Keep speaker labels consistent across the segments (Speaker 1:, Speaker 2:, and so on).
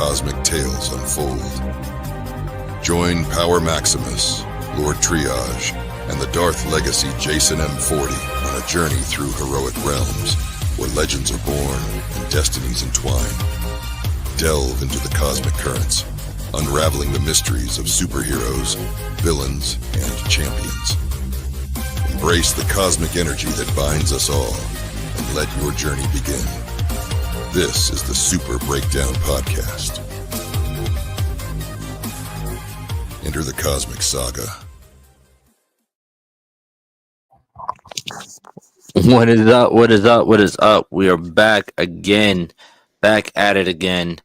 Speaker 1: cosmic tales unfold. Join Power Maximus, Lord Triage, and the Darth Legacy Jason M40 on a journey through heroic realms where legends are born and destinies entwine. Delve into the cosmic currents, unraveling the mysteries of superheroes, villains, and champions. Embrace the cosmic energy that binds us all, and let your journey begin. This is the Super Breakdown Podcast. Enter the cosmic saga.
Speaker 2: What is up? What is up? What is up? We are back again. Back at it again.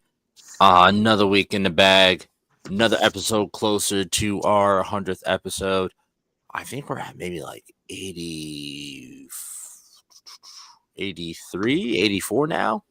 Speaker 2: Another week in the bag. Another episode closer to our 100th episode. I think we're at maybe like 80, 83, 84 now.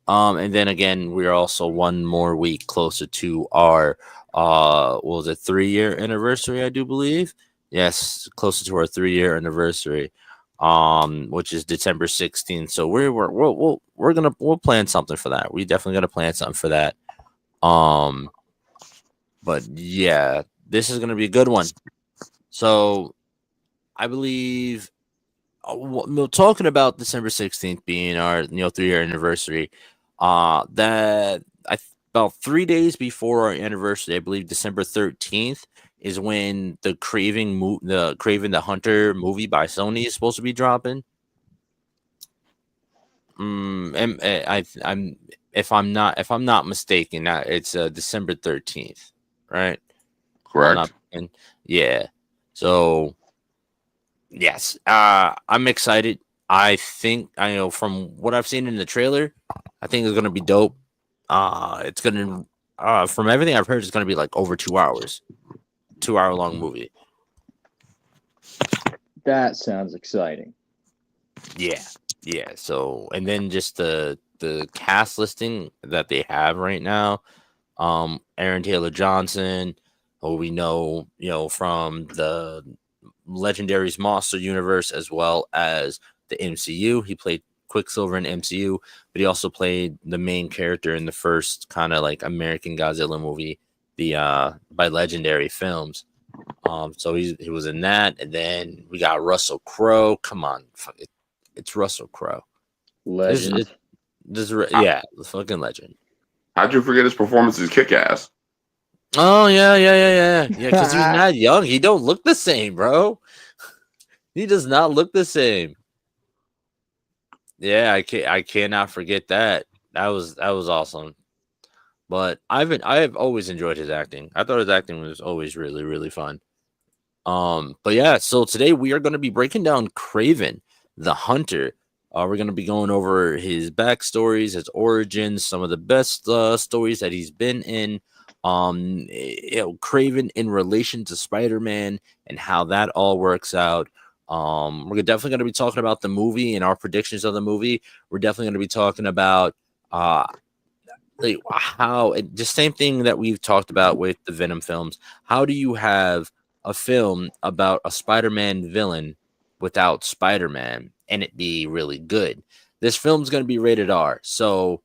Speaker 2: And then again, we're also one more week closer to our, 3-year anniversary, I do believe. Yes, closer to our 3-year anniversary, which is December 16th. So we'll plan something for that. We definitely gonna plan something for that. But yeah, this is gonna be a good one. So I believe, talking about December 16th being our 3-year anniversary, that about 3 days before our anniversary, I believe December 13th is when the Kraven the Hunter movie by Sony is supposed to be dropping. If I'm not mistaken, it's December 13th, right?
Speaker 3: Correct.
Speaker 2: Yeah. So yes, I'm excited. I know from what I've seen in the trailer, I think it's gonna be dope. It's gonna, from everything I've heard, it's gonna be like over 2 hours, 2-hour long movie.
Speaker 4: That sounds exciting.
Speaker 2: Yeah. So, and then just the cast listing that they have right now, Aaron Taylor Johnson, who we know, from the Legendary's Monster Universe as well as the MCU. He played Quicksilver in MCU, but he also played the main character in the first kind of like American Godzilla movie, by Legendary Films. So he was in that, and then we got Russell Crowe. Come on, it's Russell Crowe.
Speaker 4: Legend.
Speaker 2: Yeah, the fucking legend.
Speaker 3: How'd you forget his performance is kick-ass?
Speaker 2: Oh yeah. Because he's not young. He don't look the same, bro. He does not look the same. Yeah, I cannot forget that. That was awesome. But I have always enjoyed his acting. I thought his acting was always really, really fun. But yeah, so today we are going to be breaking down Kraven the Hunter. We're going to be going over his backstories, his origins, some of the best stories that he's been in. Kraven in relation to Spider-Man and how that all works out. We're definitely going to be talking about the movie and our predictions of the movie. We're definitely going to be talking about how, just same thing that we've talked about with the Venom films. How do you have a film about a Spider-Man villain without Spider-Man and it be really good? This film's going to be rated R, so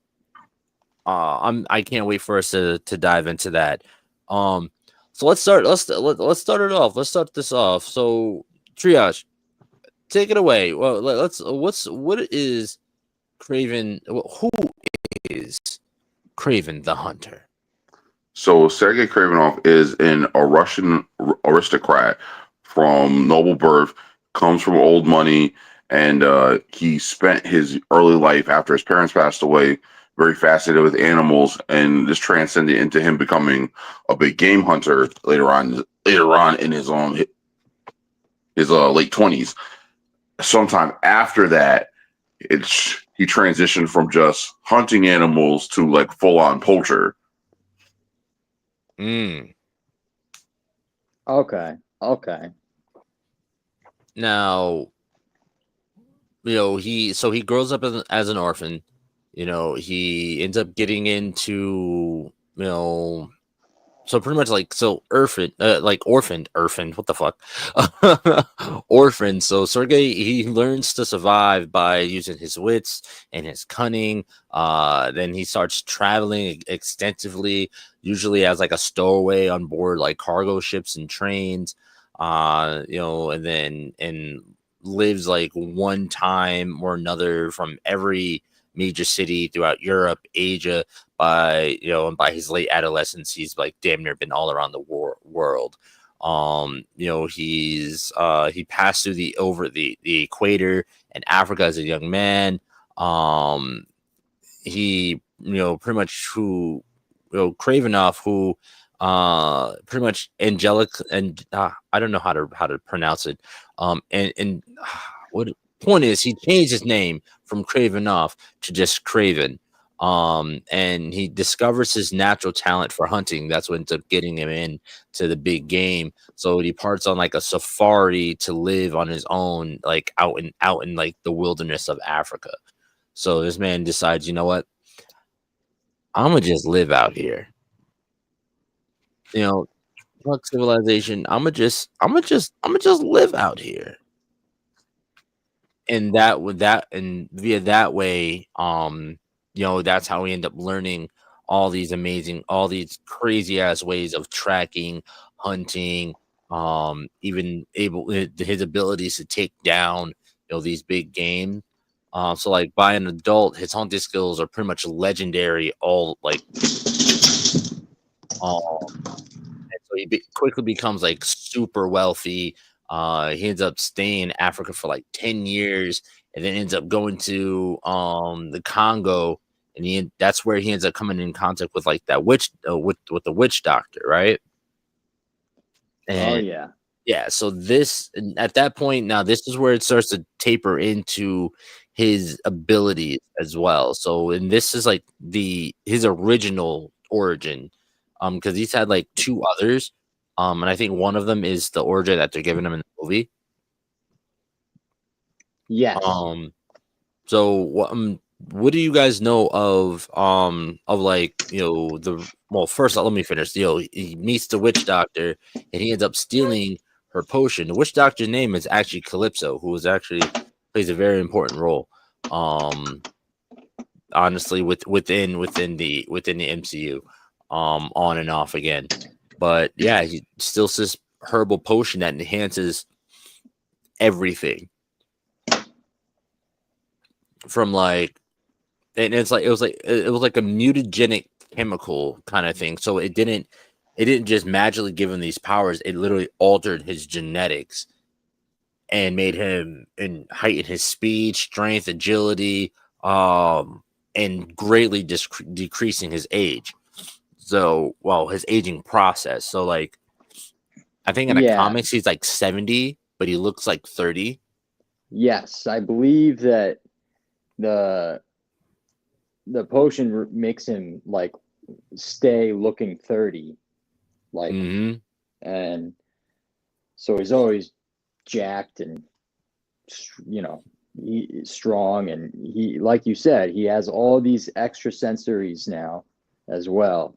Speaker 2: I can't wait for us to dive into that. So let's start it off. Let's start this off. So Triage, take it away. Well, what is Kraven? Who is Kraven the Hunter?
Speaker 3: So Sergei Kravenov is a Russian aristocrat from noble birth, comes from old money, and he spent his early life after his parents passed away very fascinated with animals, and this transcended into him becoming a big game hunter later on in his late 20s. Sometime after that, he transitioned from just hunting animals to like full-on poacher.
Speaker 4: Okay.
Speaker 2: Now, he grows up as an orphan. He ends up getting into, so pretty much like orphaned, what the fuck, orphaned. So Sergey, he learns to survive by using his wits and his cunning. Then he starts traveling extensively, usually as like a stowaway on board like cargo ships and trains. And lives like one time or another from every major city throughout Europe, Asia. And by his late adolescence, he's like damn near been all around the world. He passed through the equator in Africa as a young man. He pretty much Kravinoff, who pretty much angelic, and I don't know how to pronounce it. And what point is, he changed his name from Kravinoff to just Kraven. And he discovers his natural talent for hunting. That's what ends up getting him in to the big game. So he departs on like a safari to live on his own, like out in like the wilderness of Africa. So this man decides, you know what? I'm gonna just live out here. Fuck civilization. I'm gonna just live out here. And via that way, that's how we end up learning all these crazy ass ways of tracking, hunting, even his abilities to take down these big game. So like by an adult, his hunting skills are pretty much legendary. All like, and so he quickly becomes like super wealthy. He ends up staying in Africa for like 10 years, and then ends up going to the Congo, and that's where he ends up coming in contact with like that witch with the witch doctor, right? And yeah. So at that point, now this is where it starts to taper into his abilities as well. So, and this is like his original origin, because he's had like two others, and I think one of them is the origin that they're giving him in the movie.
Speaker 4: Yes.
Speaker 2: So what do you guys know of like first let me finish. He meets the witch doctor and he ends up stealing her potion. The witch doctor's name is actually Calypso, who plays a very important role. Honestly, within the MCU, on and off again. But yeah, he steals this herbal potion that enhances everything. From like, and it was like a mutagenic chemical kind of thing. So it didn't just magically give him these powers. It literally altered his genetics and made him and heightened his speed, strength, agility, and greatly decreasing his age. So, his aging process. So, like, I think in the comics he's like 70, but he looks like 30.
Speaker 4: Yes, I believe that the potion makes him like stay looking 30, like, and so he's always jacked and he's strong, and he, like you said, he has all these extra sensories now as well,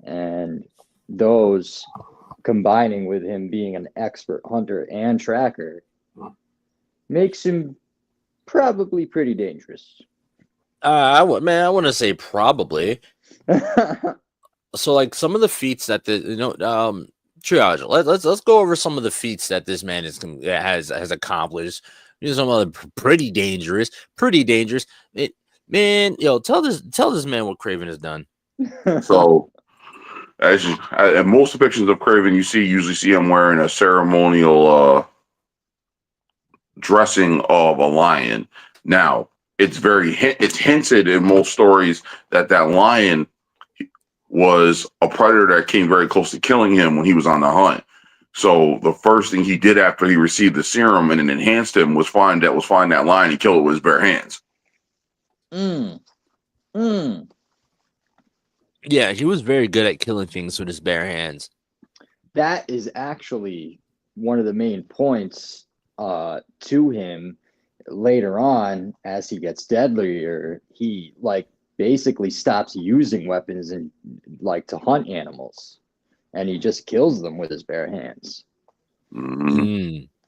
Speaker 4: and those combining with him being an expert hunter and tracker makes him probably pretty dangerous.
Speaker 2: I want to say probably. So like some of the feats that triage. Let's go over some of the feats that this man has accomplished. Some of them pretty dangerous. Man, tell this man what Kraven has done.
Speaker 3: So, in most depictions of Kraven, you usually see him wearing a ceremonial dressing of a lion. Now, it's hinted in most stories that lion was a predator that came very close to killing him when he was on the hunt. So the first thing he did after he received the serum and it enhanced him was find that lion and kill it with his bare hands.
Speaker 2: Yeah, he was very good at killing things with his bare hands.
Speaker 4: That is actually one of the main points to him later on. As he gets deadlier, he like basically stops using weapons and like to hunt animals. and he just kills them with his bare hands,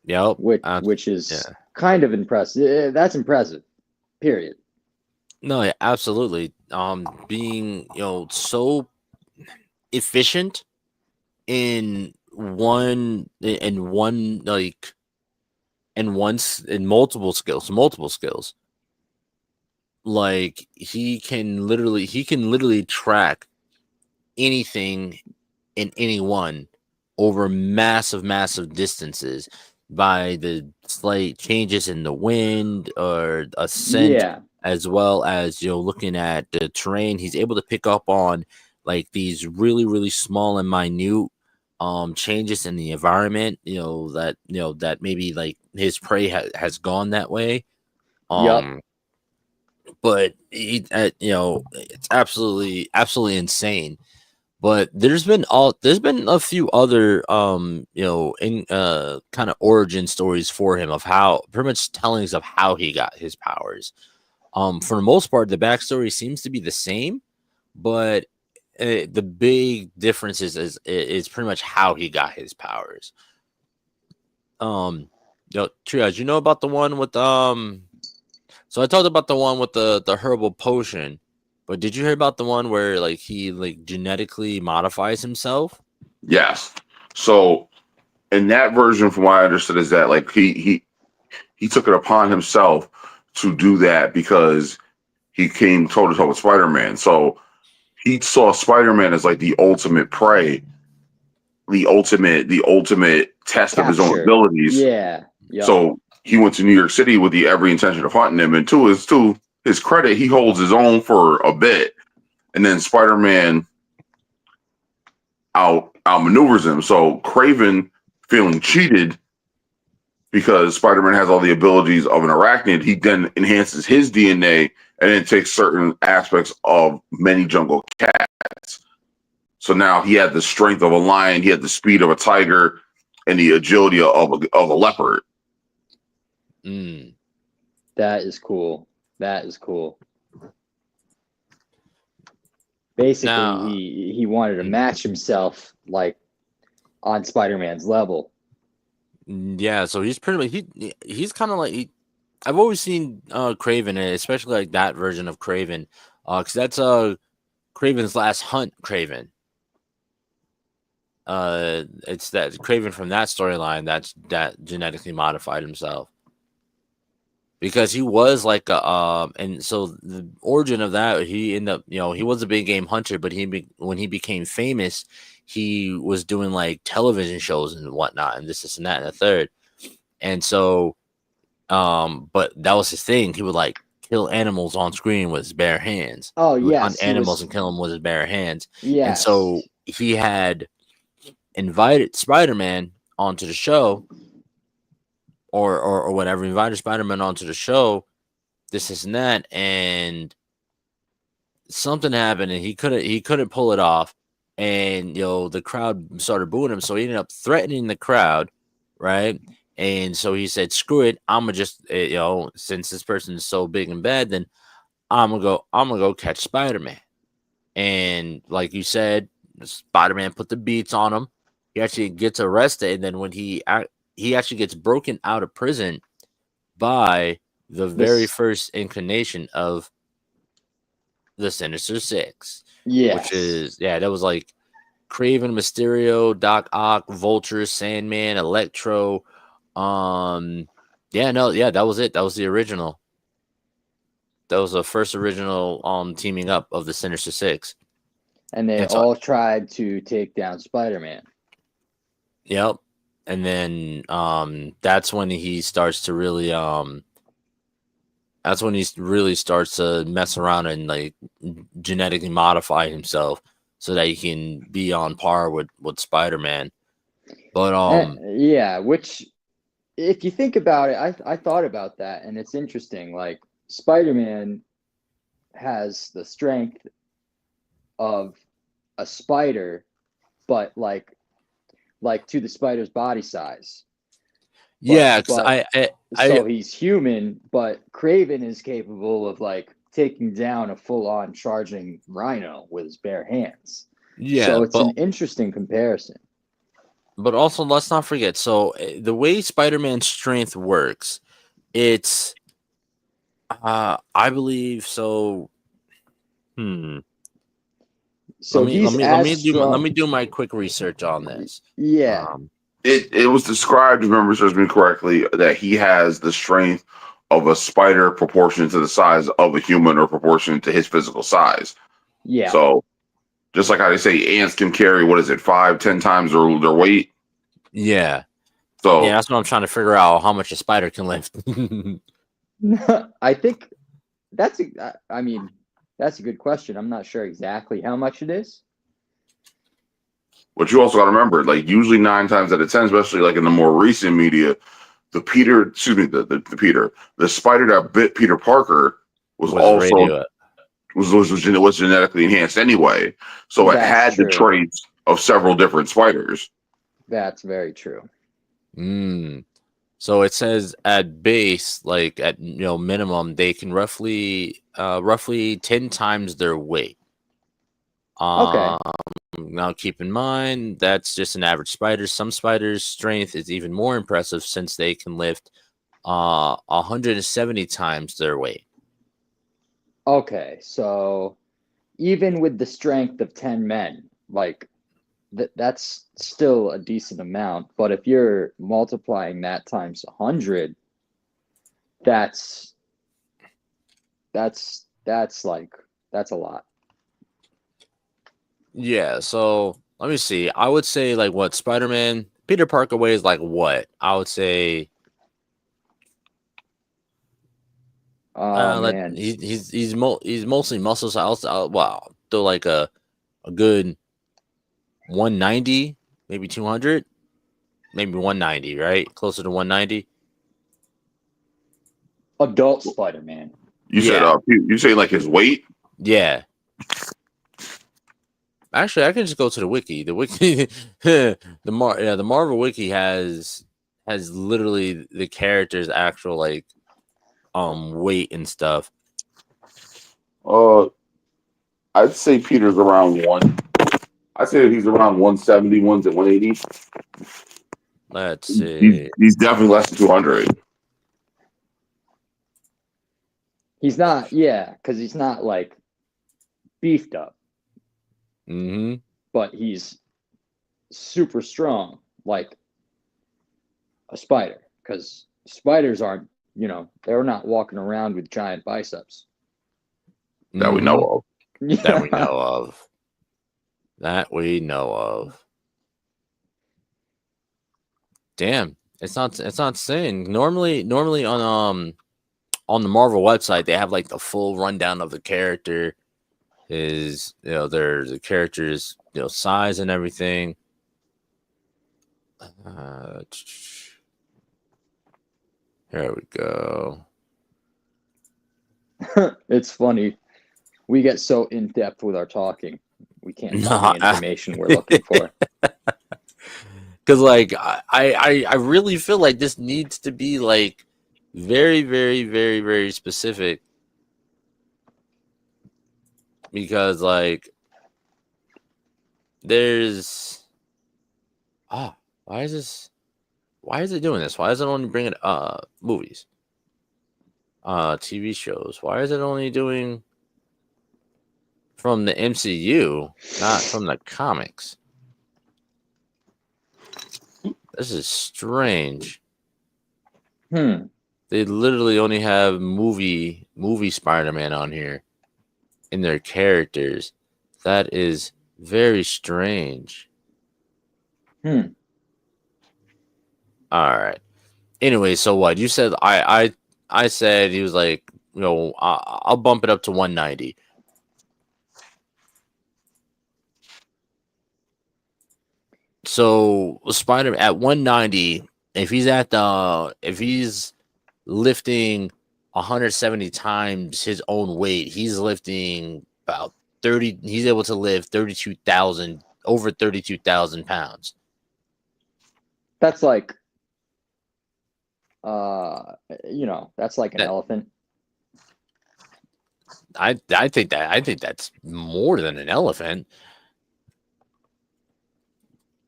Speaker 2: Yep.
Speaker 4: which is kind of impressive. That's impressive. Period.
Speaker 2: No, yeah, absolutely. Being so efficient in multiple skills. Like he can literally track anything and anyone over massive distances by the slight changes in the wind or ascent, as well as looking at the terrain. He's able to pick up on like these really small and minute changes in the environment, that maybe like his prey has gone that way. But it's absolutely insane. But there's been a few other in kind of origin stories for him of how, pretty much tellings of how he got his powers. For the most part, the backstory seems to be the same, but the big difference is pretty much how he got his powers. Triage, you know about the one with so I talked about the one with the herbal potion, but did you hear about the one where like he like genetically modifies himself?
Speaker 3: Yes. So in that version, from what I understood, is that like he took it upon himself to do that because he came toe to toe with Spider-Man. So he saw Spider-Man as like the ultimate prey, the ultimate test of his own abilities.
Speaker 4: Yeah.
Speaker 3: So he went to New York City with every intention of hunting him. And to his credit, he holds his own for a bit, and then Spider-Man outmaneuvers him. So Kraven, feeling cheated because Spider-Man has all the abilities of an arachnid, he then enhances his DNA and then takes certain aspects of many jungle cats. So now he had the strength of a lion, he had the speed of a tiger, and the agility of a leopard.
Speaker 4: That is cool. Basically, he wanted to match himself like on Spider-Man's level.
Speaker 2: Yeah, so he's pretty much he's kind of like I've always seen Kraven, especially like that version of Kraven, because that's Kraven's Last Hunt Kraven. It's that Kraven from that storyline that genetically modified himself, because he was like and so the origin of that, he ended up, he was a big game hunter, but when he became famous, he was doing like television shows and whatnot, and this and that and the third. And so but that was his thing. He would like kill animals on screen with his bare hands.
Speaker 4: Oh,
Speaker 2: he would hunt animals and kill them with his bare hands. And so he had invited Spider-Man onto the show, or whatever, invited Spider-Man onto the show, this and that, and something happened and he couldn't pull it off, and the crowd started booing him, so he ended up threatening the crowd, right? And so he said, screw it, I'm gonna just since this person is so big and bad, then I'm gonna go catch Spider-Man. And like you said, Spider-Man put the beats on him. He actually gets arrested, and then when he actually gets broken out of prison by the very first incarnation of the Sinister Six.
Speaker 4: Yes.
Speaker 2: Which is, that was like Kraven, Mysterio, Doc Ock, Vulture, Sandman, Electro. That was it. That was the original. That was the first original teaming up of the Sinister Six.
Speaker 4: And they all tried to take down Spider-Man.
Speaker 2: Yep. And then that's when he starts to really starts to mess around and like genetically modify himself so that he can be on par with Spider-Man. But
Speaker 4: which, if you think about it, I thought about that, and it's interesting. Like, Spider-Man has the strength of a spider, but like to the spider's body size. So he's human, but Kraven is capable of like taking down a full-on charging rhino with his bare hands.
Speaker 2: Yeah,
Speaker 4: So it's an interesting comparison.
Speaker 2: but also let's not forget. So the way Spider-Man's strength works, it's I believe so. Hmm.
Speaker 4: So he's as
Speaker 2: Let
Speaker 4: strong.
Speaker 2: me do my quick research on this.
Speaker 4: Yeah.
Speaker 2: Um,
Speaker 3: It was described, if memory serves me correctly, that he has the strength of a spider proportionate to the size of a human or proportionate to his physical size.
Speaker 4: Yeah.
Speaker 3: So just like how they say ants can carry, what is it, 5, 10 times their weight?
Speaker 2: yeah,
Speaker 3: So
Speaker 2: that's what I'm trying to figure out how much a spider can lift.
Speaker 4: I think I mean, that's a good question. I'm not sure exactly how much it is.
Speaker 3: but you also got to remember, like usually 9 times out of 10, especially like in the more recent media, the spider that bit Peter Parker was
Speaker 2: Was
Speaker 3: also
Speaker 2: radio.
Speaker 3: was genetically enhanced anyway, so it
Speaker 4: That's
Speaker 3: had the
Speaker 4: true.
Speaker 3: traits of several different spiders.
Speaker 4: That's very true.
Speaker 2: So it says at base, like at minimum, they can roughly 10 times their weight.
Speaker 4: Okay.
Speaker 2: Now keep in mind that's just an average spider. Some spiders' strength is even more impressive since they can lift 170 times their weight.
Speaker 4: Okay. So even with the strength of 10 men, like that's still a decent amount. But if you're multiplying that times 100, that's like that's a lot.
Speaker 2: Yeah, so let me see. I would say like what Spider-Man, Peter Parker weighs like what? I would say
Speaker 4: Oh
Speaker 2: let
Speaker 4: man.
Speaker 2: he's mostly muscle. So wow, throw like a good 190, maybe 200, maybe 190, right? Closer to 190.
Speaker 4: Adult Spider-Man.
Speaker 3: You said
Speaker 2: Yeah,
Speaker 3: you say like his weight?
Speaker 2: yeah. Actually, I can just go to the wiki. The wiki, the Marvel wiki has literally the character's actual like weight and stuff.
Speaker 3: Uh, I'd say Peter's around one. I'd say he's around 170, 180.
Speaker 2: Let's
Speaker 3: He's
Speaker 2: see.
Speaker 3: he's definitely less than 200.
Speaker 4: He's not, yeah, because he's not like beefed up,
Speaker 2: Mm-hmm.
Speaker 4: but he's super strong, like a spider. Because spiders aren't, they're not walking around with giant biceps.
Speaker 3: That we know of.
Speaker 2: That we know of. That we know of. Damn, it's not saying. Normally on the Marvel website they have like the full rundown of the character, their the character's size and everything. Here we go.
Speaker 4: It's funny. We get so in depth with our talking, we can't find
Speaker 2: No,
Speaker 4: the information we're looking for.
Speaker 2: because like I really feel like this needs to be like very very very very specific, because like there's why is it doing this? Why is it only bringing movies, TV shows? Why is it only doing from the MCU, not from the comics? This is strange. They literally only have movie Spider-Man on here in their characters. That is very strange. All right. Anyway, so what you said? I said he was like, I'll bump it up to 190. So Spider at 190, if he's lifting 170 times his own weight, he's lifting about 30. He's able to lift 32,000 over 32,000 pounds.
Speaker 4: That's like, that's like an elephant.
Speaker 2: I think that's more than an elephant.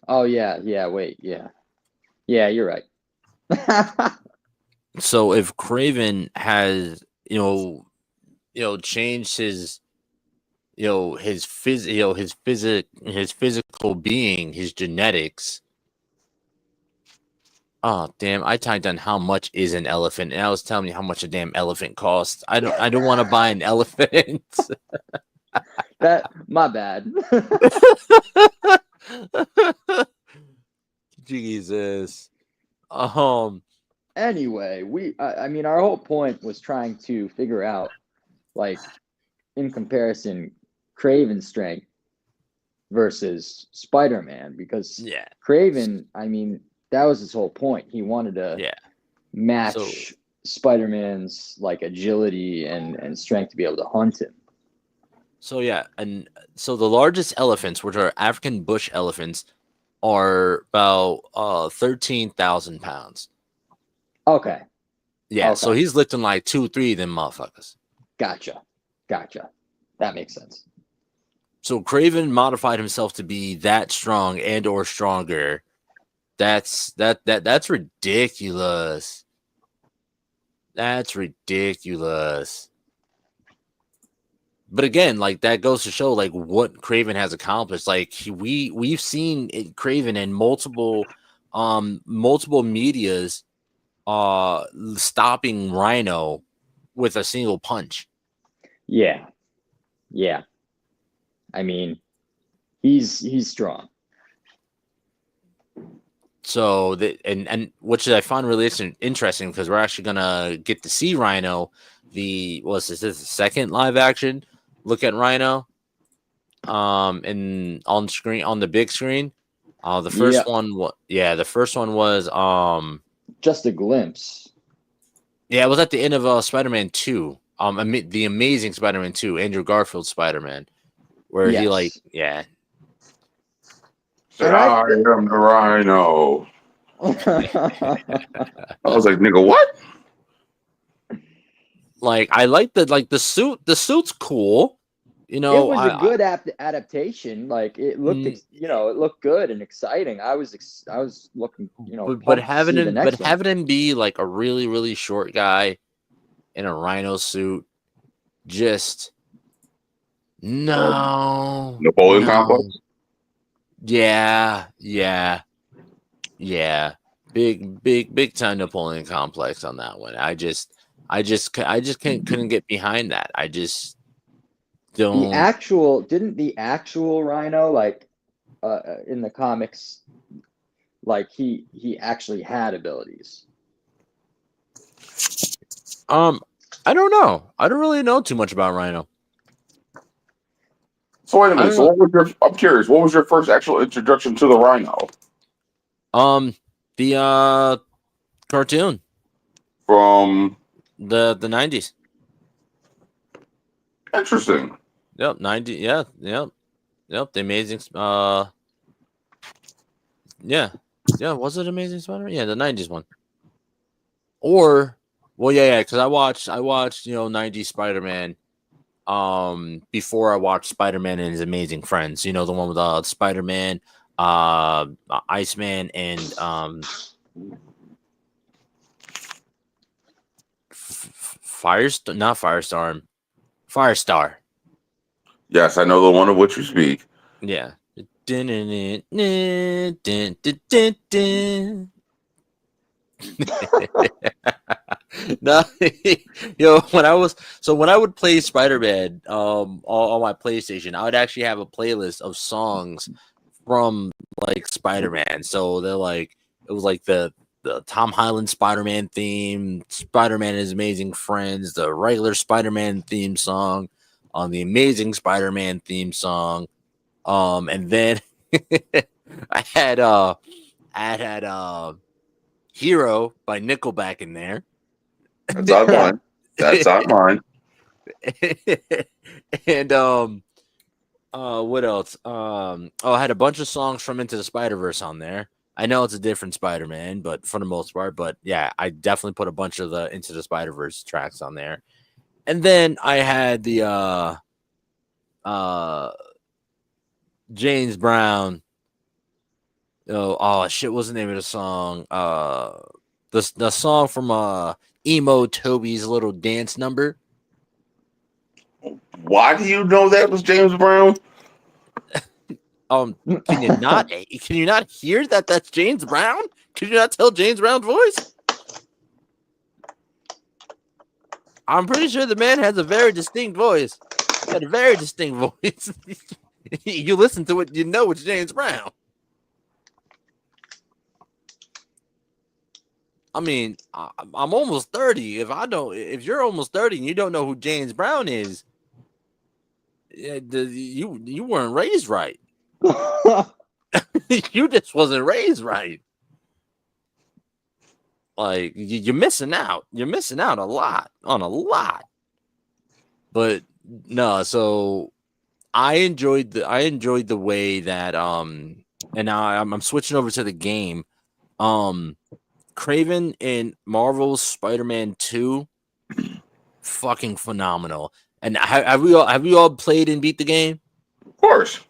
Speaker 4: Oh yeah, yeah. Wait, yeah, yeah. You're right.
Speaker 2: So if Kraven has, changed his, his physical being, his genetics. Oh damn! I typed on how much is an elephant, and I was telling me how much a damn elephant costs. I don't want to buy an elephant.
Speaker 4: That my bad.
Speaker 2: Jesus. Um.
Speaker 4: Anyway, I mean, our whole point was trying to figure out, like, in comparison, Craven's strength versus Spider-Man, because
Speaker 2: Yeah.
Speaker 4: Craven, I mean, that was his whole point. He wanted to
Speaker 2: Yeah.
Speaker 4: match Spider-Man's like agility and strength to be able to hunt him.
Speaker 2: So yeah, and so the largest elephants, which are African bush elephants, are about 13,000 pounds.
Speaker 4: Okay.
Speaker 2: Yeah,
Speaker 4: Okay.
Speaker 2: so he's lifting like 2-3 of them motherfuckers.
Speaker 4: Gotcha. That makes sense.
Speaker 2: So Craven modified himself to be that strong and or stronger. That's ridiculous. That's ridiculous. But again, like that goes to show like what Craven has accomplished. Like we've seen Craven in multiple medias stopping Rhino with a single punch.
Speaker 4: Yeah. I mean, he's strong.
Speaker 2: So and which I find really interesting because we're actually gonna get to see Rhino. This is the second live action look at Rhino and on screen, on the big screen. The first one was
Speaker 4: just a glimpse.
Speaker 2: Yeah, it was at the end of Spider-Man 2. The Amazing Spider-Man 2, Andrew Garfield's Spider-Man, where he like, yeah.
Speaker 3: Said, I am the Rhino. I was like, nigga, what?
Speaker 2: Like, I like the suit. The suit's cool. You know,
Speaker 4: it was a good adaptation. Like it looked, it looked good and exciting. I was looking,
Speaker 2: but having him be like a really, really short guy in a Rhino suit, just no.
Speaker 3: Napoleon complex.
Speaker 2: Yeah. Big time Napoleon complex on that one. I just couldn't get behind that. I just don't.
Speaker 4: Didn't the actual Rhino, like in the comics, like he actually had abilities?
Speaker 2: I don't know. I don't really know too much about Rhino.
Speaker 3: So wait a minute. So I'm curious. What was your first actual introduction to the Rhino?
Speaker 2: The cartoon
Speaker 3: from
Speaker 2: the 90s.
Speaker 3: Interesting.
Speaker 2: Yep, 90. Yeah, yep. The Amazing. Yeah. Was it Amazing Spider-Man? Yeah, the 90s one. Or, well, yeah, because I watched 90s Spider-Man. Before I watched Spider-Man and His Amazing Friends, the one with Spider-Man, Iceman, and Firestar.
Speaker 3: Yes, I know the one of which you speak.
Speaker 2: Yeah. No, when I would play Spider-Man on my PlayStation, I would actually have a playlist of songs from like Spider-Man. So they're like, it was like the Tom Holland Spider-Man theme, Spider-Man and His Amazing Friends, the regular Spider-Man theme song, on the Amazing Spider-Man theme song, and then I had Hero by Nickelback in there.
Speaker 3: That's on mine. That's on mine.
Speaker 2: And what else? I had a bunch of songs from Into the Spider-Verse on there. I know it's a different Spider-Man, but for the most part, but yeah, I definitely put a bunch of the Into the Spider-Verse tracks on there. And then I had the James Brown Oh shit, what's the name of the song? The song from Emo Toby's little dance number.
Speaker 3: Why do you know that was James Brown?
Speaker 2: Can you not hear that that's James Brown? Could you not tell James Brown's voice? I'm pretty sure the man has a very distinct voice. He had a very distinct voice. You listen to it, you know it's James Brown. I mean, I'm almost 30. If you're almost 30 and you don't know who James Brown is, you weren't raised right. You just wasn't raised right. Like you're missing out. You're missing out on a lot. But no, so I enjoyed the way that and now I'm switching over to the game. Kraven in Marvel's Spider-Man 2, fucking phenomenal. And have we all played and beat the game?
Speaker 3: Of course.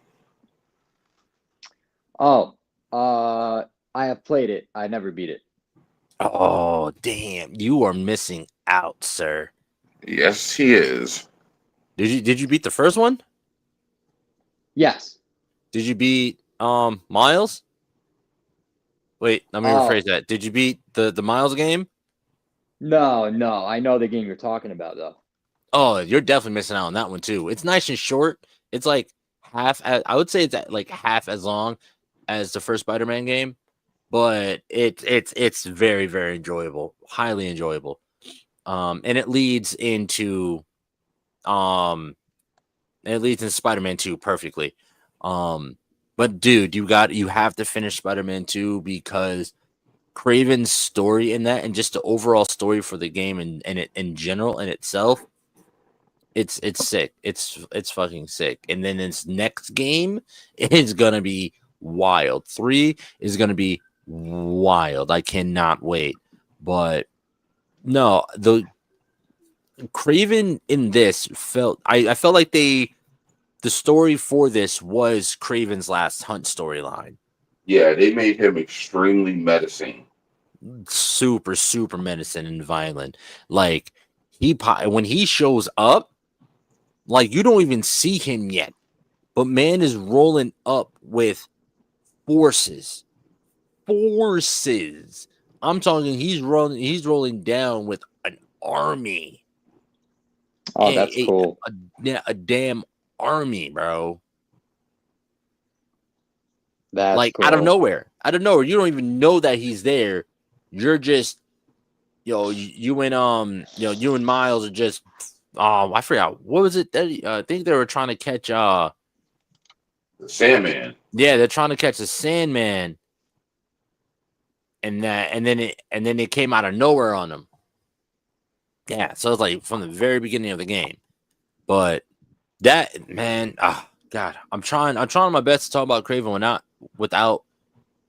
Speaker 4: Oh, I have played it. I never beat it.
Speaker 2: Oh, damn. You are missing out, sir.
Speaker 3: Yes, he is.
Speaker 2: Did you beat the first one?
Speaker 4: Yes.
Speaker 2: Did you beat Miles? Wait, let me rephrase that. Did you beat the Miles game?
Speaker 4: No. I know the game you're talking about, though.
Speaker 2: Oh, you're definitely missing out on that one too. It's nice and short. It's like I would say it's like half as long as the first Spider-Man game, but it's very, very enjoyable, highly enjoyable. And it leads into Spider-Man 2 perfectly. But dude, you have to finish Spider-Man 2 because Kraven's story in that and just the overall story for the game and it in general in itself, it's sick. It's fucking sick. And then this next game is gonna be wild. 3 is gonna be wild. I cannot wait. But no, the Kraven in this I felt like the story for this was Kraven's last hunt storyline.
Speaker 3: Yeah, they made him extremely menacing.
Speaker 2: Super, super menacing and violent. Like when he shows up, like you don't even see him yet, but man is rolling up with forces. I'm talking. He's rolling down with an army.
Speaker 4: Oh, that's cool.
Speaker 2: A damn army, bro.
Speaker 4: That's
Speaker 2: like
Speaker 4: cool.
Speaker 2: out of nowhere. You don't even know that he's there. You're just, you and you and Miles are just, I forgot what was it that I think they were trying to catch
Speaker 3: the Sandman.
Speaker 2: Yeah, they're trying to catch the Sandman, and then it came out of nowhere on them. Yeah, so it's like from the very beginning of the game. But that man, God, I'm trying my best to talk about Kraven without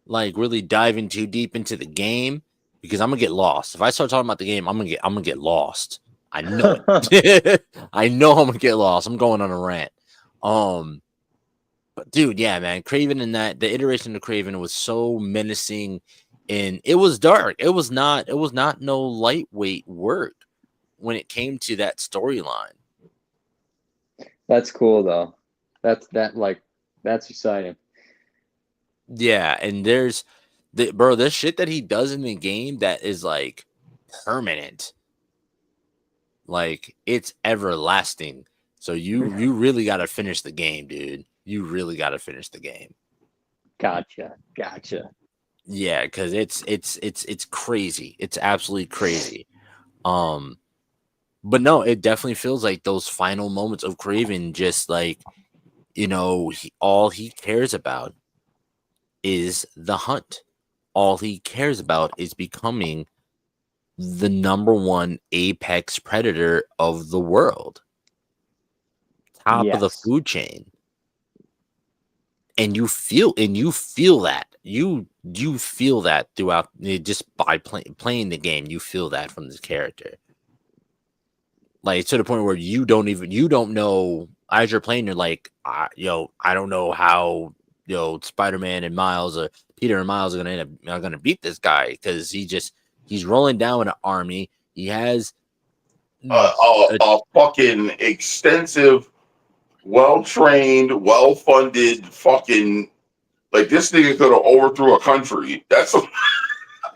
Speaker 2: like really diving too deep into the game because I'm gonna get lost. If I start talking about the game, I'm gonna get lost. I know it. I know I'm gonna get lost. I'm going on a rant. But dude, yeah, man, Kraven and the iteration of Kraven was so menacing, and it was dark. It was not no lightweight work when it came to that storyline.
Speaker 4: That's cool though. That's exciting.
Speaker 2: Yeah, and there's this shit that he does in the game that is like permanent. Like it's everlasting. So you really got to finish the game, dude. You really got to finish the game.
Speaker 4: Gotcha.
Speaker 2: Yeah, because it's crazy. It's absolutely crazy. But no, it definitely feels like those final moments of Kraven, just like, all he cares about is the hunt. All he cares about is becoming the number one apex predator of the world. Top of the food chain. And you feel that. You feel that throughout just by playing the game. You feel that from this character. Like to the point where you don't know as you're playing, you're like, I don't know how Spider-Man and Miles or Peter and Miles are gonna beat this guy because he's rolling down with an army. He has
Speaker 3: A fucking extensive, well-trained, well-funded fucking, like, this nigga could have overthrew a country.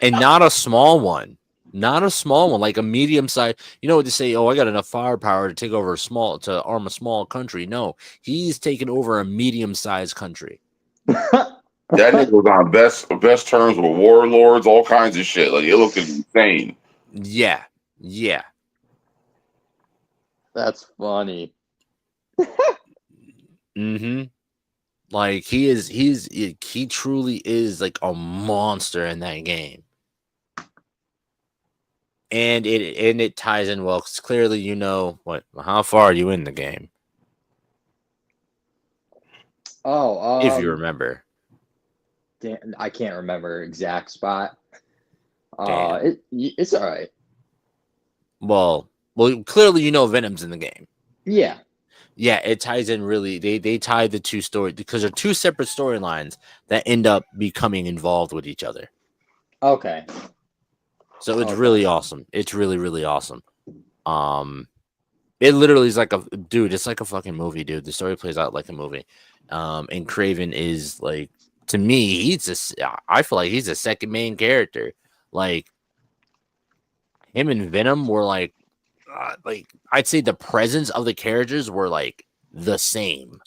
Speaker 2: And not a small one. Not a small one, like a medium size. You know what to say? Oh, I got enough firepower to take over to arm a small country. No, he's taken over a medium sized country.
Speaker 3: That nigga was on best terms with warlords, all kinds of shit. Like, it looked insane.
Speaker 2: Yeah.
Speaker 4: That's funny.
Speaker 2: Mm-hmm. Like he truly is like a monster in that game. And it ties in well because clearly how far are you in the game? If you remember.
Speaker 4: Damn, I can't remember exact spot.
Speaker 2: Damn.
Speaker 4: It's all right.
Speaker 2: Well, clearly Venom's in the game.
Speaker 4: Yeah.
Speaker 2: Yeah, it ties in really. They tie the two stories because they're two separate storylines that end up becoming involved with each other.
Speaker 4: Okay.
Speaker 2: So it's really awesome. It's really, really awesome. It literally is like it's like a fucking movie, dude. The story plays out like a movie. And Kraven is like, to me, I feel like he's a second main character. Like him and Venom were like I'd say the presence of the characters were like the same.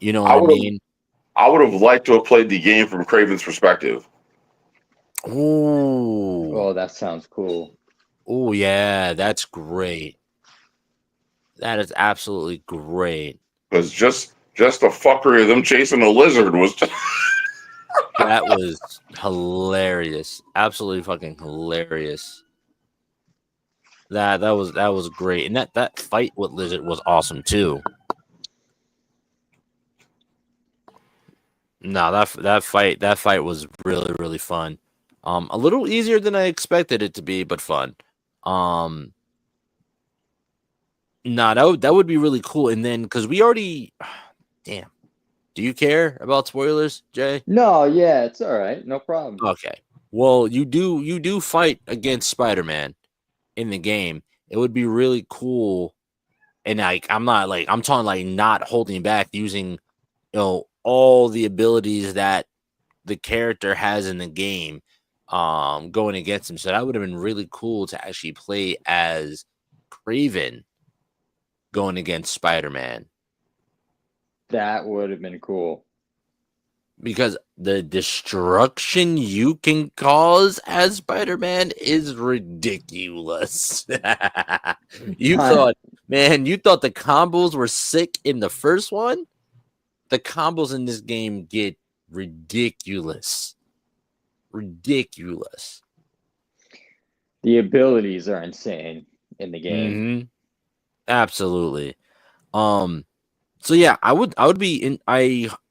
Speaker 2: You know what I mean?
Speaker 3: I would have liked to have played the game from Kraven's perspective.
Speaker 2: Ooh.
Speaker 4: Oh, that sounds cool.
Speaker 2: Oh yeah, that's great. That is absolutely great.
Speaker 3: Because just the fuckery of them chasing a lizard was
Speaker 2: that was hilarious. Absolutely fucking hilarious. That was great. And that fight with Lizard was awesome too. No, that fight was really, really fun. A little easier than I expected it to be, but fun. That would be really cool. And then because we already damn. Do you care about spoilers, Jay?
Speaker 4: No, yeah, it's all right. No problem.
Speaker 2: Okay. Well, you do fight against Spider-Man in the game. It would be really cool. And I'm talking like not holding back, using all the abilities that the character has in the game going against him. So that would have been really cool to actually play as Kraven going against Spider-Man.
Speaker 4: That would have been cool. Because
Speaker 2: the destruction you can cause as Spider-Man is ridiculous. You thought the combos were sick in the first one? The combos in this game get ridiculous. Ridiculous.
Speaker 4: The abilities are insane in the game.
Speaker 2: Mm-hmm. Absolutely. So yeah, I would be in.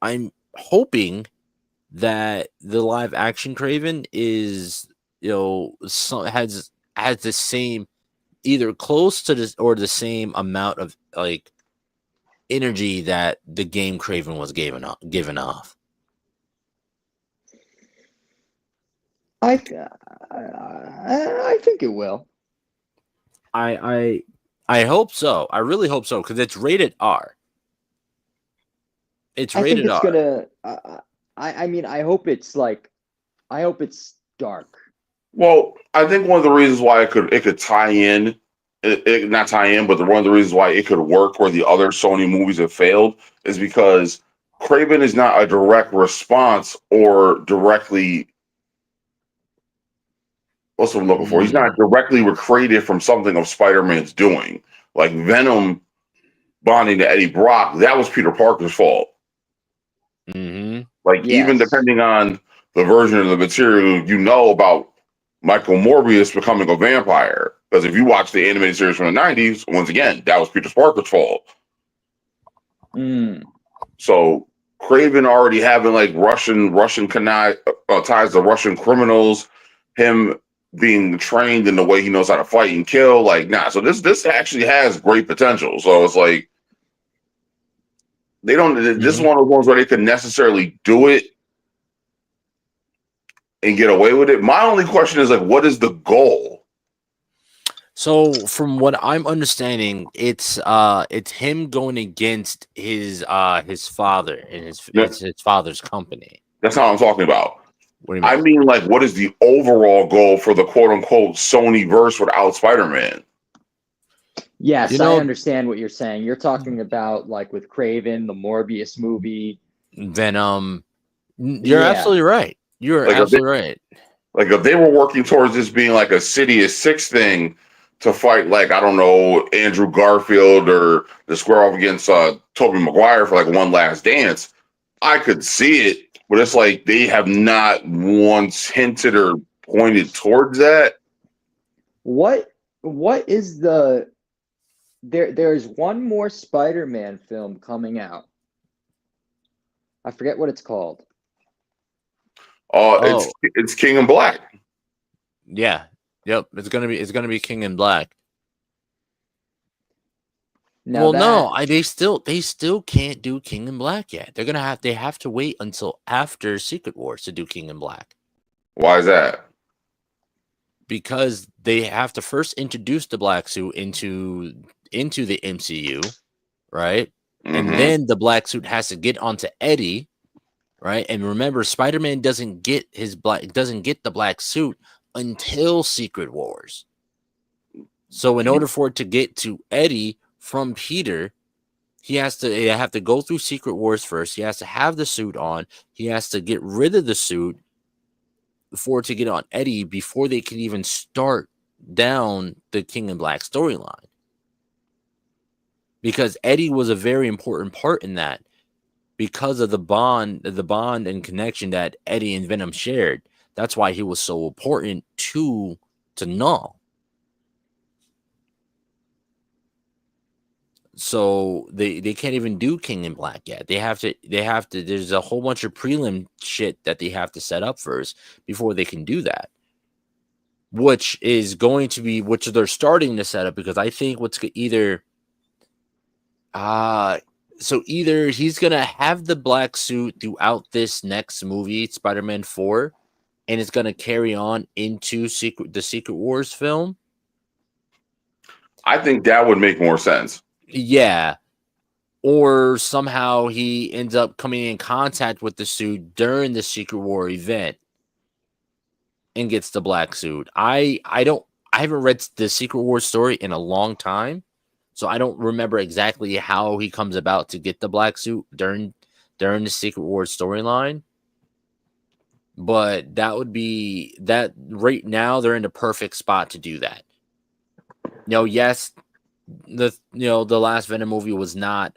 Speaker 2: I'm hoping that the live action Kraven is has the same, either close to this or the same amount of like energy that the game Kraven was given off.
Speaker 4: I think it will.
Speaker 2: I hope so. I really hope so because it's rated R. It's rated R.
Speaker 4: Gonna. I mean, I hope it's dark.
Speaker 3: Well, I think one of the reasons why it could tie in, not tie in, but one of the reasons why it could work where the other Sony movies have failed is because Kraven is not a direct response or directly. What's what I'm looking for? He's not directly recreated from something of Spider-Man's doing. Like Venom bonding to Eddie Brock, that was Peter Parker's fault.
Speaker 2: Mm-hmm.
Speaker 3: Like, even depending on the version of the material, about Michael Morbius becoming a vampire. Because if you watch the animated series from the 90s, once again, that was Peter Parker's fault. So Kraven already having like Russian ties to Russian criminals, him being trained in the way he knows how to fight and kill, like, nah. So this actually has great potential. So it's like They don't. This is one of those ones where they could necessarily do it and get away with it. My only question is like, what is the goal?
Speaker 2: So from what I'm understanding, it's him going against his father and his father's company.
Speaker 3: That's not what I'm talking about.
Speaker 2: What do you mean?
Speaker 3: I mean, like, what is the overall goal for the quote unquote Sony verse without Spider-Man?
Speaker 4: Yes, I understand what you're saying. You're talking about like with Kraven, the Morbius movie,
Speaker 2: Venom. You're absolutely right. You're
Speaker 3: like
Speaker 2: absolutely right.
Speaker 3: Like if they were working towards this being like a City of Six thing to fight, like, I don't know, Andrew Garfield or the square off against Tobey Maguire for like one last dance, I could see it. But it's like they have not once hinted or pointed towards that.
Speaker 4: What is the there's one more Spider-Man film coming out. I forget what it's called.
Speaker 3: It's King in Black.
Speaker 2: Yeah. Yep. It's gonna be King in Black.
Speaker 4: Now
Speaker 2: they still can't do King in Black yet. They have to wait until after Secret Wars to do King in Black.
Speaker 3: Why is that?
Speaker 2: Because they have to first introduce the black suit into the MCU, right?
Speaker 3: Mm-hmm.
Speaker 2: And then the black suit has to get onto Eddie, right? And remember, Spider-Man doesn't get the black suit until Secret Wars. So in order for it to get to Eddie from Peter, they have to go through Secret Wars first. He has to have the suit on. He has to get rid of the suit for it to get on Eddie before they can even start down the King in Black storyline. Because Eddie was a very important part in that because of the bond and connection that Eddie and Venom shared. That's why he was so important to Null. So they can't even do King in Black yet. They have to there's a whole bunch of prelim shit that they have to set up first before they can do that. Which they're starting to set up, because I think either he's gonna have the black suit throughout this next movie, Spider-Man 4, and it's gonna carry on into the Secret Wars film.
Speaker 3: I think that would make more sense.
Speaker 2: Yeah. Or somehow he ends up coming in contact with the suit during the Secret War event and gets the black suit. I haven't read the Secret War story in a long time, so I don't remember exactly how he comes about to get the black suit during the Secret War storyline. But that would be that right now they're in the perfect spot to do that. Yes, the last Venom movie was not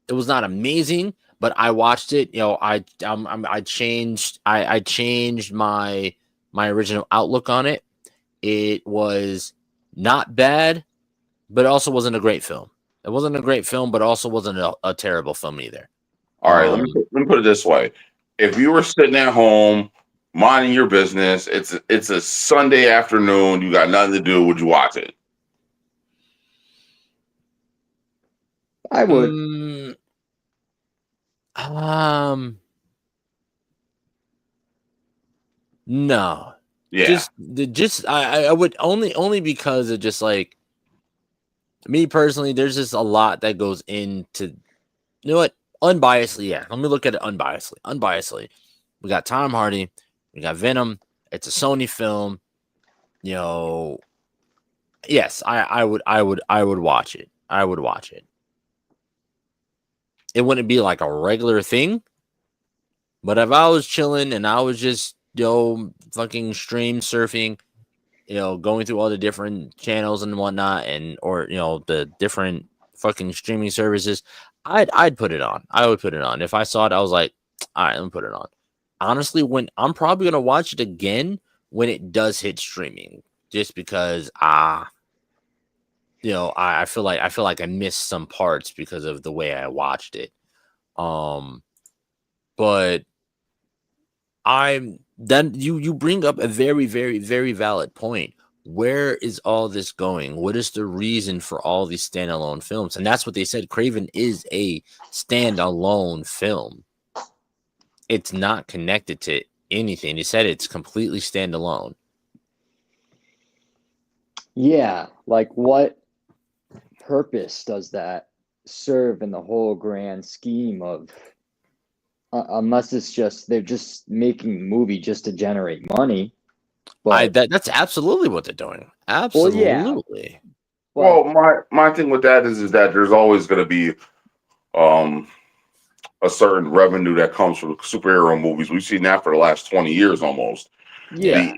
Speaker 2: amazing, but I watched it. I changed my original outlook on it. It was not bad, but also wasn't a great film. It wasn't a great film, but also wasn't a terrible film either.
Speaker 3: All right, let me put it this way: if you were sitting at home minding your business, it's a Sunday afternoon, you got nothing to do, would you watch it?
Speaker 4: I would.
Speaker 2: No.
Speaker 3: Yeah.
Speaker 2: I would only because of just like me personally, there's just a lot that goes into, unbiasedly. Yeah. Let me look at it unbiasedly. We got Tom Hardy, we got Venom. It's a Sony film. Yes, I would watch it. I would watch it. It wouldn't be like a regular thing, but if I was chilling and I was just fucking stream surfing, going through all the different channels and whatnot, or the different fucking streaming services, I'd put it on. I would put it on. If I saw it, I was like, all right, let me put it on. Honestly, when I'm probably gonna watch it again when it does hit streaming, just because I feel like I missed some parts because of the way I watched it. But you bring up a very, very, very valid point. where is all this going? What is the reason for all these standalone films? And that's what they said. Kraven is a standalone film. It's not connected to anything. They said it's completely standalone.
Speaker 4: Yeah, like what purpose does that serve in the whole grand scheme of unless it's just they're just making a movie just to generate money. But
Speaker 2: That's absolutely what they're doing.
Speaker 4: well, yeah,
Speaker 2: Absolutely.
Speaker 3: Well,
Speaker 4: but
Speaker 3: my thing with that is that there's always going to be um a certain revenue that comes from superhero movies. We've seen that for the last 20 years almost.
Speaker 4: yeah,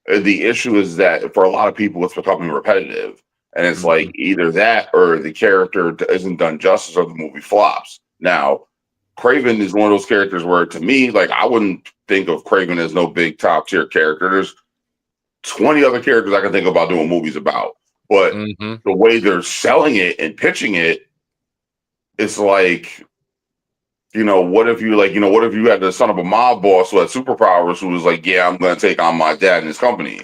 Speaker 3: The issue is that for a lot of people, it's becoming repetitive, and it's like
Speaker 2: Mhm.
Speaker 3: either that or the character isn't done justice or the movie flops. Now, Craven is one of those characters where, to me, like I wouldn't think of Craven as no big top tier character. There's 20 other characters I can think about doing movies about, but
Speaker 2: Mhm.
Speaker 3: the way they're selling it and pitching it, it's like, what if what if you had the son of a mob boss who had superpowers who was like, yeah, I'm going to take on my dad and his company.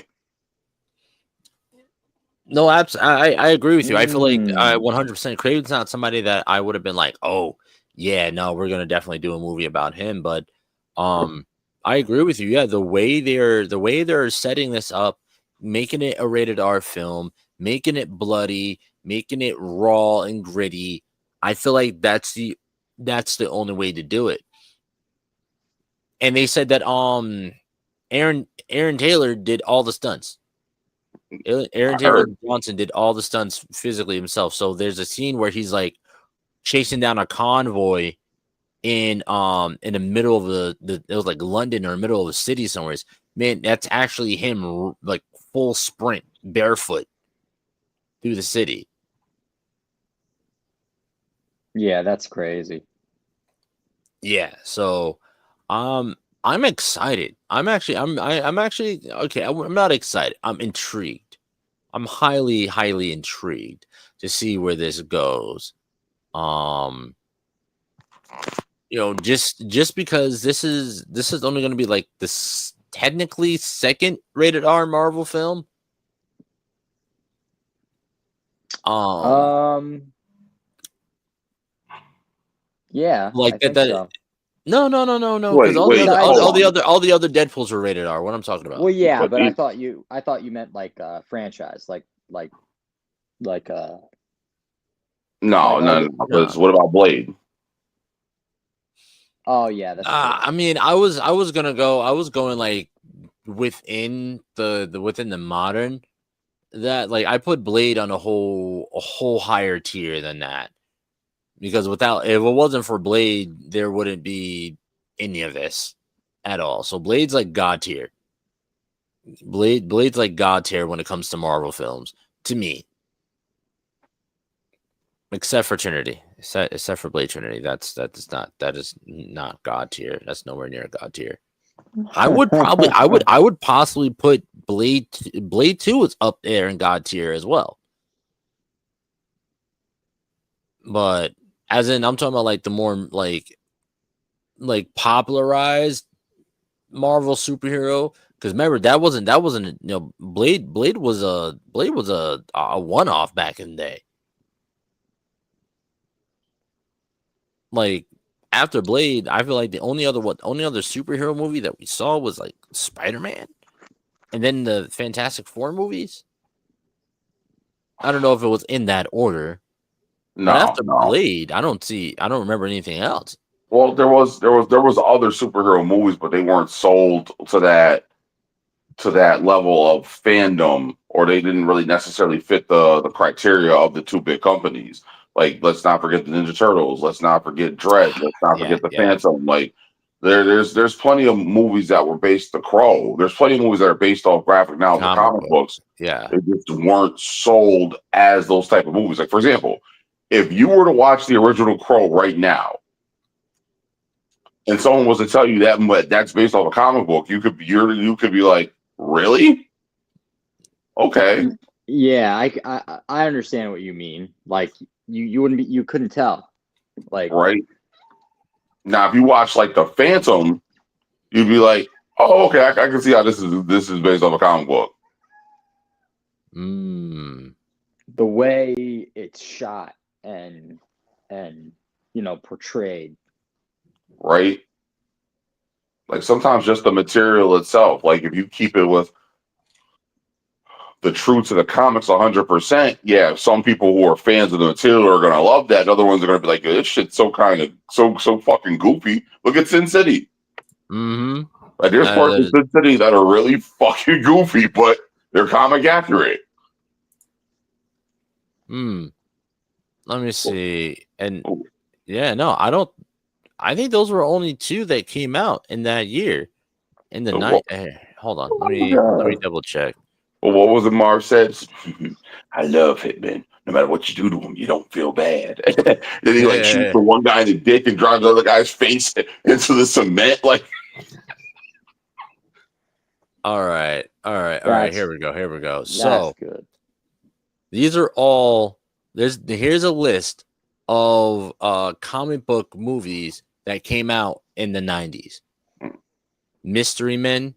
Speaker 2: No, I agree with you. I feel like
Speaker 4: Mm.
Speaker 2: 100% Craven's not somebody that I would have been like, oh yeah, no, we're gonna definitely do a movie about him. But I agree with you. Yeah, the way they're setting this up, making it a rated R film, making it bloody, making it raw and gritty. I feel like that's the only way to do it. And they said that Aaron Taylor did all the stunts. Aaron
Speaker 3: I
Speaker 2: Taylor
Speaker 3: heard.
Speaker 2: Johnson did all the stunts physically himself. So there's a scene where he's like chasing down a convoy in the middle of the it was like London or middle of a city somewhere. Man, that's actually him like full sprint barefoot through the city.
Speaker 4: Yeah, that's crazy.
Speaker 2: Yeah, so I'm excited. I'm actually okay. I'm not excited. I'm intrigued. I'm highly intrigued to see where this goes. Um, just because this is only going to be like this technically second rated R Marvel film.
Speaker 4: Um, yeah,
Speaker 2: Like
Speaker 4: I
Speaker 2: that
Speaker 4: think so.
Speaker 2: no, because
Speaker 3: Wait,
Speaker 4: Besides,
Speaker 3: hold on.
Speaker 2: all the other Deadpools were rated R. What I'm talking about.
Speaker 4: well, yeah,
Speaker 3: But
Speaker 4: but I thought you meant like franchise, like
Speaker 3: no,
Speaker 4: like all
Speaker 3: no,
Speaker 4: the.
Speaker 3: no.
Speaker 2: No.
Speaker 3: Because what about Blade?
Speaker 4: Oh yeah, that's true.
Speaker 2: I mean, I was going like within within the modern that like I put Blade on a whole higher tier than that because if it wasn't for Blade, there wouldn't be any of this at all. So Blade's like God tier. Blade's like God tier when it comes to Marvel films to me, except for Trinity, except for Blade Trinity. That is not God tier. That's nowhere near God tier. I would possibly put Blade 2 is up there in God tier as well. But as in I'm talking about like the more like popularized Marvel superhero because remember that wasn't Blade was a one-off back in the day. Like after Blade, I feel like the only other superhero movie that we saw was like Spider-Man. And then the Fantastic Four movies. I don't know if it was in that order. But
Speaker 3: No,
Speaker 2: after
Speaker 3: no.
Speaker 2: Blade, I don't remember anything else.
Speaker 3: Well, there was other superhero movies, but they weren't sold to that level of fandom, or they didn't really necessarily fit the criteria of the two big companies. Like, let's not forget the Ninja Turtles. Let's not forget Dread. Let's not
Speaker 2: Yeah,
Speaker 3: forget the
Speaker 2: yeah.
Speaker 3: Phantom. Like, there's plenty of movies that were based the Crow. There's plenty of movies that are based off graphic novels or
Speaker 2: Comic
Speaker 3: comic
Speaker 2: book.
Speaker 3: books.
Speaker 2: Yeah.
Speaker 3: They just weren't sold as those type of movies. Like, for example, if you were to watch the original Crow right now, and someone was to tell you that's based off a comic book, you could be like, really? Okay,
Speaker 4: Yeah, I understand what you mean. Like you wouldn't be you couldn't tell. Like
Speaker 3: right. Now, if you watch like the Phantom, you'd be like, oh, okay, I can see how this is based off a comic book.
Speaker 2: Mm.
Speaker 4: The way it's shot and portrayed.
Speaker 3: Right? Like sometimes just the material itself. Like if you keep it with the truth to the comics 100%, yeah, some people who are fans of the material are gonna love that. Other ones are gonna be like, this shit's so kind of so fucking goofy. Look at Sin City.
Speaker 2: Mm-hmm.
Speaker 3: Like there's parts of Sin City that are really fucking goofy, but they're comic accurate.
Speaker 2: Let me see. And yeah, no, I think those were only 2 that came out in that year. In the night. Hold on. Let me double check.
Speaker 3: Well, what was it Marv said? I love Hitman. No matter what you do to him, you don't feel bad. Then he shoots the one guy in the dick and drives the other guy's face into the cement. Like,
Speaker 2: all right. Here we go. So
Speaker 4: good.
Speaker 2: These are all. Here's a list of comic book movies that came out in the 90s. Mystery Men,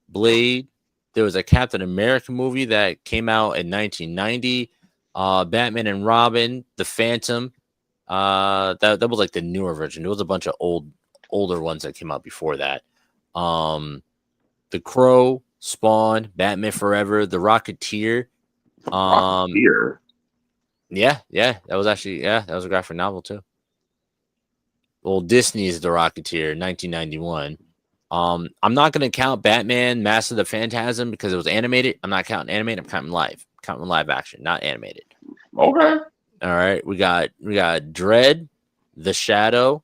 Speaker 2: Blade. There was a Captain America movie that came out in 1990. Batman and Robin, The Phantom. That was like the newer version. There was a bunch of older ones that came out before that. The Crow, Spawn, Batman Forever, The Rocketeer. Yeah, that was a graphic novel too. Well, Disney's The Rocketeer, 1991. I'm not going to count Batman Mask of the Phantasm because it was animated. I'm not counting animated. I'm counting live action, not animated.
Speaker 3: Okay.
Speaker 2: All right. We got Dread, The Shadow,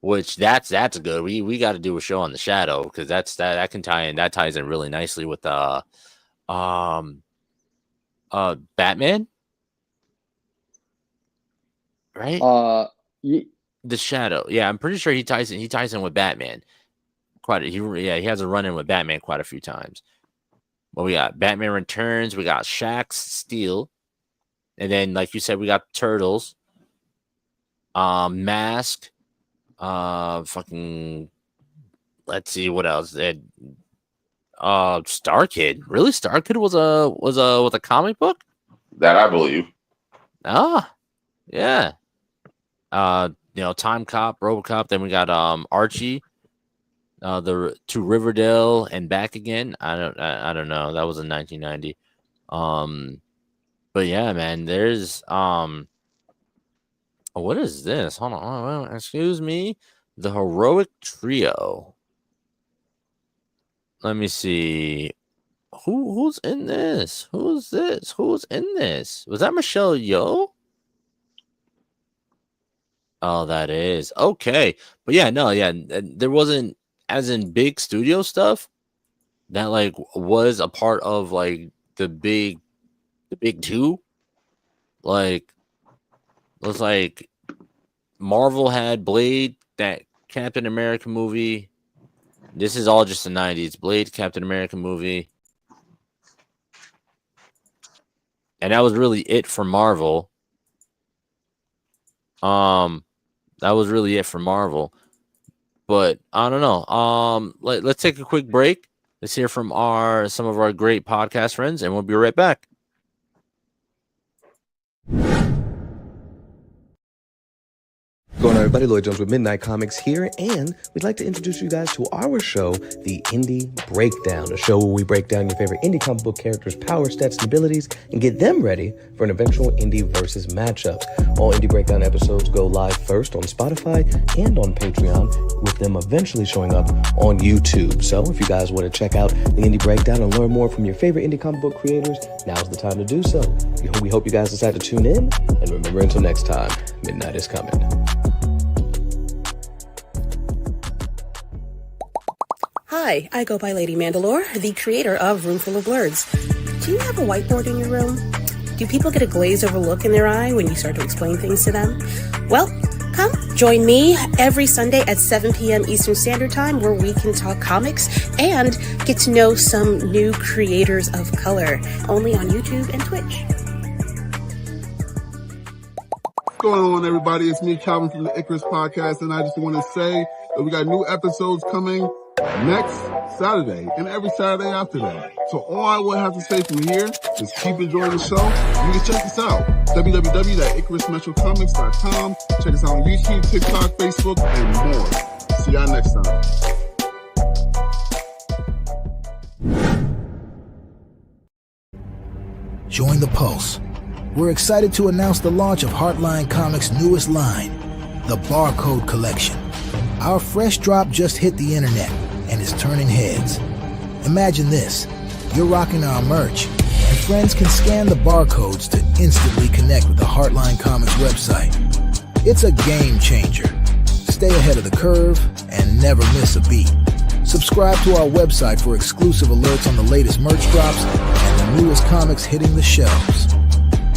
Speaker 2: which that's good. We got to do a show on The Shadow because that can tie in. That ties in really nicely with Batman. Right? The Shadow. Yeah, I'm pretty sure he ties in with Batman. He has a run-in with Batman quite a few times. Well, we got Batman Returns, we got Shaq's Steel, and then like you said, we got Turtles, Mask, fucking. Let's see what else. Star Kid. Really, Star Kid was a comic book
Speaker 3: that I believe.
Speaker 2: Yeah. Time Cop, RoboCop. Then we got Archie. To Riverdale and back again. I don't know. That was in 1990. But yeah, man. There's what is this? Hold on. Excuse me. The Heroic Trio. Let me see. Who's in this? Who's this? Who's in this? Was that Michelle Yeoh? Oh, that is okay. But yeah, no, yeah. There wasn't. As in big studio stuff that like was a part of like the big 2. Like it was like Marvel had Blade, that Captain America movie. This is all just the 90s. Blade, Captain America movie. And that was really it for Marvel. That was really it for Marvel. But I don't know. Let's take a quick break. Let's hear from some of our great podcast friends, and we'll be right back.
Speaker 5: Going on, everybody? Lloyd Jones with Midnight Comics here, and we'd like to introduce you guys to our show, The Indie Breakdown, a show where we break down your favorite indie comic book characters' power, stats, and abilities, and get them ready for an eventual indie versus matchup. All Indie Breakdown episodes go live first on Spotify and on Patreon, with them eventually showing up on YouTube. So if you guys want to check out The Indie Breakdown and learn more from your favorite indie comic book creators, now's the time to do so. We hope you guys decide to tune in, and remember, until next time, midnight is coming.
Speaker 6: Hi, I go by Lady Mandalore, the creator of Roomful of Blurs. Do you have a whiteboard in your room? Do people get a glazed over look in their eye when you start to explain things to them? Well, come join me every Sunday at 7 p.m. Eastern Standard Time, where we can talk comics and get to know some new creators of color, only on YouTube and Twitch.
Speaker 7: What's going on, everybody? It's me, Calvin, from the Icarus Podcast, and I just want to say that we got new episodes coming next Saturday and every Saturday after that. So all I would have to say from here is keep enjoying the show. You can check us out, www.IcarusMetroComics.com. Check us out on YouTube, TikTok, Facebook, and more. See y'all next time.
Speaker 8: Join the Pulse. We're excited to announce the launch of Heartline Comics' newest line, the Barcode Collection. Our fresh drop just hit the internet and is turning heads. Imagine this. You're rocking our merch, and friends can scan the barcodes to instantly connect with the Heartline Comics website. It's a game changer. Stay ahead of the curve and never miss a beat. Subscribe to our website for exclusive alerts on the latest merch drops and the newest comics hitting the shelves.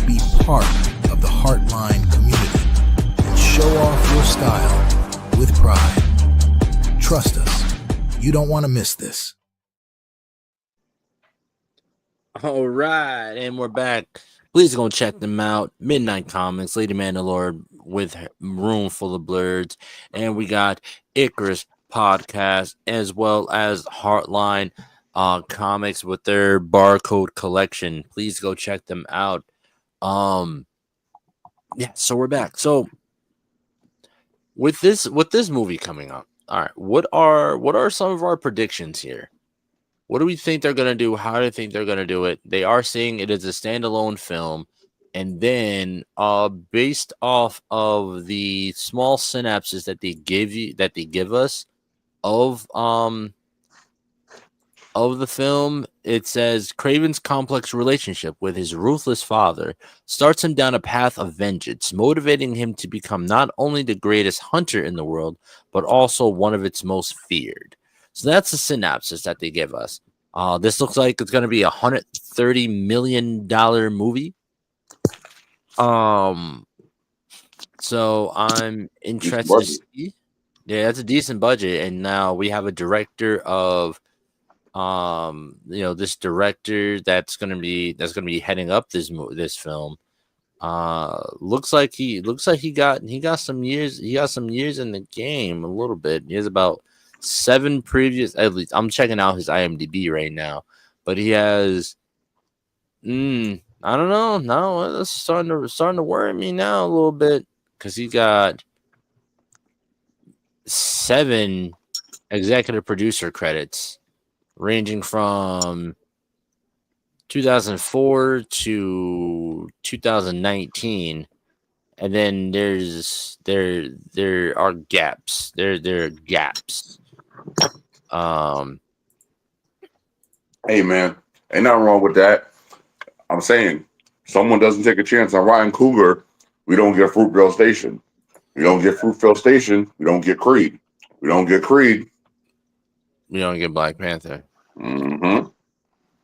Speaker 8: Be part of the Heartline community and show off your style with pride. Trust us, you don't want to miss this.
Speaker 2: All right, and we're back. Please go check them out. Midnight Comics, Lady Mandalore with Room Full of Blurs, and we got Icarus Podcast as well as Heartline Comics with their Barcode Collection. Please go check them out. Yeah, so we're back. So with this movie coming up, all right, what are some of our predictions here? What do we think they're gonna do? How do you think they're gonna do it? They are saying it is a standalone film, and then based off of the small synapses that they give us of the film, it says Kraven's complex relationship with his ruthless father starts him down a path of vengeance, motivating him to become not only the greatest hunter in the world, but also one of its most feared. So that's the synopsis that they give us. This looks like it's going to be $130 million movie. So I'm interested to see. Yeah, that's a decent budget, and now we have a director of this director that's gonna be heading up this film. Looks like he got some years in the game a little bit. He has about 7 previous, at least I'm checking out his IMDb right now, but he has I don't know, no, it's starting to worry me now a little bit, because he got 7 executive producer credits ranging from 2004 to 2019, and then there are gaps. There are gaps.
Speaker 3: Hey man, ain't nothing wrong with that. I'm saying, someone doesn't take a chance on Ryan Coogler, we don't get Fruitvale Station. We don't get Fruitvale Station, we don't get Creed. We don't get Creed,
Speaker 2: we don't get Black Panther.
Speaker 3: Mm-hmm.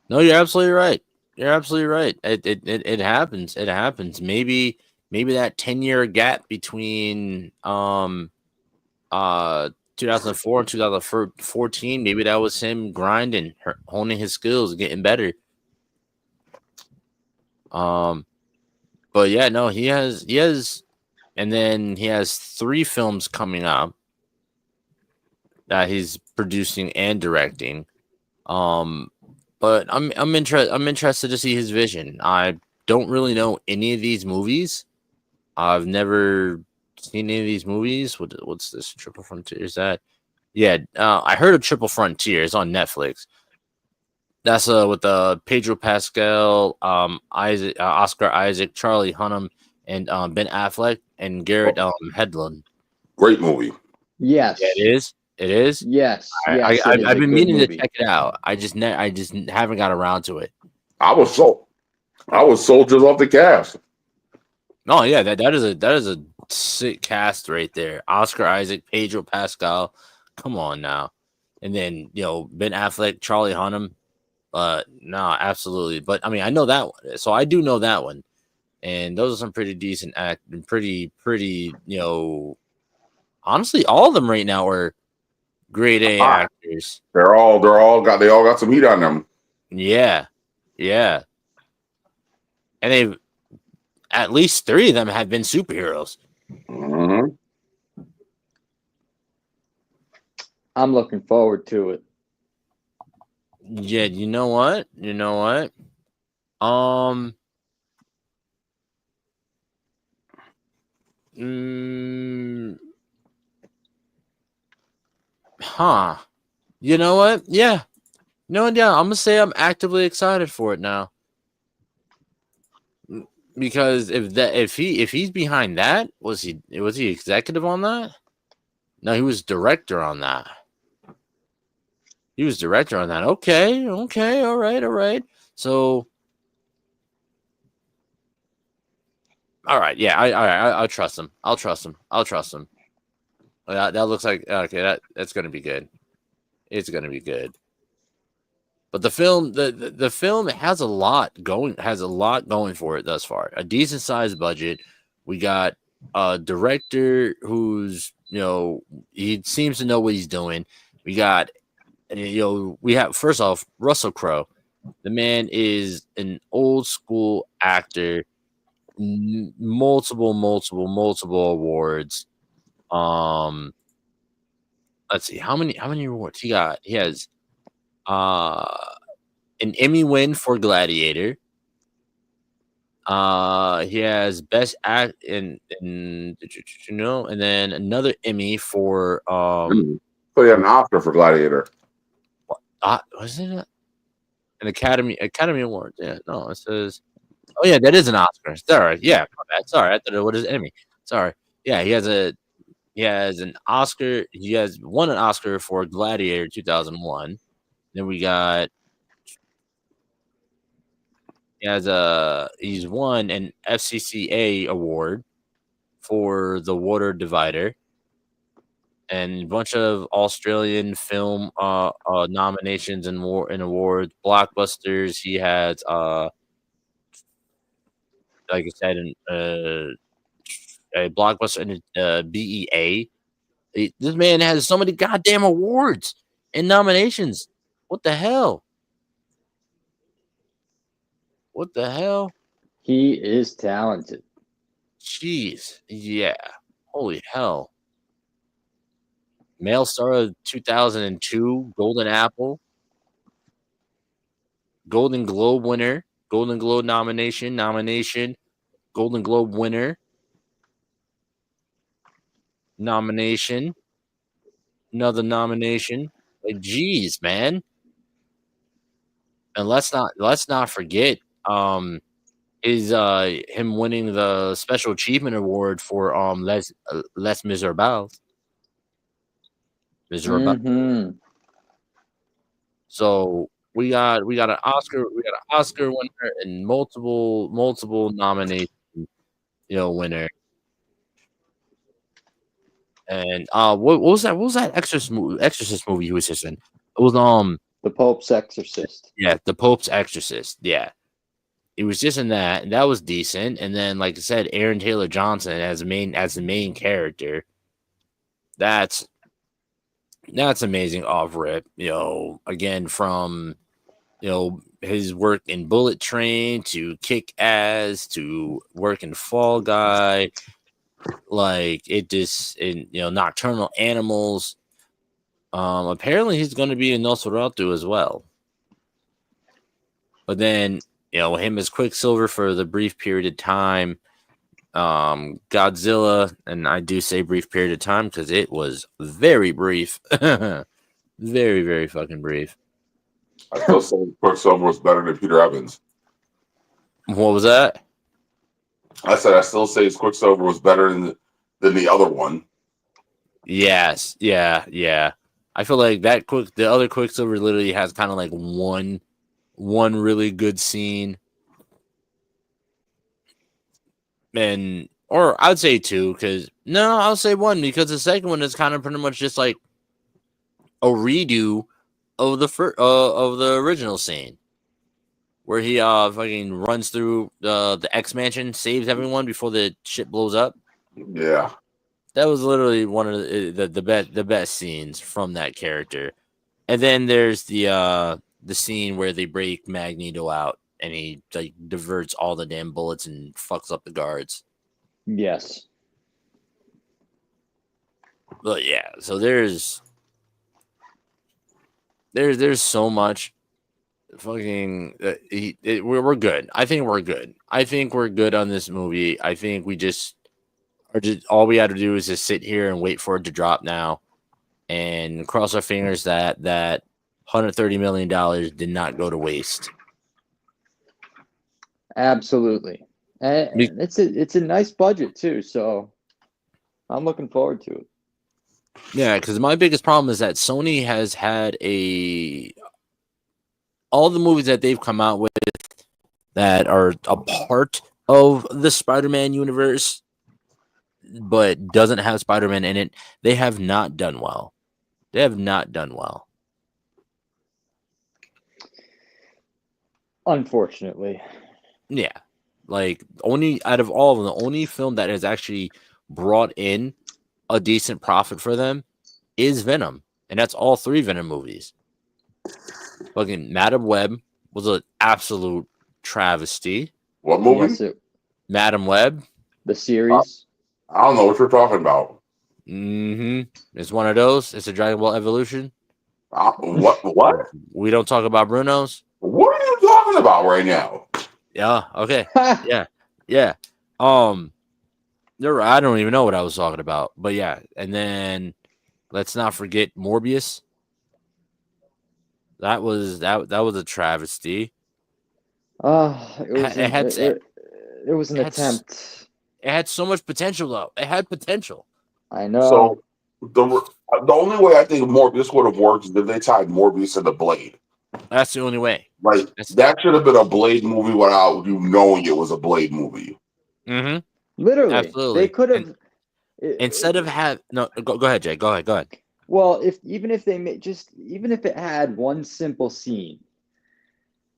Speaker 2: No, you're absolutely right. You're absolutely right. It happens. It happens. Maybe that 10-year gap between 2004 and 2014, maybe that was him grinding, honing his skills, getting better. But yeah, no, he has, and then he has 3 films coming out that he's producing and directing. But I'm interested to see his vision. I don't really know any of these movies. I've never seen any of these movies. What's this? Triple Frontier? Is that? Yeah, I heard of Triple Frontier. It's on Netflix. That's with Pedro Pascal, Oscar Isaac, Charlie Hunnam, and Ben Affleck and Garrett Hedlund.
Speaker 3: Great movie.
Speaker 4: Yes.
Speaker 2: Yeah, it is. It is.
Speaker 4: Yes.
Speaker 2: I've been meaning to check it out. I just haven't got around to it.
Speaker 3: I was sold just off the cast.
Speaker 2: Oh yeah, that is a sick cast right there. Oscar Isaac, Pedro Pascal. Come on now. And then Ben Affleck, Charlie Hunnam. No, absolutely. But I mean, I know that one, so I do know that one. And those are some pretty decent and pretty. Honestly, all of them right now are grade A actors.
Speaker 3: They all got some heat on them.
Speaker 2: Yeah. And they've at least 3 of them have been superheroes.
Speaker 3: Mm-hmm.
Speaker 4: I'm looking forward to it.
Speaker 2: Yeah, you know what? Um, mm, huh. You know what? Yeah. No, yeah, I'm gonna say I'm actively excited for it now. Because if he's behind that, was he executive on that? No, he was director on that. He was director on that. Okay, all right. So, all right, yeah, I'll trust him. I'll trust him. That looks like okay. That's gonna be good. It's gonna be good. But the film, the film has a lot going for it thus far. A decent sized budget. We got a director who's he seems to know what he's doing. We got we have first off Russell Crowe. The man is an old school actor, multiple awards. Let's see how many awards he got. He has an Emmy win for Gladiator. He has best act and and then another Emmy for
Speaker 3: So he had an Oscar for Gladiator.
Speaker 2: Was it an Academy Award? Yeah, no, it says. Oh yeah, that is an Oscar. Sorry, yeah, my bad. Sorry, I thought it was an Emmy. Sorry, yeah, he has an Oscar. He has won an Oscar for Gladiator 2001. Then we got he's won an FCCA award for The Water Divider and a bunch of Australian film nominations and awards. Blockbusters. He has like I said, a blockbuster and a BEA. This man has so many goddamn awards and nominations. What the hell? What the hell?
Speaker 4: He is talented.
Speaker 2: Jeez. Yeah. Holy hell. Male Star of 2002, Golden Apple, Golden Globe winner, Golden Globe nomination, Golden Globe winner, nomination, another nomination. Like, geez, man. And let's not forget is him winning the Special Achievement Award for Les Miserables.
Speaker 4: Mm-hmm.
Speaker 2: So we got an Oscar winner and multiple nomination winner. And what was that Exorcist movie he was just in? It was
Speaker 4: The Pope's Exorcist.
Speaker 2: Yeah, The Pope's Exorcist. Yeah. He was just in that, and that was decent. And then, like I said, Aaron Taylor Johnson as the main character. That's amazing off rip. Again from his work in Bullet Train to Kick Ass to work in Fall Guy, like it just in Nocturnal Animals. Apparently he's going to be in Nosferatu as well. But then him as Quicksilver for the brief period of time. Godzilla, and I do say brief period of time because it was very brief. Very, very fucking brief.
Speaker 3: I still say Quicksilver was better than Peter Evans.
Speaker 2: What was that?
Speaker 3: I said I still say Quicksilver was better than the other one.
Speaker 2: Yes, yeah. I feel like the other Quicksilver literally has kind of like one really good scene. Or I'd say two, I'll say one because the second one is kind of pretty much just like a redo of the original scene where he fucking runs through the X Mansion, saves everyone before the shit blows up.
Speaker 3: Yeah,
Speaker 2: that was literally one of the best scenes from that character. And then there's the scene where they break Magneto out. And he like diverts all the damn bullets and fucks up the guards.
Speaker 4: Yes.
Speaker 2: But yeah, so there's there's so much fucking we're good. I think we're good. I think we're good on this movie. I think we just are just all we had to do is just sit here and wait for it to drop now and cross our fingers that $130 million did not go to waste.
Speaker 4: Absolutely. And it's a nice budget too, so I'm looking forward to it.
Speaker 2: Yeah, because my biggest problem is that Sony has had all the movies that they've come out with that are a part of the Spider-Man universe, but doesn't have Spider-Man in it. They have not done well. They have not done well.
Speaker 4: Unfortunately.
Speaker 2: Yeah. Like, only out of all of them, the only film that has actually brought in a decent profit for them is Venom. And that's all 3 Venom movies. Fucking Madam Web was an absolute travesty.
Speaker 3: What movie?
Speaker 4: Yes,
Speaker 2: Madam Web.
Speaker 4: the series.
Speaker 3: I don't know what you're talking about.
Speaker 2: It's one of those. It's a Dragon Ball Evolution.
Speaker 3: What?
Speaker 2: We don't talk about Bruno's.
Speaker 3: What are you talking about right now?
Speaker 2: Yeah. Okay. Yeah. I don't even know what I was talking about, but yeah. And then let's not forget Morbius. That was a travesty.
Speaker 4: It was an attempt.
Speaker 2: It had so much potential, though. It had potential.
Speaker 4: I know.
Speaker 3: So the only way I think Morbius would have worked is if they tied Morbius to the Blade.
Speaker 2: That's the only way.
Speaker 3: Like that should have been a Blade movie without you knowing it was a Blade movie.
Speaker 2: Mm-hmm.
Speaker 4: Literally,
Speaker 2: absolutely.
Speaker 4: They could have
Speaker 2: instead of have no. Go ahead, Jay. Go ahead.
Speaker 4: Well, even if it had one simple scene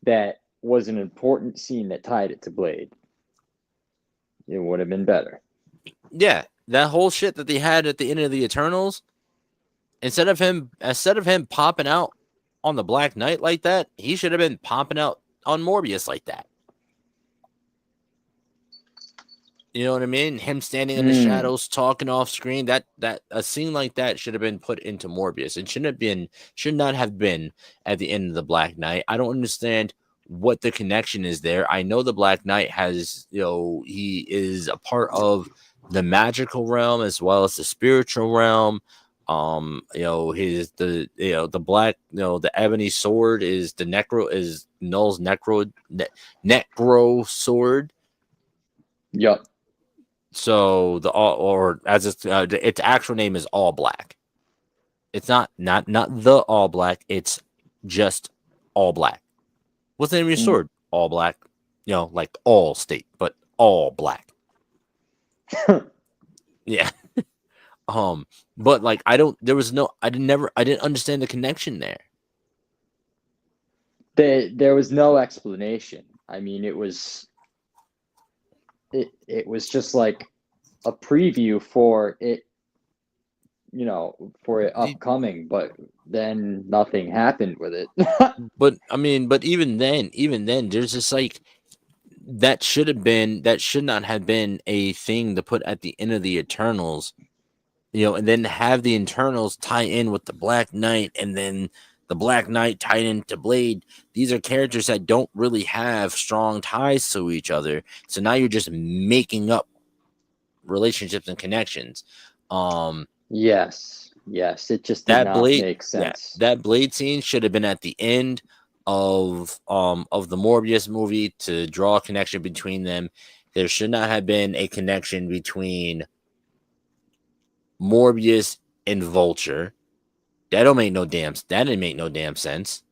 Speaker 4: that was an important scene that tied it to Blade, it would have been better.
Speaker 2: Yeah, that whole shit that they had at the end of the Eternals, instead of him popping out on the Black Knight like that, he should have been popping out on Morbius like that. You know what I mean? Him standing in the shadows, talking off screen. That a scene like that should have been put into Morbius. It should not have been at the end of the Black Knight. I don't understand what the connection is there. I know the Black Knight has, he is a part of the magical realm as well as the spiritual realm. The black, the ebony sword is Null's necro sword.
Speaker 4: Yep.
Speaker 2: So its actual name is All Black. It's not the All Black. It's just All Black. What's the name of your sword? All Black. Like All State, but All Black. Yeah. But like I didn't understand the connection there.
Speaker 4: There was no explanation. I mean, it was just like a preview for it, for it upcoming, but then nothing happened with it.
Speaker 2: But even then, there's just like that should not have been a thing to put at the end of the Eternals, and then have the Eternals tie in with the Black Knight, and then the Black Knight tied into Blade. These are characters that don't really have strong ties to each other. So now you're just making up relationships and connections.
Speaker 4: Yes, it just did not make sense.
Speaker 2: Yeah, that Blade scene should have been at the end of the Morbius movie to draw a connection between them. There should not have been a connection between Morbius and Vulture. That didn't make no damn sense.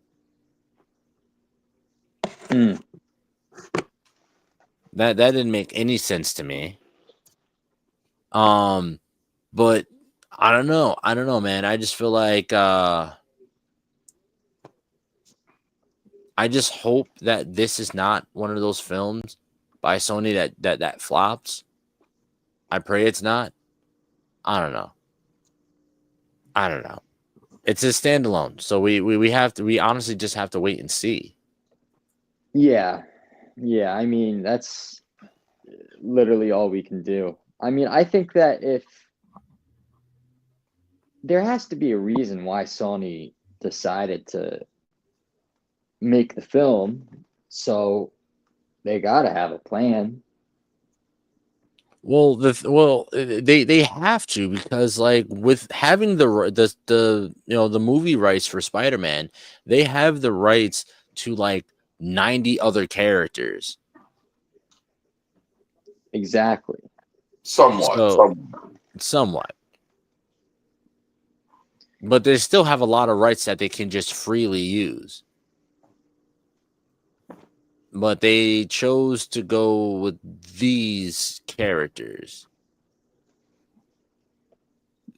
Speaker 2: That didn't make any sense to me. But I don't know, man. I just feel like I just hope that this is not one of those films by Sony that flops. I pray it's not. I don't know. It's a standalone, so we honestly just have to wait and see.
Speaker 4: Yeah. I mean, that's literally all we can do. I mean, I think that if there has to be a reason why Sony decided to make the film, so they got to have a plan.
Speaker 2: Well, they have to, because like with having the the movie rights for Spider-Man, they have the rights to like 90 other characters.
Speaker 4: Exactly.
Speaker 3: Somewhat.
Speaker 2: Somewhat. But they still have a lot of rights that they can just freely use. But they chose to go with these characters.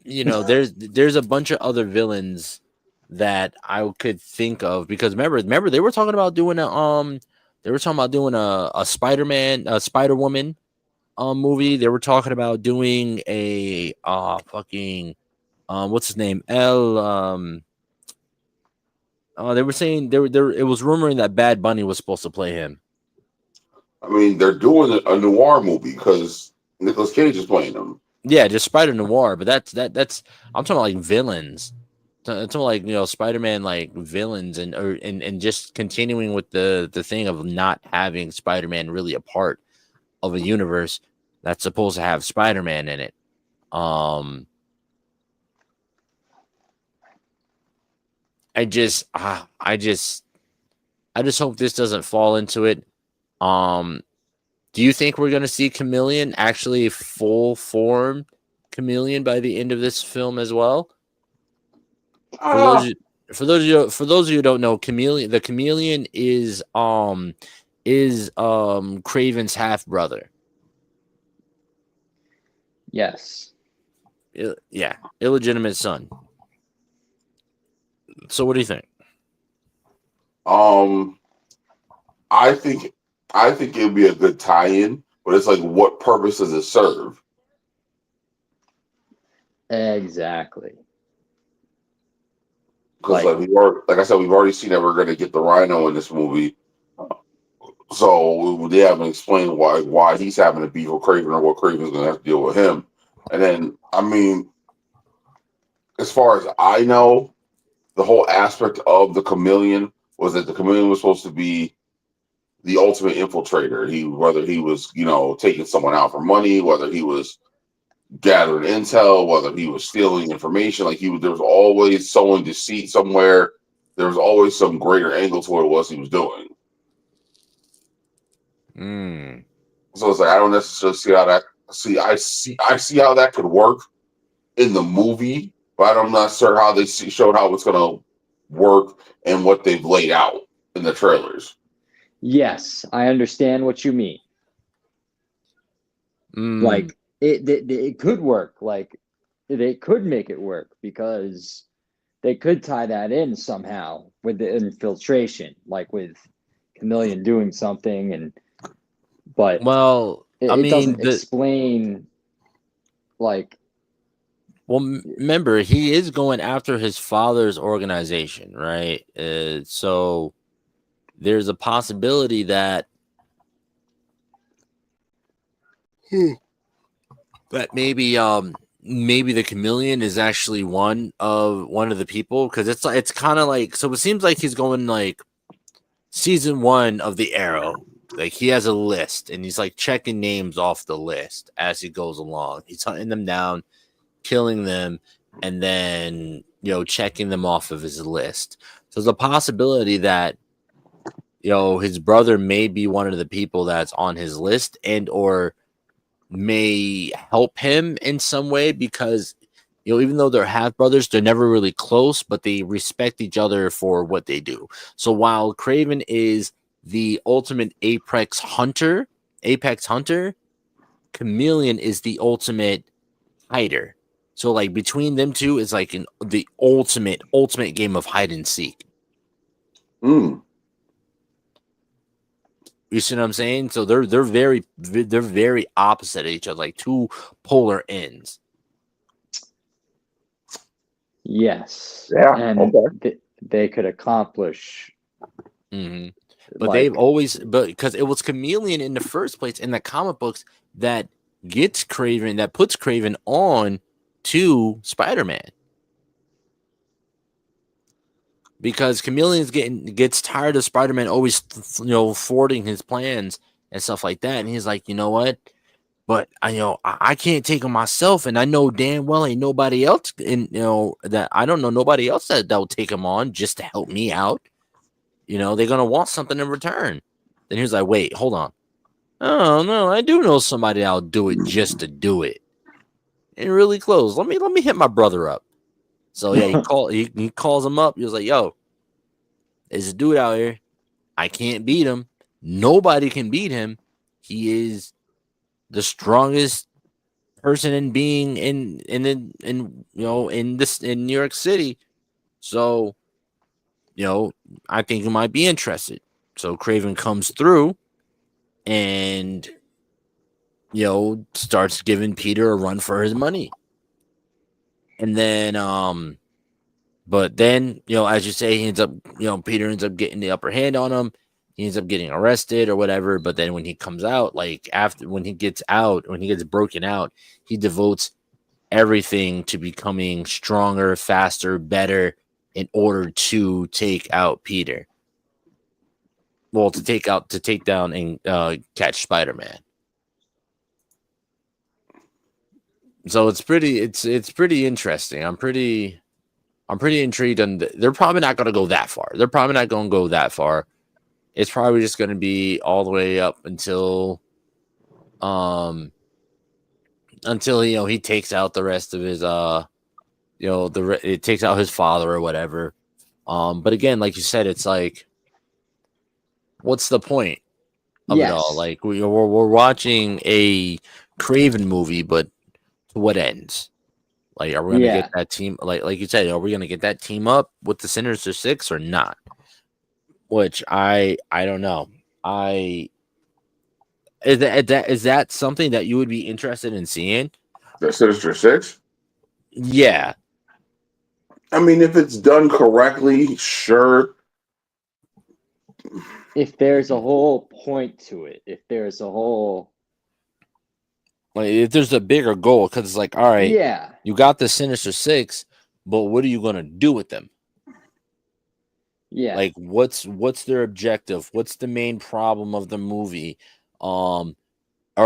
Speaker 2: You know, there's a bunch of other villains that I could think of, because remember they were talking about doing a Spider-Man, a Spider-Woman movie. They were talking about doing a what's his name? They were saying it was rumoring that Bad Bunny was supposed to play him.
Speaker 3: I mean, they're doing a noir movie because Nicolas Cage is playing them.
Speaker 2: Yeah, just Spider Noir, but that's I'm talking about like villains. I'm talking like, you know, Spider-Man like villains, and just continuing with the thing of not having Spider-Man really a part of a universe that's supposed to have Spider-Man in it. I just hope this doesn't fall into it. Do you think we're gonna see Chameleon actually full form Chameleon by the end of this film as well? For those of you who don't know, the Chameleon is Kraven's half brother.
Speaker 4: Yes.
Speaker 2: Yeah, illegitimate son. So what do you think?
Speaker 3: I think it would be a good tie-in, but it's like, what purpose does it serve?
Speaker 4: Exactly.
Speaker 3: Because like I said, we've already seen that we're going to get the Rhino in this movie, so they haven't explained why he's having to beef with Kraven, or what Kraven's going to have to deal with him. And then, I mean, as far as I know, the whole aspect of the Chameleon was that the Chameleon was supposed to be the ultimate infiltrator. Whether he was, you know, taking someone out for money, whether he was gathering intel, whether he was stealing information, there was always sowing deceit somewhere. There was always some greater angle to what it was he was doing. So it's like, I don't necessarily see how that. I see how that could work in the movie, but I'm not sure how they showed how it's going to work and what they've laid out in the trailers.
Speaker 4: Yes, I understand what you mean. Like it could work. Like they could make it work, because they could tie that in somehow with the infiltration, like with Chameleon doing something, but it doesn't explain. Like,
Speaker 2: well, remember, he is going after his father's organization, right? So there's a possibility that maybe the Chameleon is actually one of the people, because it's kind of like, so it seems like he's going like season 1 of the Arrow. Like, he has a list and he's like checking names off the list as he goes along. He's hunting them down, killing them, and then, you know, checking them off of his list. So there's a possibility that, you know, his brother may be one of the people that's on his list, and or may help him in some way, because, you know, even though they're half brothers, they're never really close, but they respect each other for what they do. So while Kraven is the ultimate apex hunter, Chameleon is the ultimate hider. So like between them two is like the ultimate game of hide and seek. You see what I'm saying? So they're very opposite of each other, like two polar ends.
Speaker 4: yes,
Speaker 3: Yeah,
Speaker 4: and they could accomplish.
Speaker 2: But they've always, because it was Chameleon in the first place in the comic books that puts Kraven on to Spider-Man. because Chameleon's gets tired of Spider-Man always thwarting his plans and stuff like that, and he's like, you know what? But I can't take him myself, and I know damn well ain't nobody else, and that I don't know nobody else that'll take him on just to help me out. They're gonna want something in return. Then he was like, wait, hold on. Oh no, I do know somebody that'll do it just to do it. And really close. Let me hit my brother up. So yeah, he calls him up. He was like, yo, there's a dude out here. I can't beat him. Nobody can beat him. He is the strongest person in being in New York City. So, I think you might be interested. So Kraven comes through and starts giving Peter a run for his money. And then but then, as you say, he ends up, Peter ends up getting the upper hand on him. He ends up getting arrested or whatever. But then when he comes out, when he gets broken out, he devotes everything to becoming stronger, faster, better in order to take out Peter. Well, to take down and catch Spider-Man. So it's pretty interesting. I'm pretty intrigued, and they're probably not going to go that far. It's probably just going to be all the way up until he takes out the rest of his it takes out his father or whatever. But again, like you said, it's like, what's the point of it all? Like we're watching a Kraven movie, but to what ends? Like, are we going to get that team? Like you said, are we going to get that team up with the Sinister Six or not? Which I don't know. Is that something that you would be interested in seeing?
Speaker 3: The Sinister Six?
Speaker 2: Yeah.
Speaker 3: I mean, if it's done correctly, sure.
Speaker 4: If there's a whole point to it, if there's a whole,
Speaker 2: like, if there's a bigger goal, because it's like, all right, you got the Sinister Six, but what are you gonna do with them?
Speaker 4: Yeah.
Speaker 2: Like, what's their objective? What's the main problem of the movie? Are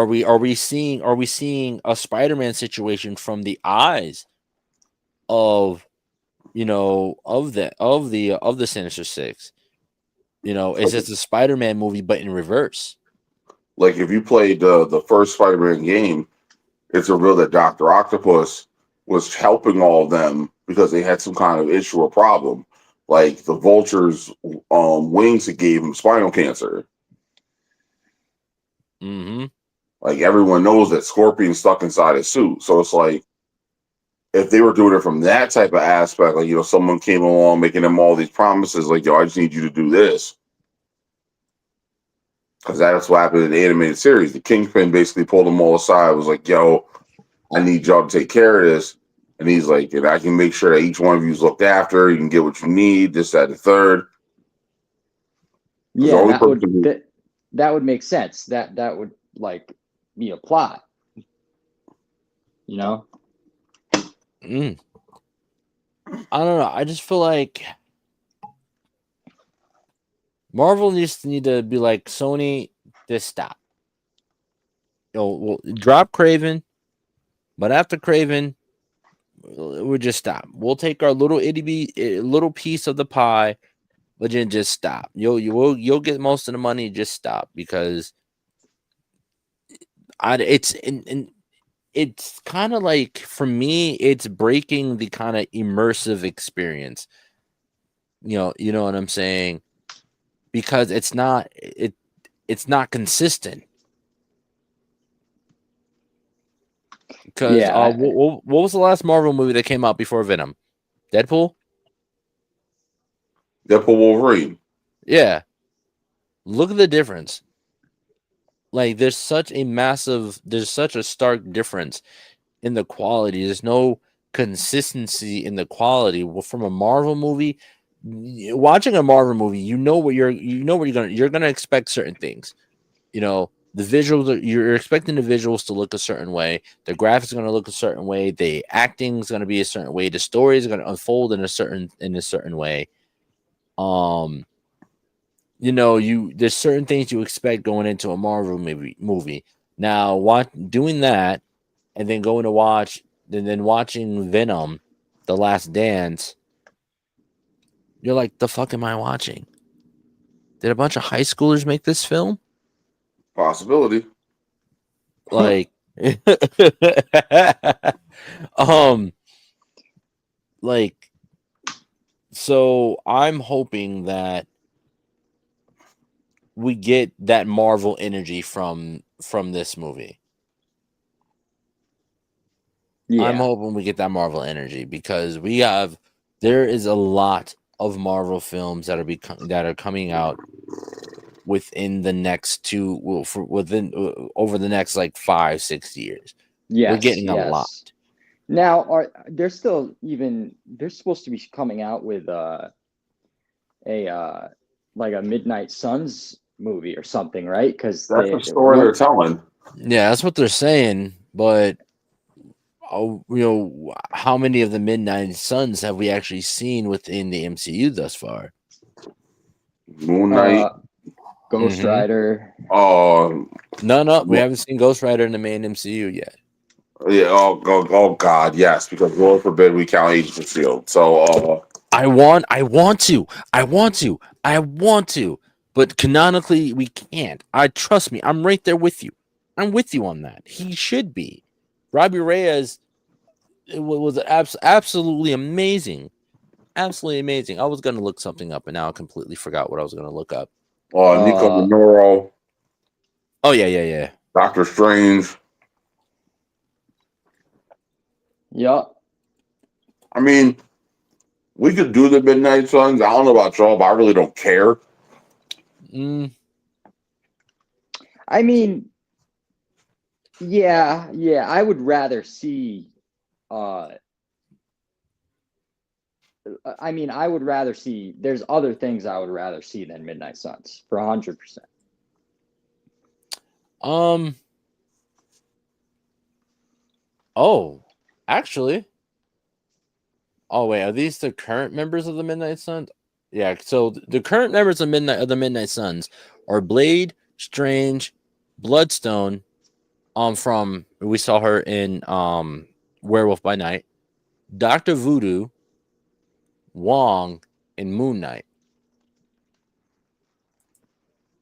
Speaker 2: we seeing a Spider-Man situation from the eyes of the Sinister Six? Is it a Spider-Man movie but in reverse?
Speaker 3: Like, if you played the first Spider-Man game, it's revealed that Dr. Octopus was helping all of them because they had some kind of issue or problem. Like the Vulture's wings that gave him spinal cancer.
Speaker 2: Mm-hmm.
Speaker 3: Like, everyone knows that Scorpion's stuck inside his suit. So it's like, if they were doing it from that type of aspect, like, someone came along making them all these promises, like, yo, I just need you to do this. Because that's what happened in the animated series. The Kingpin basically pulled them all aside, was like, yo, I need y'all to take care of this. And he's like, and I can make sure that each one of you is looked after. You can get what you need, this, that, and the third.
Speaker 4: Yeah, that would make sense. That would, like, be a plot.
Speaker 2: I don't know. I just feel like Marvel needs to be like, Sony, just stop. We'll drop Kraven, but after Kraven, we'll just stop. We'll take our little piece of the pie, but then just stop. You'll get most of the money. Just stop, because it's kind of like, for me, it's breaking the kind of immersive experience. You know what I'm saying? Because it's not consistent. Because what was the last Marvel movie that came out before Venom? Deadpool
Speaker 3: Wolverine.
Speaker 2: Yeah. Look at the difference. Like, there's such a stark difference in the quality. There's no consistency in the quality. Well, from a Marvel movie, watching a Marvel movie, you're gonna expect certain things. The visuals, you're expecting the visuals to look a certain way. The graphics are going to look a certain way. The acting is going to be a certain way. The story is going to unfold in a certain way. You know, there's certain things you expect going into a Marvel movie. Now, doing that and then going to watch and then watching Venom, The Last Dance, you're like, the fuck am I watching? Did a bunch of high schoolers make this film?
Speaker 3: Possibility.
Speaker 2: Like, um, like, so I'm hoping that we get that Marvel energy from this movie. I'm
Speaker 4: Yeah.
Speaker 2: hoping we get that Marvel energy because there is a lot of Marvel films that are coming out within the next over the next like 5-6 years. We're
Speaker 4: Yes.
Speaker 2: getting a
Speaker 4: Yes.
Speaker 2: lot.
Speaker 4: Now, they're supposed to be coming out with like a Midnight Suns movie or something, right? Because
Speaker 3: That's the story they're telling.
Speaker 2: Yeah, that's what they're saying. But how many of the Midnight Suns have we actually seen within the MCU thus far?
Speaker 3: Moon Knight,
Speaker 4: Ghost Rider.
Speaker 2: No, we haven't seen Ghost Rider in the main MCU yet.
Speaker 3: Yeah. Oh God, yes. Because Lord forbid we count Agents of Shield. So
Speaker 2: I want to, but canonically we can't. Trust me, I'm right there with you. I'm with you on that. He should be. Robbie Reyes was absolutely amazing. Absolutely amazing. I was going to look something up and now I completely forgot what I was going to look up.
Speaker 3: Nico Minoru.
Speaker 2: Oh yeah.
Speaker 3: Doctor Strange.
Speaker 4: Yup.
Speaker 3: I mean, we could do the Midnight Suns. I don't know about y'all, but I really don't care.
Speaker 4: I mean, yeah. I would rather see. I would rather see. There's other things I would rather see than Midnight Suns for 100%.
Speaker 2: Oh, actually. Oh wait, are these the current members of the Midnight Suns? Yeah, so the current members of the Midnight Suns are Blade, Strange, Bloodstone, from we saw her in Werewolf by Night, Dr. Voodoo, Wong, and Moon Knight.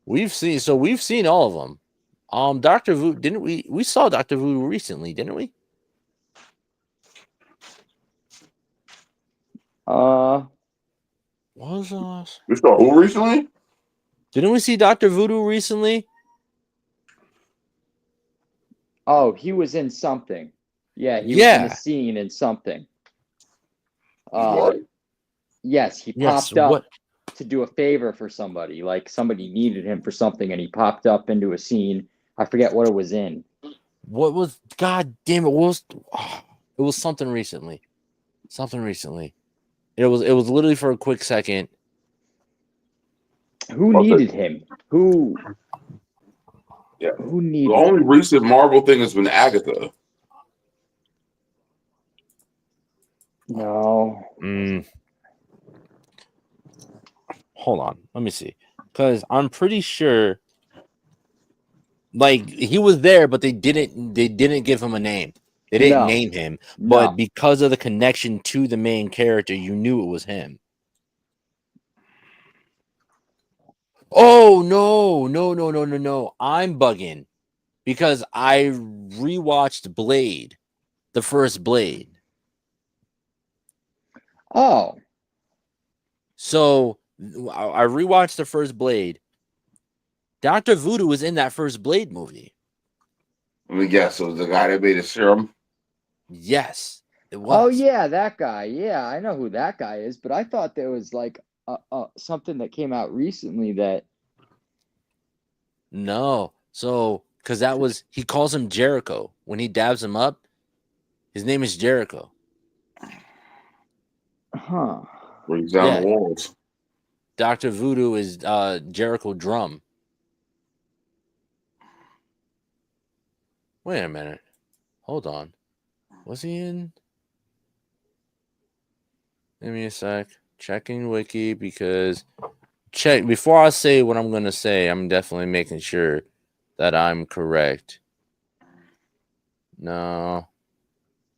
Speaker 2: We've seen all of them. Dr. Voodoo, didn't we saw Dr. Voodoo recently, didn't we?
Speaker 4: What
Speaker 2: was the last?
Speaker 3: We saw who recently?
Speaker 2: Didn't we see Dr. Voodoo recently?
Speaker 4: Oh, he was in something. Yeah, he was in a scene in something.
Speaker 3: What?
Speaker 4: Yes, he popped up to do a favor for somebody. Like somebody needed him for something, and he popped up into a scene. I forget what it was in.
Speaker 2: What was? God damn it! It was something recently. It was literally for a quick second.
Speaker 4: Who needed him? Who?
Speaker 3: Yeah.
Speaker 4: Who needed?
Speaker 3: The only recent Marvel thing has been Agatha.
Speaker 4: No.
Speaker 2: Hold on, let me see, because I'm pretty sure. Like he was there, but they didn't give him a name. They didn't name him, but because of the connection to the main character, you knew it was him. Oh no! I'm bugging because I rewatched Blade, the first Blade.
Speaker 4: Oh,
Speaker 2: so I rewatched the first Blade. Dr. Voodoo was in that first Blade movie.
Speaker 3: Let me guess. It was the guy that made a serum?
Speaker 2: Yes, it was.
Speaker 4: Oh, yeah, that guy. Yeah, I know who that guy is, but I thought there was like something that came out recently that.
Speaker 2: No. So, because he calls him Jericho. When he dabs him up, his name is Jericho.
Speaker 4: Huh.
Speaker 3: Brings down the walls.
Speaker 2: Dr. Voodoo is Jericho Drum. Wait a minute. Hold on. Was he in? Give me a sec. Checking wiki because before I say what I'm gonna say, I'm definitely making sure that I'm correct. No.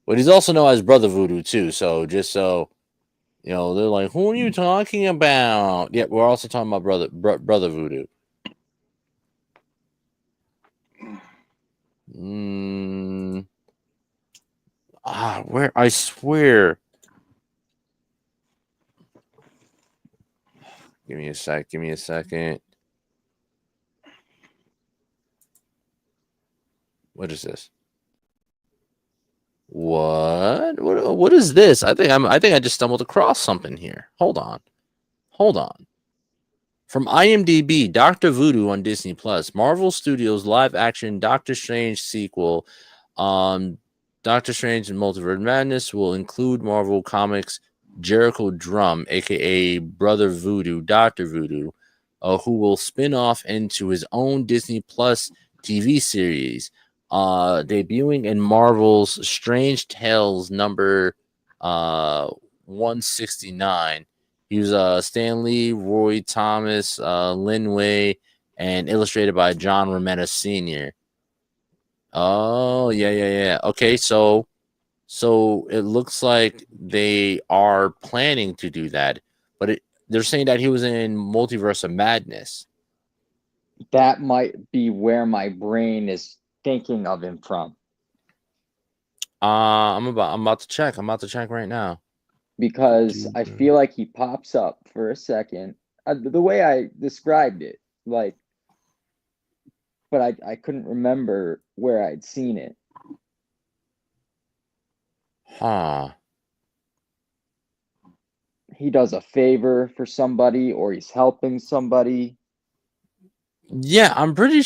Speaker 2: But he's also known as Brother Voodoo too, so just so they're like, who are you talking about? Yeah, we're also talking about Brother Voodoo. Where I swear. Give me a second. What is this? What is this? I think I just stumbled across something here. Hold on. From IMDb, Dr. Voodoo on Disney Plus, Marvel Studios live action Doctor Strange sequel, Doctor Strange and Multiverse Madness will include Marvel Comics Jericho Drum, aka Brother Voodoo, Dr. Voodoo, who will spin off into his own Disney Plus TV series, debuting in Marvel's Strange Tales number 169. He was Stan Lee, Roy Thomas, Lin Wei, and illustrated by John Romita Sr. Oh, yeah. Okay, so it looks like they are planning to do that, but they're saying that he was in Multiverse of Madness.
Speaker 4: That might be where my brain is thinking of him from.
Speaker 2: I'm about to check. I'm about to check right now.
Speaker 4: Because I feel like he pops up for a second. The way I described it, like, but I couldn't remember where I'd seen it.
Speaker 2: Huh.
Speaker 4: He does a favor for somebody, or he's helping somebody.
Speaker 2: Yeah, I'm pretty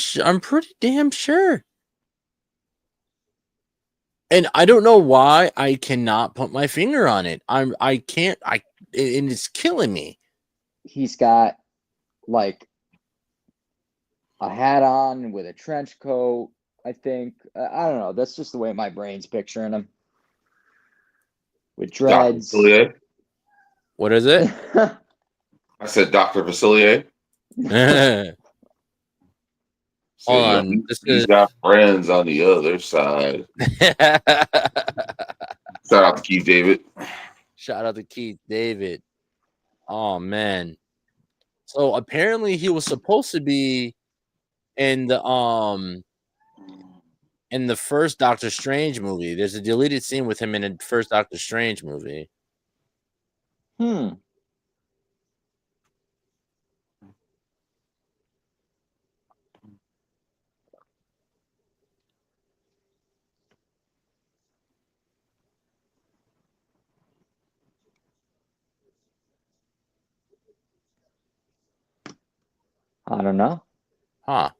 Speaker 2: damn sure. And I don't know why I cannot put my finger on it. And it's killing me.
Speaker 4: He's got like a hat on with a trench coat, I think. I don't know. That's just the way my brain's picturing him. With dreads.
Speaker 2: What is it?
Speaker 3: I said Dr. Facilier. So,
Speaker 2: Hold on.
Speaker 3: He's got friends on the other side. Shout out to Keith David.
Speaker 2: Shout out to Keith David. Oh man. So apparently he was supposed to be in the first Doctor Strange movie. There's a deleted scene with him in the first Doctor Strange movie.
Speaker 4: I don't know.
Speaker 2: Huh.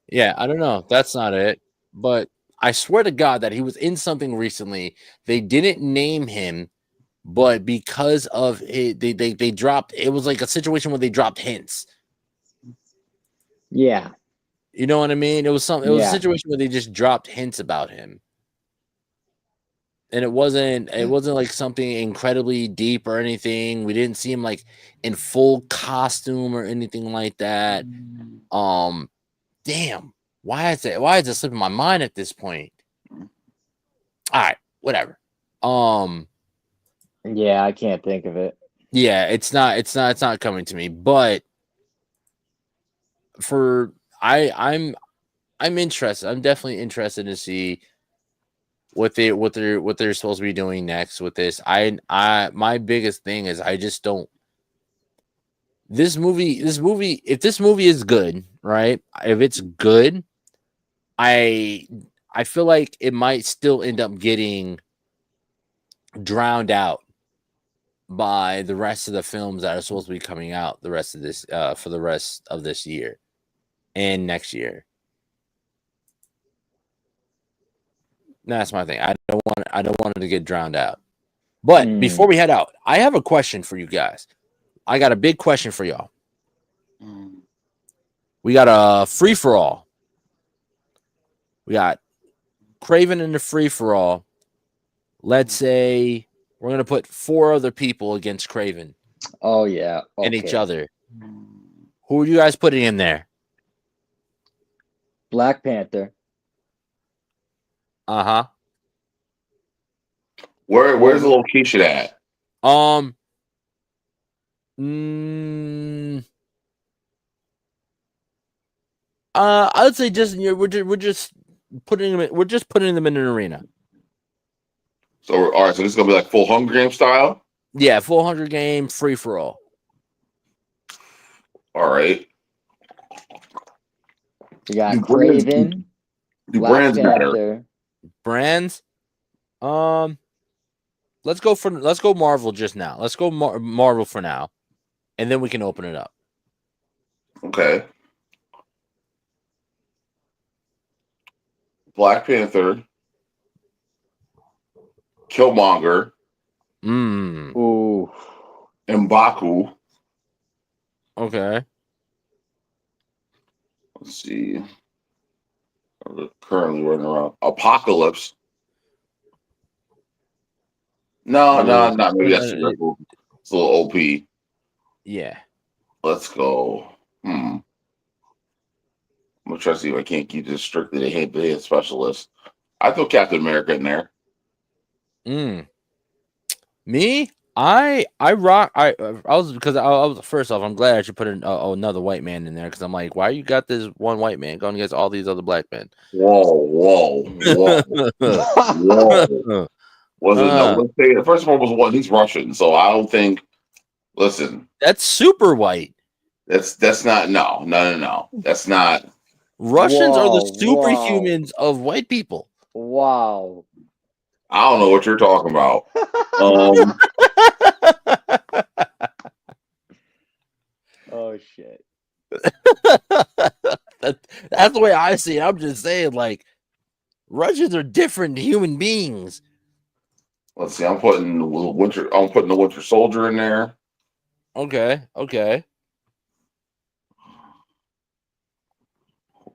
Speaker 2: Yeah, I don't know. That's not it. But I swear to God that he was in something recently. They didn't name him, but because of it, they dropped. It was like a situation where they dropped hints.
Speaker 4: Yeah.
Speaker 2: You know what I mean? It was a situation where they just dropped hints about him. And it wasn't like something incredibly deep or anything. We didn't see him like in full costume or anything like that. Damn. Why is it slipping my mind at this point? All right, whatever.
Speaker 4: Yeah, I can't think of it.
Speaker 2: Yeah, it's not coming to me, but I'm interested. I'm definitely interested to see what they're supposed to be doing next with this. My biggest thing is I just don't. This movie, if this movie is good, right? If it's good, I feel like it might still end up getting drowned out by the rest of the films that are supposed to be coming out the rest of this for the rest of this year and next year. That's my thing. I don't want it to get drowned out. But before we head out, I have a question for you guys. I got a big question for y'all. We got a free for all. We got Kraven in the free for all. Let's say we're gonna put 4 other people against Kraven.
Speaker 4: Oh yeah.
Speaker 2: and each
Speaker 4: Okay.
Speaker 2: other. Who are you guys putting in there?
Speaker 4: Black Panther.
Speaker 2: Uh-huh.
Speaker 3: Where's the location at?
Speaker 2: Mm, I'd say just we're just putting them. We're just putting them in an arena.
Speaker 3: So all right, so this is gonna be like full Hunger Game style.
Speaker 2: Yeah, full 100 game free for all.
Speaker 3: All right.
Speaker 4: You got
Speaker 3: Do brands-
Speaker 4: Kraven.
Speaker 3: Do
Speaker 4: Black
Speaker 3: brands matter?
Speaker 4: Panther.
Speaker 2: Brands. Let's go Marvel just now. Let's go Marvel for now, and then we can open it up.
Speaker 3: Okay. Black Panther, Killmonger,
Speaker 4: Ooh.
Speaker 3: M'Baku.
Speaker 2: Okay.
Speaker 3: Let's see. We're currently running around. Apocalypse. No, not maybe that's it's a little OP.
Speaker 2: Yeah.
Speaker 3: Let's go. I'm gonna try to see if I can't keep this strictly the head specialist. I throw Captain America in there.
Speaker 2: Me? I rock. I was because I was first off. I'm glad I should put another white man in there because I'm like, why you got this one white man going against all these other black men?
Speaker 3: Whoa. Was it no? Let's say the first one was one. He's Russian, so I don't think. Listen,
Speaker 2: that's super white.
Speaker 3: That's not no. That's not.
Speaker 2: Russians are the superhumans of white people.
Speaker 4: Wow.
Speaker 3: I don't know what you're talking about.
Speaker 4: Oh shit.
Speaker 2: That's the way I see it. I'm just saying, like, Russians are different human beings.
Speaker 3: Let's see. I'm putting the Winter Soldier in there.
Speaker 2: Okay.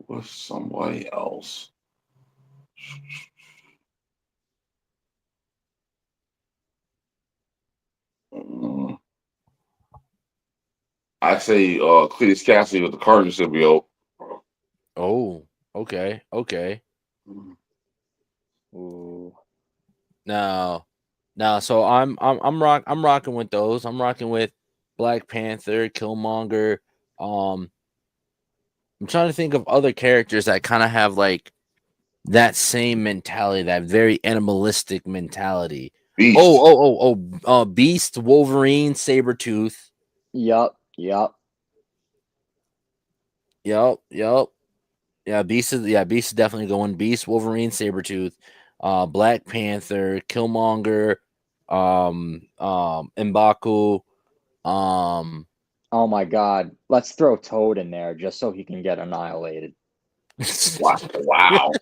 Speaker 3: With somebody else. I say Cletus Cassidy with the Cardinal symbiote.
Speaker 2: Oh, okay.
Speaker 4: Ooh.
Speaker 2: Now, so I'm rocking with those. I'm rocking with Black Panther, Killmonger. I'm trying to think of other characters that kind of have like that same mentality, that very animalistic mentality.
Speaker 3: Beast.
Speaker 2: Beast, Wolverine, Sabretooth.
Speaker 4: Yup.
Speaker 2: Yeah, Beast is definitely going. Beast, Wolverine, Sabretooth, Black Panther, Killmonger, M'Baku,
Speaker 4: Oh my god. Let's throw Toad in there just so he can get annihilated.
Speaker 3: Wow.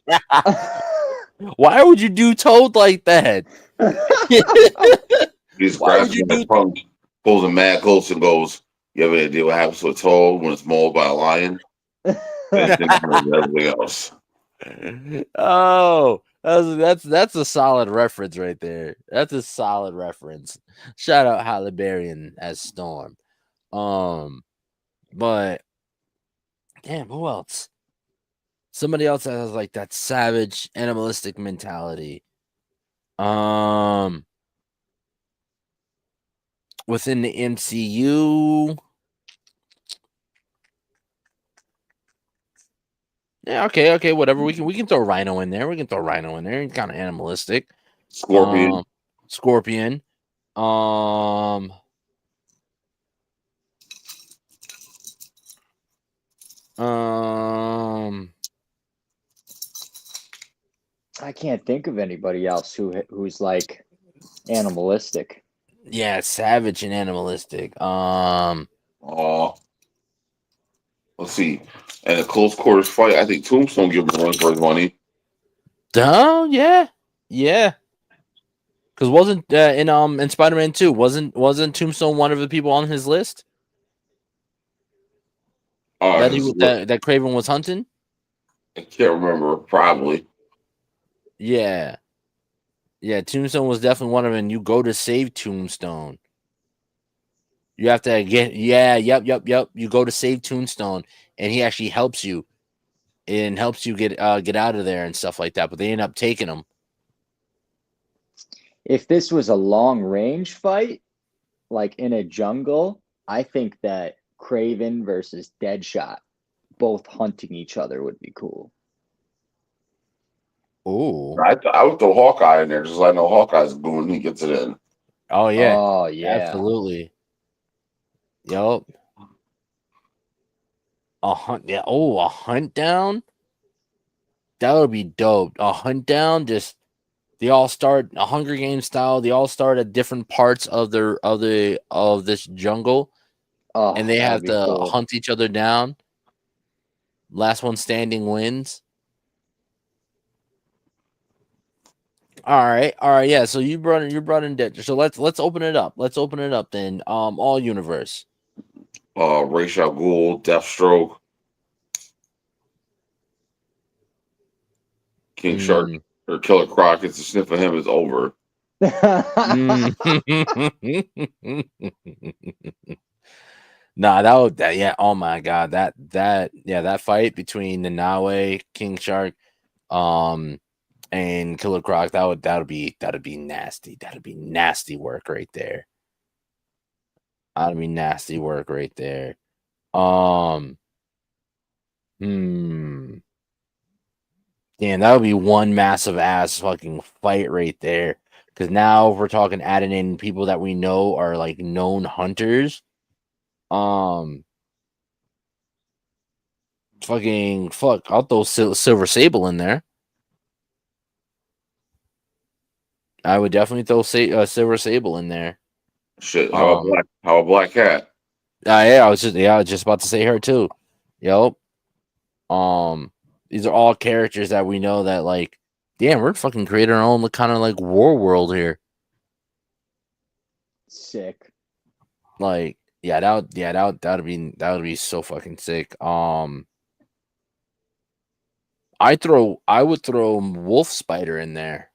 Speaker 2: Why would you do Toad like that?
Speaker 3: He's grasping the trunk, pulls him mad close and goes, "You have any idea what happens to a toad when it's mauled by a lion?" And then everything else.
Speaker 2: Oh, that's a solid reference right there. That's a solid reference. Shout out Halle Berry as Storm. But damn, who else? Somebody else that has like that savage animalistic mentality. Within the MCU. Yeah, okay, whatever. We can throw Rhino in there. He's kind of animalistic.
Speaker 3: Scorpion.
Speaker 4: I can't think of anybody else who's like animalistic.
Speaker 2: Yeah, savage and animalistic.
Speaker 3: Let's see. And a close quarters fight, I think Tombstone give him a run for his money.
Speaker 2: Oh, yeah. Because wasn't in Spider-Man 2, wasn't Tombstone one of the people on his list? That Kraven was hunting?
Speaker 3: I can't remember, probably.
Speaker 2: Yeah, Tombstone was definitely one of them. You go to save Tombstone. You have to get yep. You go to save Tombstone, and he actually helps you and helps you get out of there and stuff like that. But they end up taking him.
Speaker 4: If this was a long range fight, like in a jungle, I think that Kraven versus Deadshot, both hunting each other, would be cool.
Speaker 2: Oh,
Speaker 3: I would throw Hawkeye in there, just like I know Hawkeye's going. He gets it in.
Speaker 2: oh yeah,
Speaker 4: Oh yeah,
Speaker 2: absolutely. Yup. A hunt, yeah. Oh, a hunt down. That would be dope. A hunt down, just they all start a Hunger Games style. They all start at different parts of this jungle,
Speaker 4: oh,
Speaker 2: and they
Speaker 4: that'd
Speaker 2: have
Speaker 4: be
Speaker 2: to
Speaker 4: cool.
Speaker 2: hunt each other down. Last one standing wins. All right, yeah. So you brought in Dead. So let's open it up. Let's open it up then. All universe.
Speaker 3: Ra's al Ghul, Deathstroke, King Shark, or Killer Croc. It's a sniff of him is over.
Speaker 2: Nah, yeah. Oh my god, that fight between the Nawe, King Shark, and Killer Croc, that'd be nasty. That'd be nasty work right there. That'd be nasty work right there. Damn, that would be one massive ass fucking fight right there. Because now we're talking adding in people that we know are like known hunters. Fucking fuck, I'll throw Silver Sable in there. I would definitely throw Silver Sable in there.
Speaker 3: Shit, how a black cat?
Speaker 2: Yeah, I was just about to say her too. Yep. These are all characters that we know that like, damn, we're fucking creating our own kind of like war world here.
Speaker 4: Sick.
Speaker 2: Like, that'd be so fucking sick. I would throw Wolf Spider in there.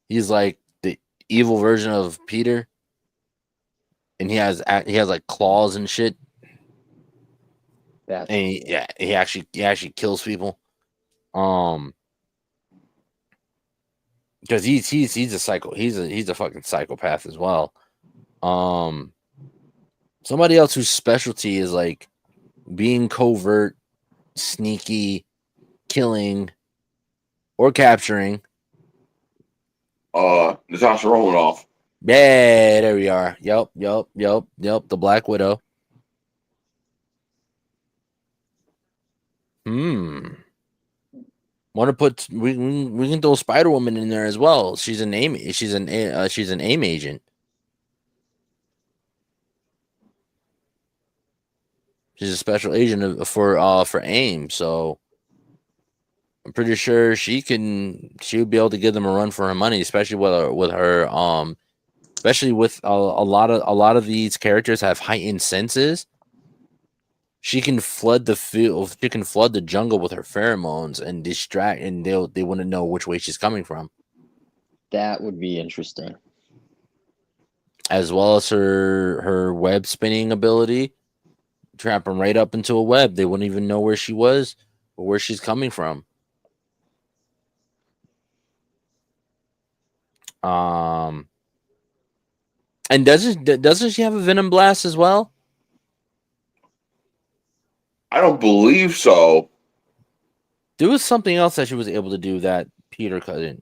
Speaker 2: He's like the evil version of Peter, and he has like claws and shit.
Speaker 4: That's
Speaker 2: And he actually kills people. Because he's a psycho. He's a fucking psychopath as well. Somebody else whose specialty is like being covert, sneaky, killing, or capturing.
Speaker 3: Natasha Romanoff.
Speaker 2: Yeah, there we are. Yep. The Black Widow. Want to put we can throw Spider Woman in there as well. She's an AIM agent. She's a special agent for AIM. So I'm pretty sure she would be able to give them a run for her money, especially with her especially with a lot of these characters have heightened senses. She can flood the field. She can flood the jungle with her pheromones and distract, and they wouldn't know which way she's coming from.
Speaker 4: That would be interesting.
Speaker 2: As well as her web spinning ability, trap them right up into a web. They wouldn't even know where she was or where she's coming from. And doesn't she have a venom blast as well?
Speaker 3: I don't believe so.
Speaker 2: There was something else that she was able to do that Peter couldn't.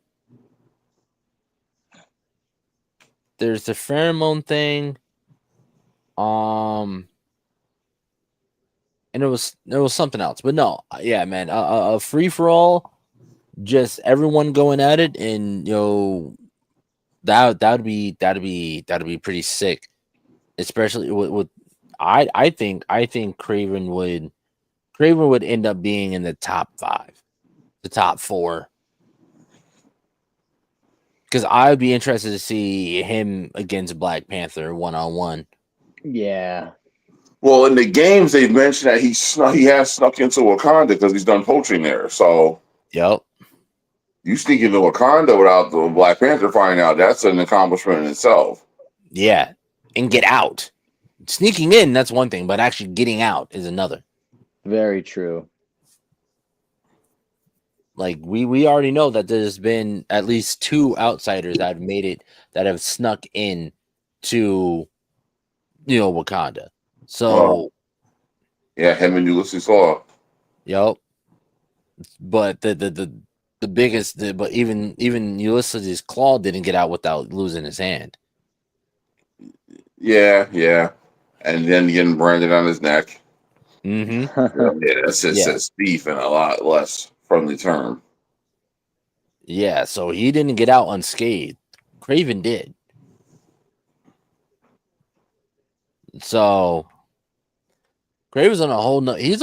Speaker 2: There's the pheromone thing. And there was something else. But no, yeah, man, a free for all, just everyone going at it, and that'd be pretty sick. Especially with I think Kraven would end up being in the top 5, the top 4. Because I would be interested to see him against Black Panther 1-on-1.
Speaker 4: Yeah.
Speaker 3: Well, in the games, they've mentioned that he has snuck into Wakanda because he's done poaching there. So,
Speaker 2: yep.
Speaker 3: You sneak into Wakanda without the Black Panther finding out, that's an accomplishment in itself.
Speaker 2: Yeah, and get out. Sneaking in, that's one thing, but actually getting out is another.
Speaker 4: Very true.
Speaker 2: Like we already know that there's been at least 2 outsiders that have made it, that have snuck in to, Wakanda. So,
Speaker 3: yeah, him and Ulysses Law.
Speaker 2: yep. But the biggest, but even Ulysses' claw didn't get out without losing his hand.
Speaker 3: Yeah, and then getting branded on his neck.
Speaker 2: Mm-hmm.
Speaker 3: Yeah, that's just says thief and a lot less friendly term.
Speaker 2: Yeah, so he didn't get out unscathed. Kraven did. So Kraven's on a whole nother, he's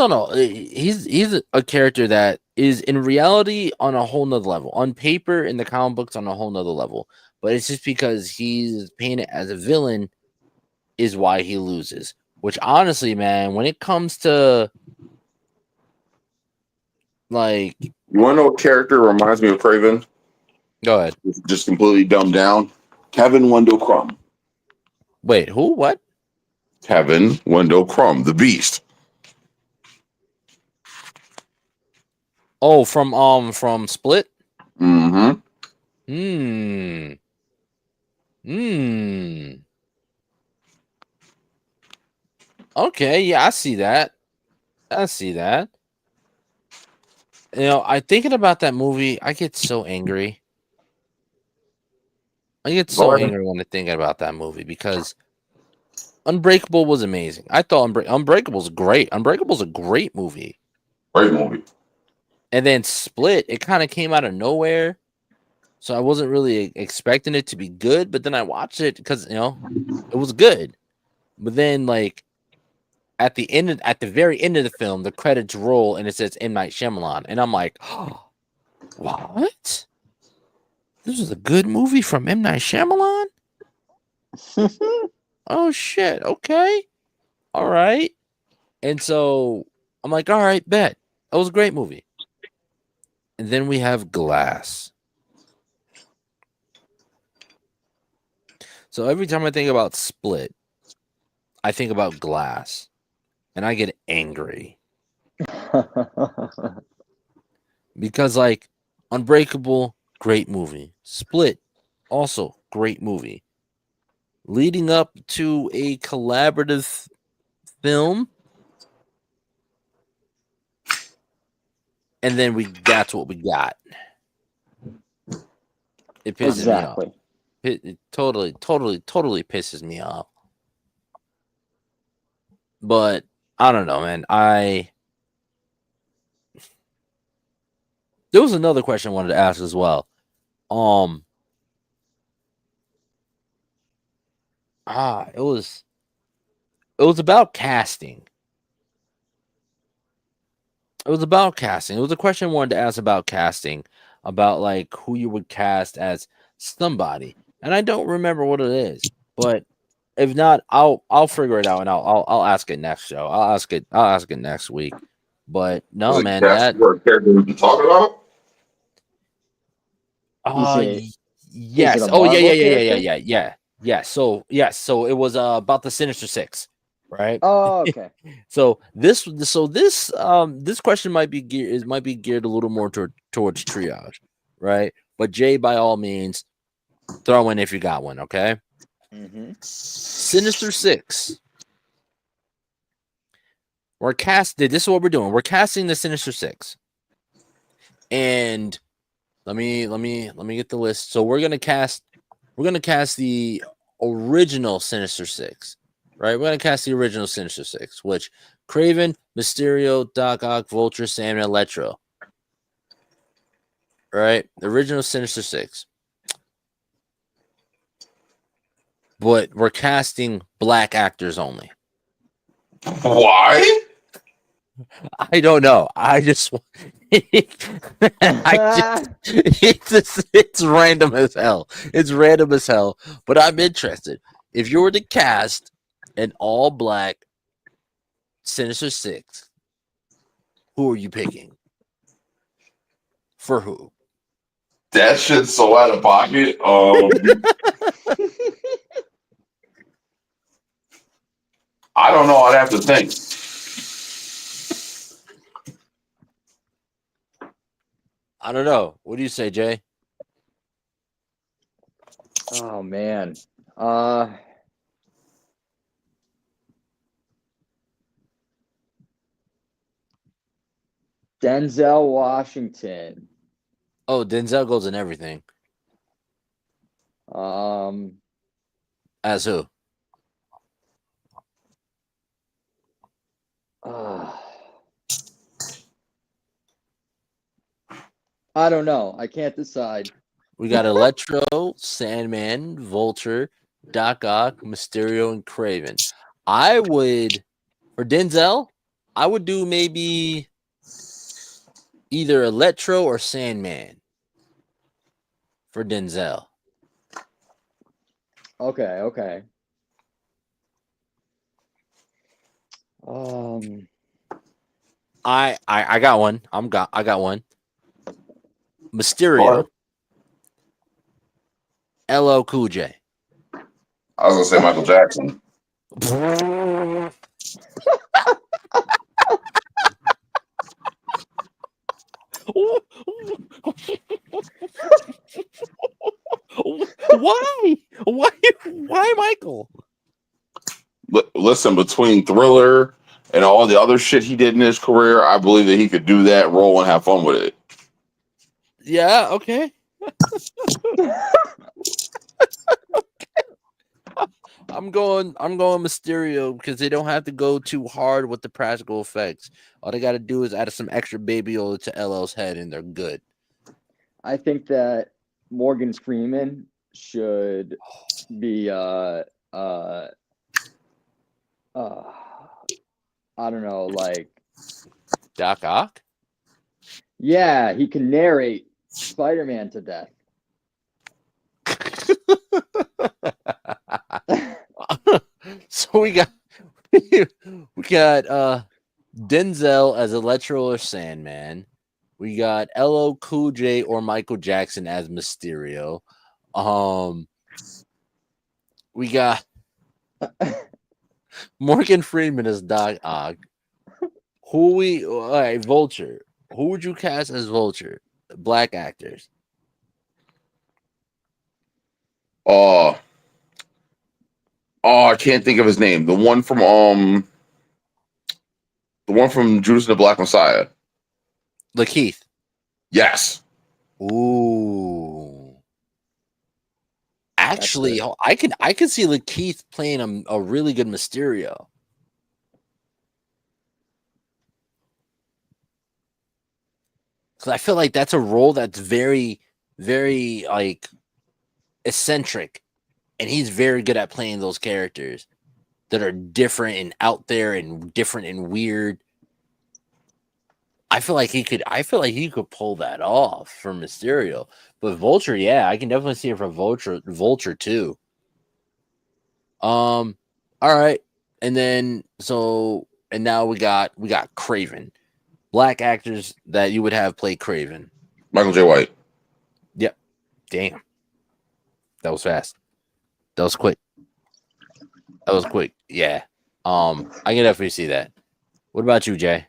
Speaker 2: a character that is in reality on a whole nother level. On paper, in the comic books, on a whole nother level. But it's just because he's painted as a villain is why he loses. Which honestly, man, when it comes to like,
Speaker 3: you want to know what character reminds me of Kraven?
Speaker 2: Go ahead.
Speaker 3: Just completely dumbed down. Kevin Wendell Crumb.
Speaker 2: Wait, who? What?
Speaker 3: Kevin Wendell Crumb, the Beast.
Speaker 2: Oh, from Split.
Speaker 3: Mm-hmm.
Speaker 2: Okay, yeah, I see that. I thinking about that movie, I get so angry. I get so angry when I think about that movie because Unbreakable was amazing. I thought Unbreakable's great. Unbreakable's a great movie.
Speaker 3: Great movie.
Speaker 2: And then Split, it kind of came out of nowhere. So I wasn't really expecting it to be good, but then I watched it because, it was good. But then like at the very end of the film, the credits roll and it says M. Night Shyamalan. And I'm like, oh, what? This is a good movie from M. Night Shyamalan? Oh, shit. Okay. All right. And so I'm like, all right, bet. That was a great movie. And then we have Glass. So every time I think about Split, I think about Glass. And I get angry. Because, like, Unbreakable, great movie. Split, also great movie. Leading up to a collaborative film. And then that's what we got. It pisses me off. It totally pisses me off. But I don't know, man. There was another question I wanted to ask as well. It was about casting. It was about casting. It was a question I wanted to ask about casting, about like who you would cast as somebody. And I don't remember what it is, but if not, I'll figure it out and I'll ask it next show. I'll ask it next week. But no, man, that
Speaker 3: character we can talk about.
Speaker 2: Yes. Oh, yeah. So it was about the Sinister Six, right?
Speaker 4: Oh, okay.
Speaker 2: So this question might be geared a little more towards triage, right? But Jay, by all means, throw in if you got one, okay?
Speaker 4: Mm-hmm.
Speaker 2: Sinister Six. This is what we're doing. We're casting the Sinister Six, and let me get the list. So we're gonna cast the original Sinister Six, right? We're gonna cast the original Sinister Six, which Kraven, Mysterio, Doc Ock, Vulture, Sam, and Electro. Right, the original Sinister Six. But we're casting black actors only.
Speaker 3: Why?
Speaker 2: I don't know. It's random as hell. It's random as hell. But I'm interested. If you were to cast an all black Sinister Six, who are you picking? For who?
Speaker 3: That shit's so out of pocket. I don't know. I'd have to think.
Speaker 2: I don't know. What do you say, Jay?
Speaker 4: Oh man. Denzel Washington.
Speaker 2: Oh, Denzel goes in everything. As who?
Speaker 4: I don't know. I can't decide.
Speaker 2: We got Electro, Sandman, Vulture, Doc Ock, Mysterio, and Kraven. I would, for Denzel, I would do maybe either Electro or Sandman for Denzel.
Speaker 4: Okay.
Speaker 2: I got one. I got one. Mysterio. LL Cool J.
Speaker 3: I was gonna say Michael Jackson.
Speaker 2: Why? Why Michael?
Speaker 3: Listen, between Thriller and all the other shit he did in his career, I believe that he could do that role and have fun with it.
Speaker 2: Yeah, okay. I'm going Mysterio because they don't have to go too hard with the practical effects. All they got to do is add some extra baby oil to LL's head and they're good.
Speaker 4: I think that Morgan Freeman should be I don't know, like
Speaker 2: Doc Ock?
Speaker 4: Yeah, he can narrate Spider-Man to death.
Speaker 2: So we got Denzel as Electro or Sandman. We got LL Cool J or Michael Jackson as Mysterio. We got Morgan Freeman as Doc Ock. All right, Vulture. Who would you cast as Vulture? Black actors.
Speaker 3: I can't think of his name. The one from Judas and the Black Messiah.
Speaker 2: Lakeith.
Speaker 3: Yes.
Speaker 2: Ooh. Actually, I can see Lakeith playing a really good Mysterio. Because I feel like that's a role that's very, very like eccentric, and he's very good at playing those characters that are different and out there and different and weird. I feel like he could pull that off for Mysterio. But Vulture, yeah, I can definitely see it for Vulture too. All right. And then now we got Kraven. Black actors that you would have play Kraven.
Speaker 3: Michael J. White.
Speaker 2: Yep. Damn. That was fast. That was quick. Yeah. I can definitely see that. What about you, Jay?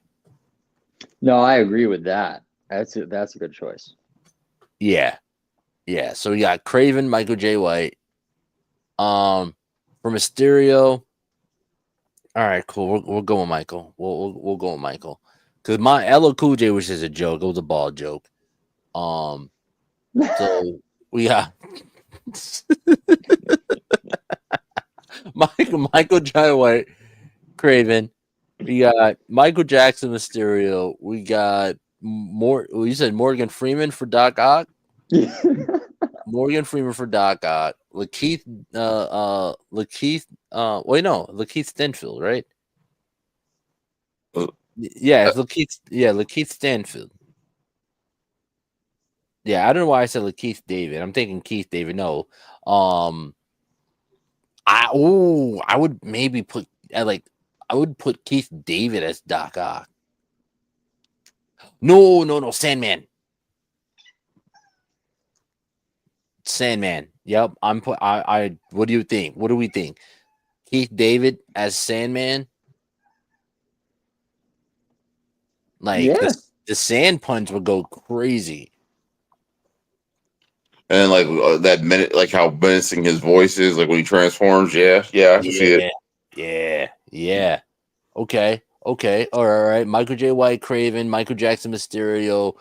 Speaker 4: No, I agree with that. That's a good choice.
Speaker 2: Yeah. So we got Kraven, Michael J. White. For Mysterio. All right, cool. We'll go with Michael. We'll go with Michael. Because my LL Cool J was just a joke. It was a ball joke. So we got Michael J. White, Kraven. We got Michael Jackson, Mysterio. We got you said Morgan Freeman for Doc Ock. Morgan Freeman for Doc Ock. Lakeith Stanfield, right? Yeah, it's Lakeith Stanfield. Yeah, I don't know why I said Lakeith David. I'm thinking Keith David. No. I would maybe put Keith David as Doc Ock. No, Sandman. Yep, what do you think? What do we think? Keith David as Sandman Like the sand punch would go crazy.
Speaker 3: And like that minute, like how menacing his voice is, like when he transforms. Yeah, I can see it.
Speaker 2: Yeah. Okay. All right. Michael J. White, Kraven, Michael Jackson, Mysterio,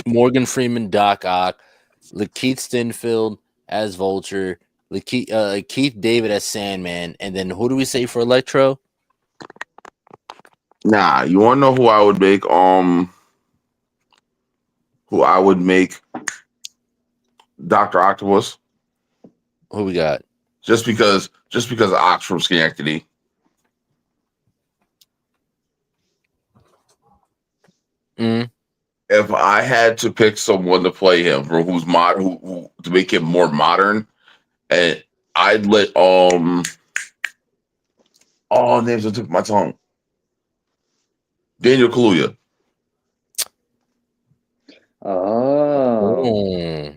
Speaker 2: Morgan Freeman, Doc Ock, Lakeith Stanfield as Vulture, Keith David as Sandman, and then who do we say for Electro?
Speaker 3: Nah, you want to know who I would make? Who I would make Dr. Octopus?
Speaker 2: Who we got?
Speaker 3: Just because Ox from Schenectady. If I had to pick someone to play him, for who's modern, who to make him more modern, and I'd let names on the tip of my tongue. Daniel Kaluuya.
Speaker 4: Oh.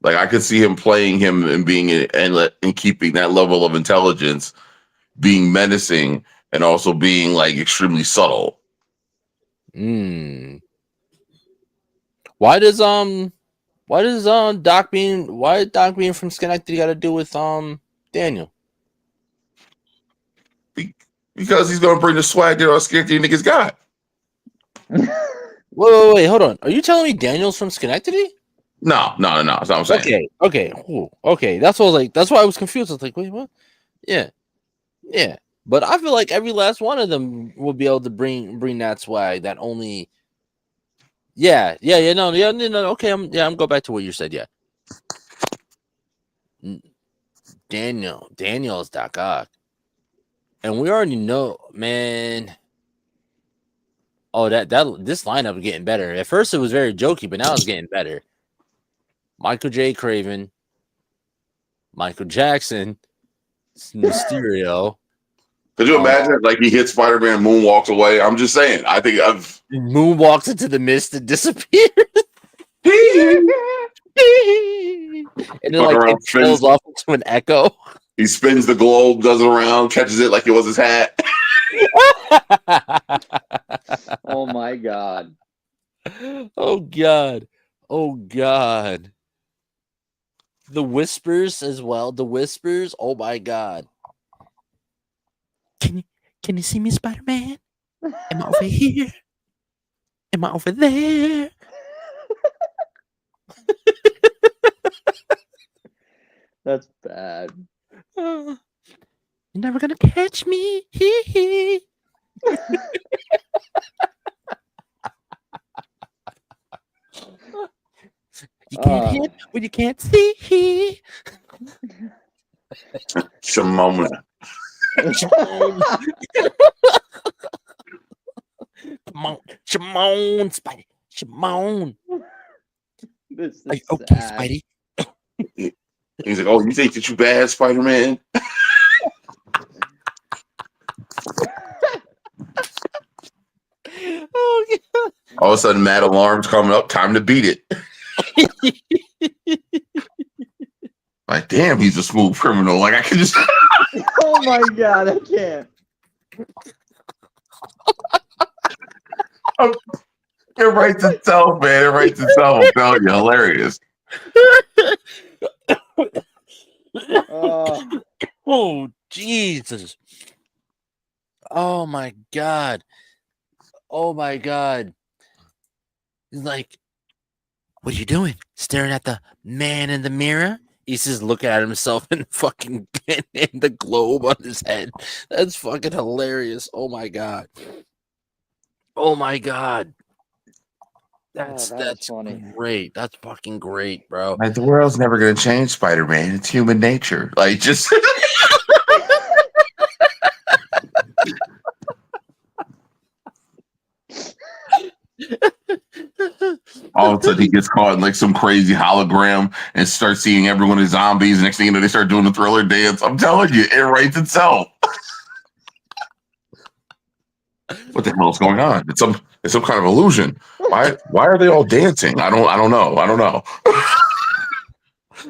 Speaker 3: Like I could see him playing him and being and keeping that level of intelligence, being menacing, and also being like extremely subtle.
Speaker 2: Why does Doc being from Schenectady got to do with Daniel?
Speaker 3: Because he's gonna bring the swag that our Schenectady niggas got.
Speaker 2: Wait, hold on. Are you telling me Daniel's from Schenectady?
Speaker 3: No. That's what I'm saying.
Speaker 2: Okay. That's what I was like. That's why I was confused. I was like, wait, what? Yeah. But I feel like every last one of them will be able to bring that swag. That only. No. Okay, I'm go back to what you said. Yeah. Daniel is Doc Ock, and we already know, man. Oh, this lineup is getting better. At first, it was very jokey, but now it's getting better. Michael J. Kraven, Michael Jackson, Mysterio.
Speaker 3: Could you imagine like he hits Spider-Man, moonwalks away? I'm just saying. I think I've
Speaker 2: moonwalks into the mist and disappears. And then like it spills off into an echo.
Speaker 3: He spins the globe, does it around, catches it like it was his hat.
Speaker 4: Oh my god.
Speaker 2: Oh god. The whispers as well. The whispers. Oh my god. Can you see me, Spider-Man? Am I over here? Am I over there?
Speaker 4: That's bad.
Speaker 2: You're never gonna catch me. You can't hit when you can't see.
Speaker 3: Shimona.
Speaker 2: Shimon, Spidey. Shimon.
Speaker 4: This is
Speaker 2: like, okay,
Speaker 4: sad.
Speaker 2: Spidey.
Speaker 3: He's like, oh, you think that you bad, Spider-Man?
Speaker 2: Oh, yeah.
Speaker 3: All of a sudden, mad alarms coming up. Time to beat it. Like, damn, he's a smooth criminal. Like, I can just.
Speaker 4: Oh my god, I can't.
Speaker 3: It writes itself, man. It writes itself. I'm telling you, hilarious.
Speaker 2: Oh, Jesus. Oh, my God. Oh, my God. He's like, what are you doing? Staring at the man in the mirror? He's just looking at himself in fucking in the globe on his head. That's fucking hilarious. Oh, my God. Oh, my God. That's
Speaker 4: funny.
Speaker 2: Great. That's fucking great, bro.
Speaker 3: Like, the world's never going to change, Spider-Man. It's human nature. Like, just. All of a sudden, he gets caught in like some crazy hologram and starts seeing everyone as zombies. Next thing you know, they start doing the Thriller dance. I'm telling you, it writes itself. What the hell is going on? It's some kind of illusion. Why are they all dancing? I don't know.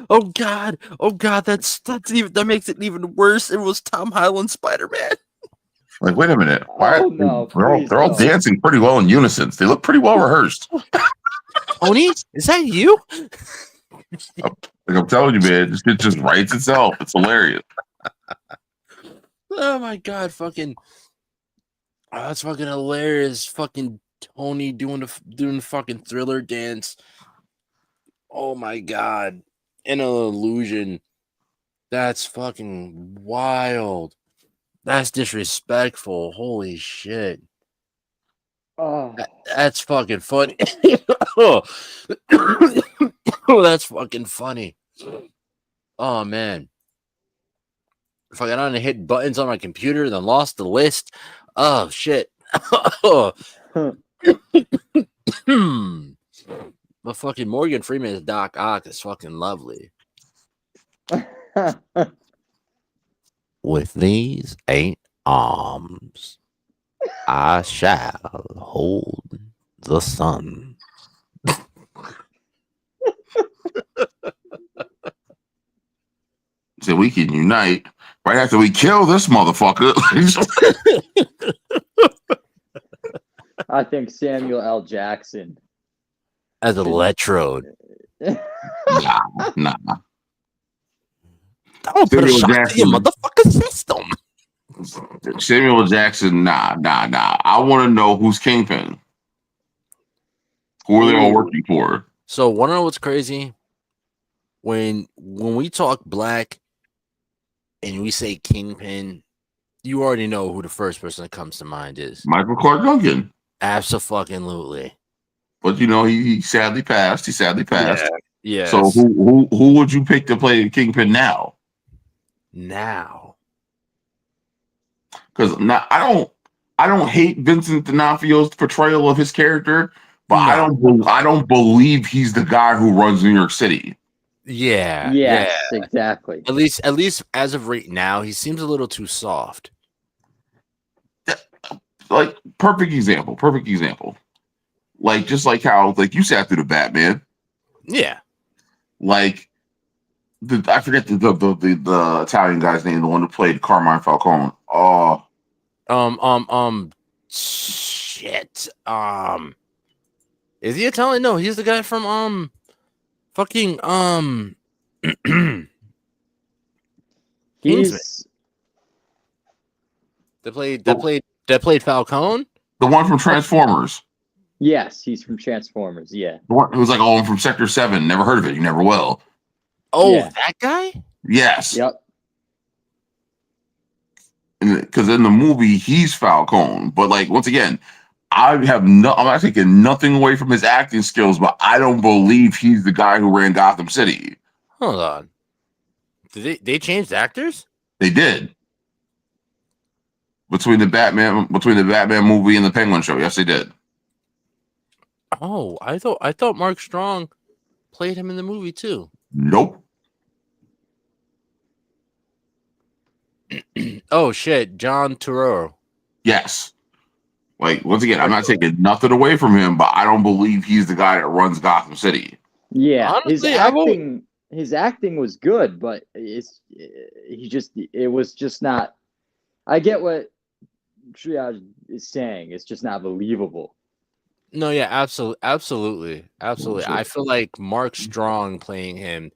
Speaker 2: Oh God, that makes it even worse. It was Tom Holland Spider-Man.
Speaker 3: Like, wait a minute. Why?
Speaker 4: Oh no!
Speaker 3: They're all dancing pretty well in unison. They look pretty well rehearsed.
Speaker 2: Tony, is that you?
Speaker 3: I'm telling you, man, this shit just writes itself. It's hilarious.
Speaker 2: Oh my god, fucking! Oh, that's fucking hilarious. Fucking Tony doing the fucking Thriller dance. Oh my god, in an illusion. That's fucking wild. That's disrespectful. Holy shit.
Speaker 4: Oh,
Speaker 2: That's fucking funny. Oh, that's fucking funny. Oh man. If I got on to hit buttons on my computer, then lost the list. Oh shit. But fucking Morgan Freeman as Doc Ock is fucking lovely. With these 8 arms, I shall hold the sun.
Speaker 3: So we can unite right after we kill this motherfucker.
Speaker 4: I think Samuel L. Jackson
Speaker 2: As Electrode.
Speaker 3: Nah.
Speaker 2: I'll put a shot to your motherfucking system.
Speaker 3: Samuel Jackson, nah. I want to know who's Kingpin. Who are they all working for?
Speaker 2: So, want to know what's crazy? When we talk black and we say Kingpin, you already know who the first person that comes to mind is.
Speaker 3: Michael Clark Duncan.
Speaker 2: Absolutely.
Speaker 3: But you know, he sadly passed.
Speaker 2: Yeah.
Speaker 3: So who would you pick to play Kingpin now? Because I don't hate Vincent D'Onofrio's portrayal of his character, but I don't believe he's the guy who runs New York City.
Speaker 2: Yeah.
Speaker 4: Yes, exactly.
Speaker 2: At least as of right now, he seems a little too soft.
Speaker 3: Like perfect example. Like just like how like you sat through the Batman.
Speaker 2: Yeah.
Speaker 3: Like I forget the Italian guy's name, the one who played Carmine Falcone. Oh.
Speaker 2: Shit. Is he Italian? No, he's the guy from fucking
Speaker 4: He's
Speaker 2: that played Falcone.
Speaker 3: The one from Transformers.
Speaker 4: Yes, he's from Transformers. Yeah.
Speaker 3: The one who was like, oh, I'm from Sector 7. Never heard of it. You never will.
Speaker 2: Oh,
Speaker 4: Yeah.
Speaker 2: that guy?
Speaker 3: Yes.
Speaker 4: Yep.
Speaker 3: Because in the movie, he's Falcone. But like, once again, I'm not taking nothing away from his acting skills, but I don't believe he's the guy who ran Gotham City.
Speaker 2: Hold on. Did they changed actors?
Speaker 3: They did. Between the Batman movie and the Penguin show. Yes, they did.
Speaker 2: Oh, I thought Mark Strong played him in the movie too.
Speaker 3: Nope.
Speaker 2: Oh shit, John Turturro.
Speaker 3: Yes. Like, once again, I'm not taking nothing away from him, but I don't believe he's the guy that runs Gotham City.
Speaker 4: Yeah,
Speaker 2: Honestly,
Speaker 4: his acting was good, but it was just not. I get what Triage is saying. It's just not believable.
Speaker 2: No, yeah, absolutely. I feel like Mark Strong playing him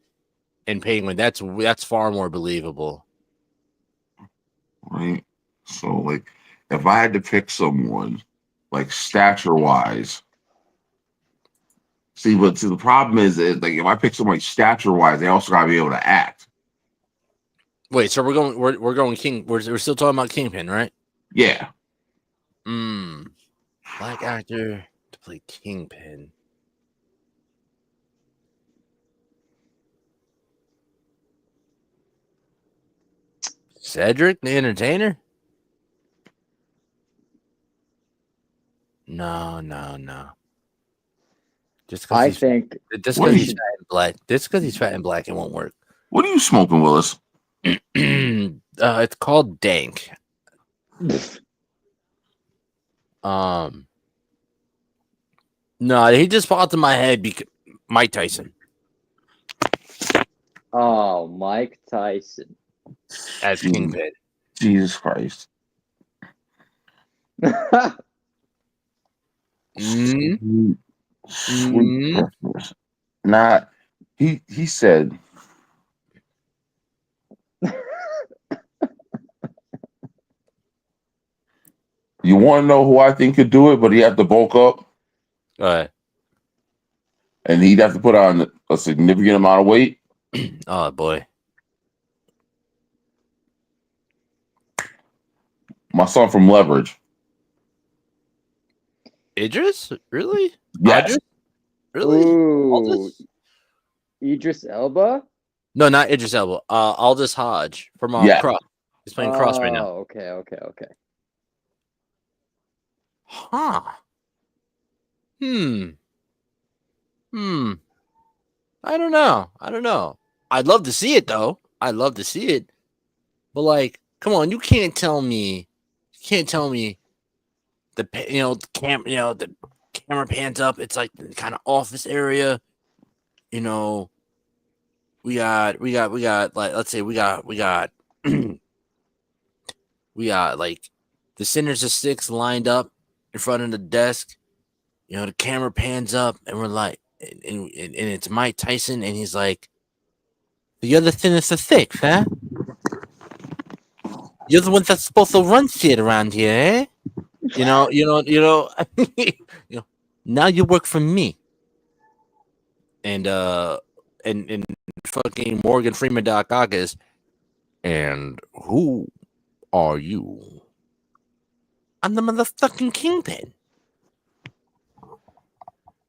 Speaker 2: in Penguin, that's far more believable.
Speaker 3: Right. So, like, if I had to pick someone, like stature-wise, but the problem is like if I pick someone stature-wise, they also gotta be able to act.
Speaker 2: Wait, so we're going King. We're still talking about Kingpin, right?
Speaker 3: Yeah.
Speaker 2: Black actor to play Kingpin. Cedric the Entertainer? No. Just because he's fat and black, it won't work.
Speaker 3: What are you smoking, Willis?
Speaker 2: It's called Dank. No, he just popped in my head because Mike Tyson.
Speaker 4: Oh, Mike Tyson
Speaker 2: As Kingpin.
Speaker 3: Jesus Christ.
Speaker 2: Mm,
Speaker 3: Sweet Christmas. Not he said you want to know who I think could do it, but he have to bulk up
Speaker 2: all right.
Speaker 3: and he'd have to put on a significant amount of weight.
Speaker 2: Oh boy.
Speaker 3: My son from Leverage.
Speaker 2: Idris? Really?
Speaker 3: Yes.
Speaker 2: Idris? Really?
Speaker 4: Ooh,
Speaker 2: Aldous?
Speaker 4: Idris Elba.
Speaker 2: No, not Idris Elba. Aldous Hodge from
Speaker 3: Yeah.
Speaker 2: Cross. He's playing Cross right now.
Speaker 4: Oh, okay.
Speaker 2: Huh. Hmm. I don't know. I'd love to see it though. I'd love to see it. But like, come on, you can't tell me the camera pans up. It's like the kind of office area. You know, we got like, let's say we got we got like the centers of six lined up in front of the desk. You know, the camera pans up and we're like, and it's Mike Tyson, and he's like, "The other thin is the thick, huh? You're the one that's supposed to run shit around here, eh? You know. Now you work for me." And fucking Morgan Freeman Doc Ock is, and who are you? I'm the motherfucking kingpin.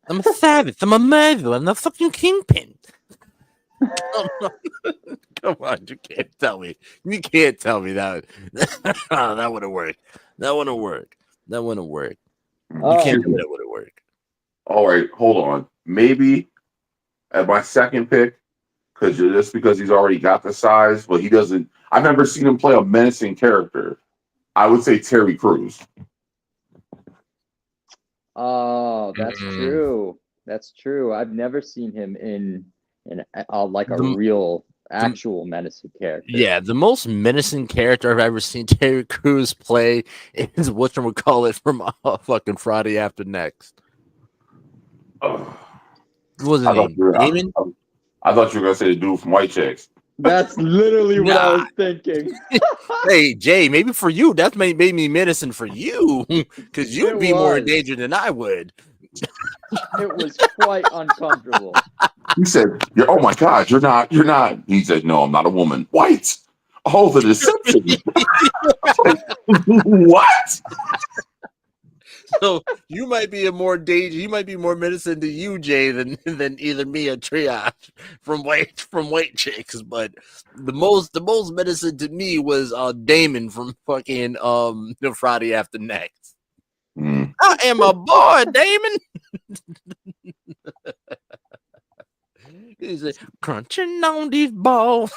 Speaker 2: I'm a savage. I'm a murderer. I'm the fucking kingpin. Come on, you can't tell me. You can't tell me that. That wouldn't work. That wouldn't work. You can't tell me that wouldn't work.
Speaker 3: All right, hold on. Maybe at my second pick, because he's already got the size, but he doesn't. I've never seen him play a menacing character. I would say Terry Crews.
Speaker 4: Oh, that's true. That's true. I've never seen him in like a real actual menacing character.
Speaker 2: Yeah, the most menacing character I've ever seen Terry Crews play is whatchamacallit from fucking Friday After Next. What was his name? Damon?
Speaker 3: I thought you were gonna say the dude from White Chicks.
Speaker 4: That's literally what I was thinking.
Speaker 2: Hey, Jay, maybe for you, that made me menacing for you, because you'd be more in danger than I would.
Speaker 4: It was quite uncomfortable.
Speaker 3: He said, "Oh my God, you're not." He said, "No, I'm not a woman." White. Oh, the deception. What?
Speaker 2: So you might be in more danger. You might be more menacing to you, Jay, than either me or Triage from White Chicks. But the most menacing to me was Damon from fucking the Friday After Next. I am a boy, Damon. He's like, crunching on these balls.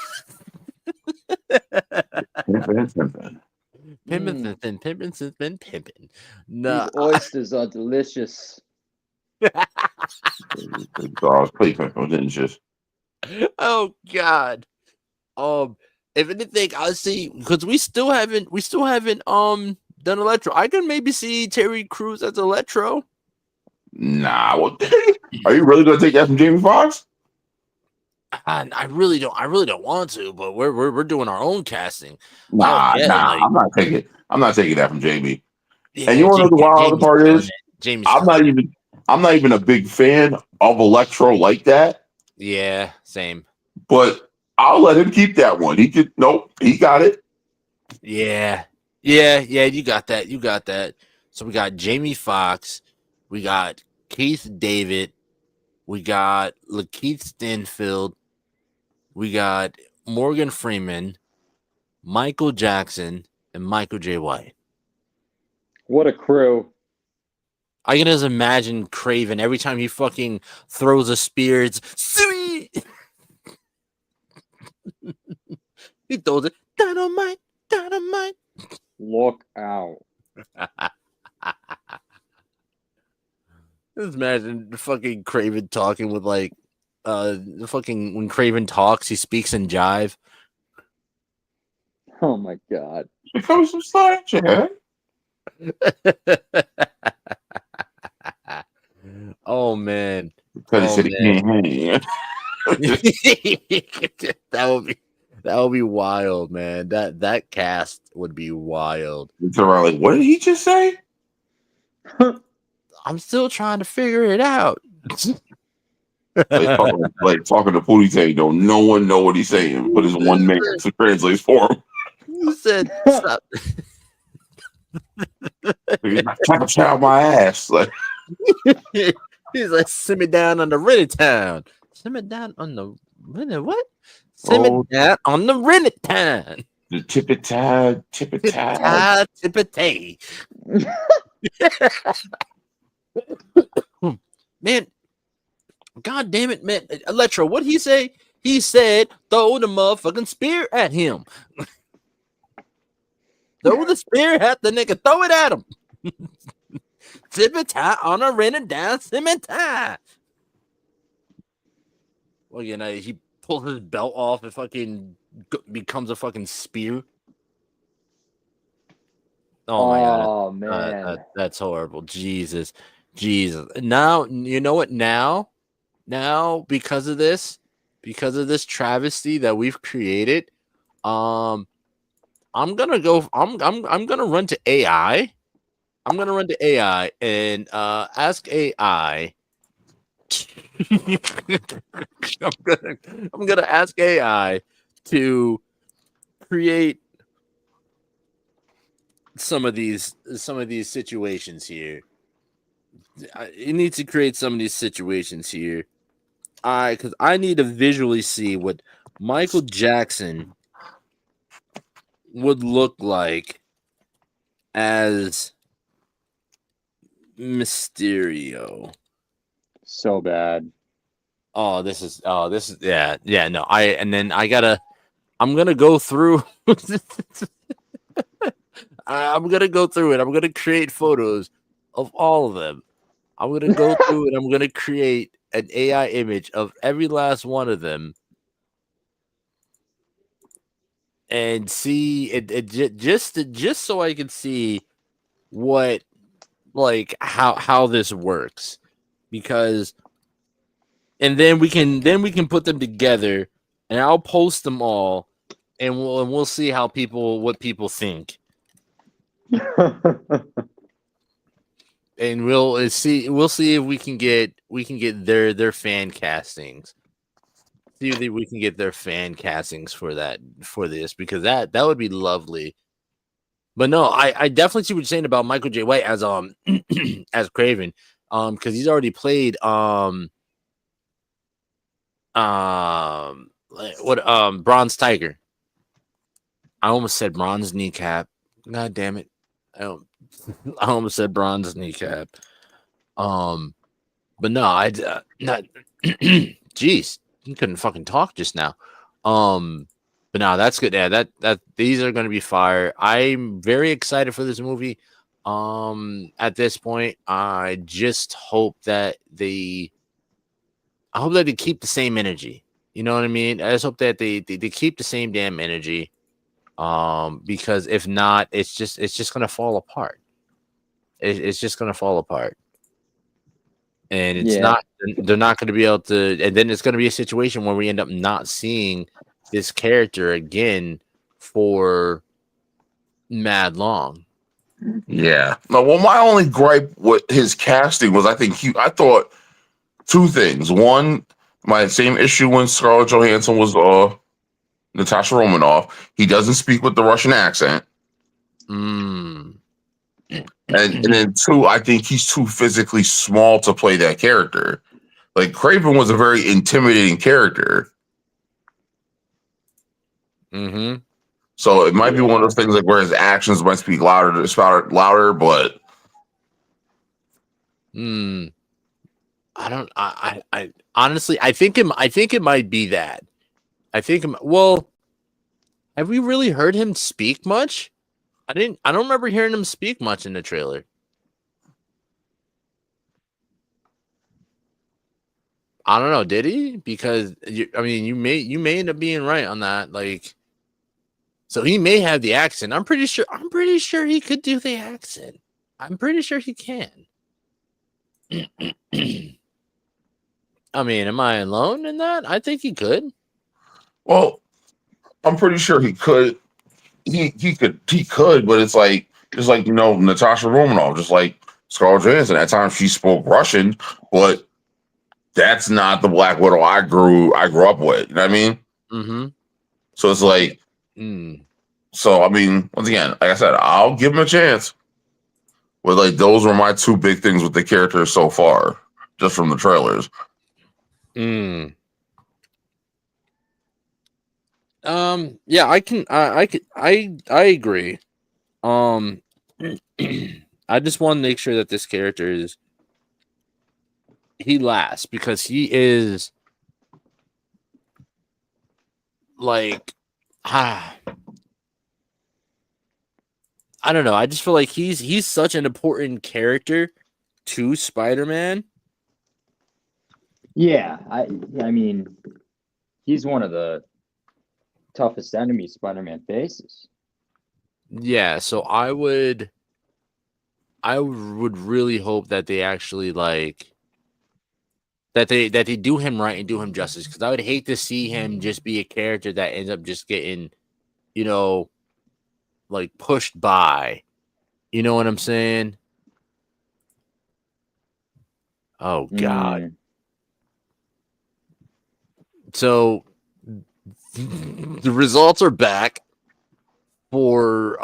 Speaker 2: Pimpin'. Nah.
Speaker 4: These oysters are delicious.
Speaker 2: Oh God. If anything, I see, because we still haven't done Electro. I can maybe see Terry Crews as Electro.
Speaker 3: Nah, what? Are you really gonna take that from Jamie Foxx?
Speaker 2: I really don't want to, but we're doing our own casting.
Speaker 3: Nah, I'm not taking that from Jamie. Yeah, and you want to know the wild part is, I'm not even a big fan of Electro like that.
Speaker 2: Yeah, same.
Speaker 3: But I'll let him keep that one. He got it.
Speaker 2: Yeah, you got that. So we got Jamie Foxx, we got Keith David, we got Lakeith Stanfield, we got Morgan Freeman, Michael Jackson, and Michael J. White.
Speaker 4: What a crew.
Speaker 2: I can just imagine Kraven every time he fucking throws a spear. It's sweet. He throws it. Dynamite.
Speaker 4: Look out.
Speaker 2: Just imagine the fucking Kraven talking with like the fucking, when Kraven talks, he speaks in jive.
Speaker 4: Oh my God.
Speaker 3: Here comes some slide, Chad.
Speaker 2: Oh man.
Speaker 3: Because he
Speaker 2: Oh
Speaker 3: said he
Speaker 2: man.
Speaker 3: can't hang.
Speaker 2: that would be wild, man. That cast would be wild.
Speaker 3: You turn around like, what did he just say?
Speaker 2: I'm still trying to figure it out.
Speaker 3: Like talking to Pootie Tang, don't no one know what he's saying, but his one man to translate for him.
Speaker 2: You said stop.
Speaker 3: Tap a chow my ass. Like
Speaker 2: He's like, simmer down on the Reddit town. Simmer down on the Reddit what? Simmer down on the Reddit town.
Speaker 3: the tippet-tad.
Speaker 2: Tippetay. Man, god damn it, man. Electro, what'd he say? He said, throw the motherfucking spear at him. Throw the spear at the nigga. Throw it at him. Tippet-tie on a rented down cemetery. Well, you know, he pulls his belt off and fucking becomes a fucking spear. Oh my god.
Speaker 4: Oh man.
Speaker 2: That's horrible. Jesus. Now, you know what? Now, because of this travesty that we've created, I'm gonna run to AI. I'm gonna run to AI and ask AI. I'm gonna ask AI to create some of these situations here. You need to create some of these situations here. Because I need to visually see what Michael Jackson would look like as Mysterio.
Speaker 4: So bad.
Speaker 2: This is yeah, no. I'm gonna go through I'm gonna go through it. I'm gonna create photos of all of them. I'm gonna go through and I'm gonna create an AI image of every last one of them and see it just so I can see what how this works, because and then we can put them together and I'll post them all and we'll see what people think. And we'll see if we can get their fan castings. See if we can get their fan castings for this, because that would be lovely. But no, I definitely see what you're saying about Michael J. White as as Kraven, because he's already played Bronze Tiger. I almost said Bronze Kneecap. God damn it! I almost said Bronze Kneecap. But no, not. Jeez, you couldn't fucking talk just now. But no, that's good. Yeah, that these are going to be fire. I'm very excited for this movie. At this point, I just hope that they keep the same energy. You know what I mean? I just hope that they keep the same damn energy. Because if not, it's just gonna fall apart. It's just gonna fall apart, and they're not going to be able to. And then it's going to be a situation where we end up not seeing this character again for mad long.
Speaker 3: Yeah. No, well, my only gripe with his casting was I thought two things. One, my same issue when Scarlett Johansson was Natasha Romanoff. He doesn't speak with the Russian accent. And then two, I think he's too physically small to play that character. Like Kraven was a very intimidating character.
Speaker 2: Mm-hmm.
Speaker 3: So it might be one of those things like where his actions might speak louder, but
Speaker 2: I honestly, I think it might be that. Have we really heard him speak much? I don't remember hearing him speak much in the trailer. I don't know, did he? Because you may end up being right on that. So he may have the accent. I'm pretty sure he could do the accent. I'm pretty sure he can. I mean, am I alone in that? I think he could.
Speaker 3: Well, I'm pretty sure he could. He could, but it's like just like Natasha Romanoff, just like Scarlett Johansson. At times she spoke Russian, but that's not the Black Widow I grew up with. You know what I mean?
Speaker 2: Mm-hmm.
Speaker 3: So it's like, so I mean, once again, like I said, I'll give him a chance. But like those were my two big things with the characters so far, just from the trailers.
Speaker 2: Yeah, I agree. I just want to make sure that this character he lasts, because he is like, I don't know. I just feel like he's such an important character to Spider-Man.
Speaker 4: Yeah, I mean, he's one of the toughest enemies Spider-Man faces.
Speaker 2: Yeah, so I would really hope that they actually like that they do him right and do him justice, because I would hate to see him just be a character that ends up just getting, like pushed by. You know what I'm saying? Oh God. So the results are back for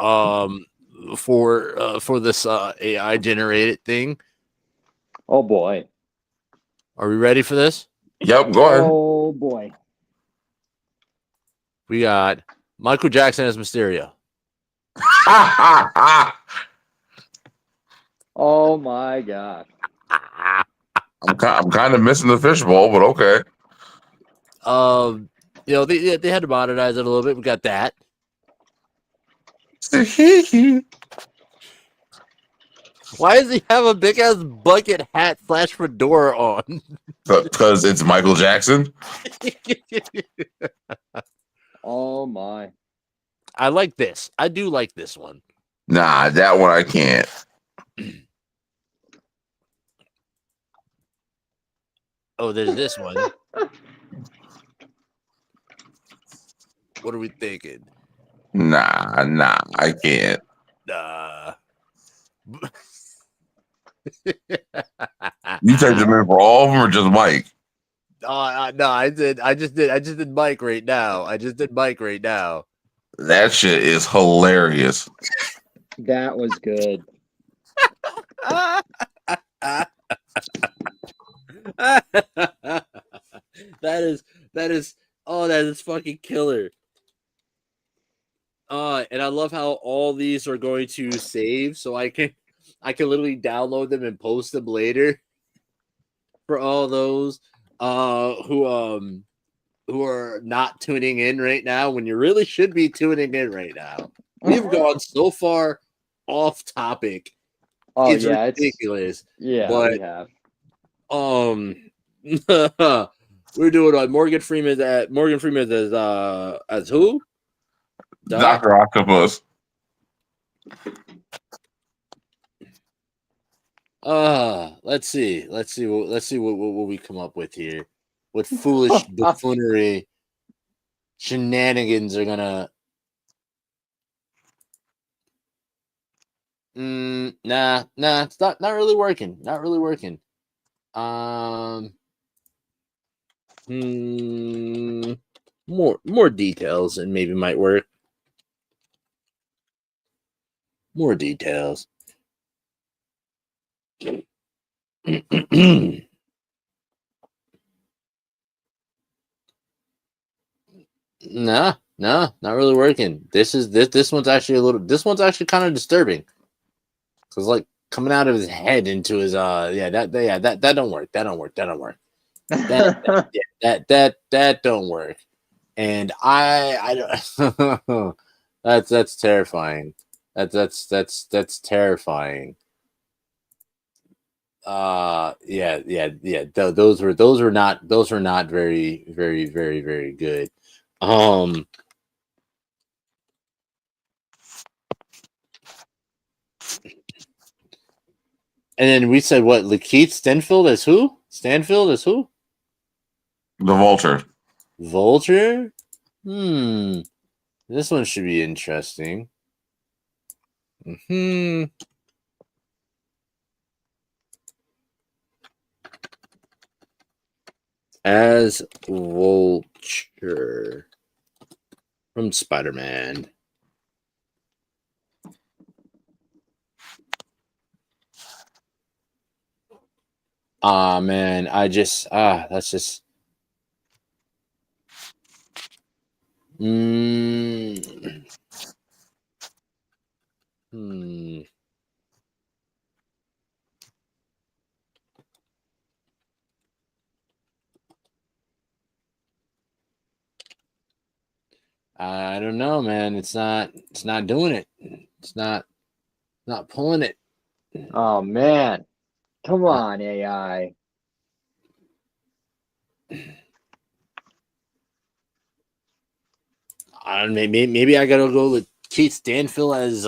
Speaker 2: this AI generated thing.
Speaker 4: Oh boy.
Speaker 2: Are we ready for this?
Speaker 3: Yep, go ahead.
Speaker 4: Oh boy.
Speaker 2: We got Michael Jackson as Mysterio.
Speaker 4: Oh my God.
Speaker 3: I'm kind of missing the fishbowl, but okay.
Speaker 2: They had to modernize it a little bit. We got that. Why does he have a big ass bucket hat / fedora on?
Speaker 3: Because it's Michael Jackson.
Speaker 4: Oh my.
Speaker 2: I like this. I do like this one.
Speaker 3: Nah, that one I can't.
Speaker 2: Oh, there's this one. What are we thinking?
Speaker 3: Nah, I can't. You typed them in for all of them or just Mike?
Speaker 2: No, I just did Mike right now.
Speaker 3: That shit is hilarious.
Speaker 4: That was good.
Speaker 2: that is fucking killer. And I love how all these are going to save, so I can literally download them and post them later for all those who are not tuning in right now when you really should be tuning in right now. We've gone so far off topic.
Speaker 4: Oh
Speaker 2: it's
Speaker 4: yeah,
Speaker 2: ridiculous.
Speaker 4: But we have.
Speaker 2: We're doing Morgan Freeman as who?
Speaker 3: Dr. Octopus.
Speaker 2: Let's see what we come up with here. What foolish buffoonery shenanigans are gonna. Nah, it's not really working. More details and maybe might work. More details. Nah, not really working. This one's actually kind of disturbing. Cause like coming out of his head into his that don't work. That don't work. That don't work. And I don't. that's terrifying. That's terrifying. Those were not very, very, very, very good. And then we said what? Lakeith Stanfield as who? Stanfield as who?
Speaker 3: The Vulture.
Speaker 2: Vulture? This one should be interesting. As Vulture from Spider-Man. Man, that's just I don't know, man. It's not doing it. It's not pulling it.
Speaker 4: Oh man. Come on, AI.
Speaker 2: Maybe I gotta go with Keith Stanfield as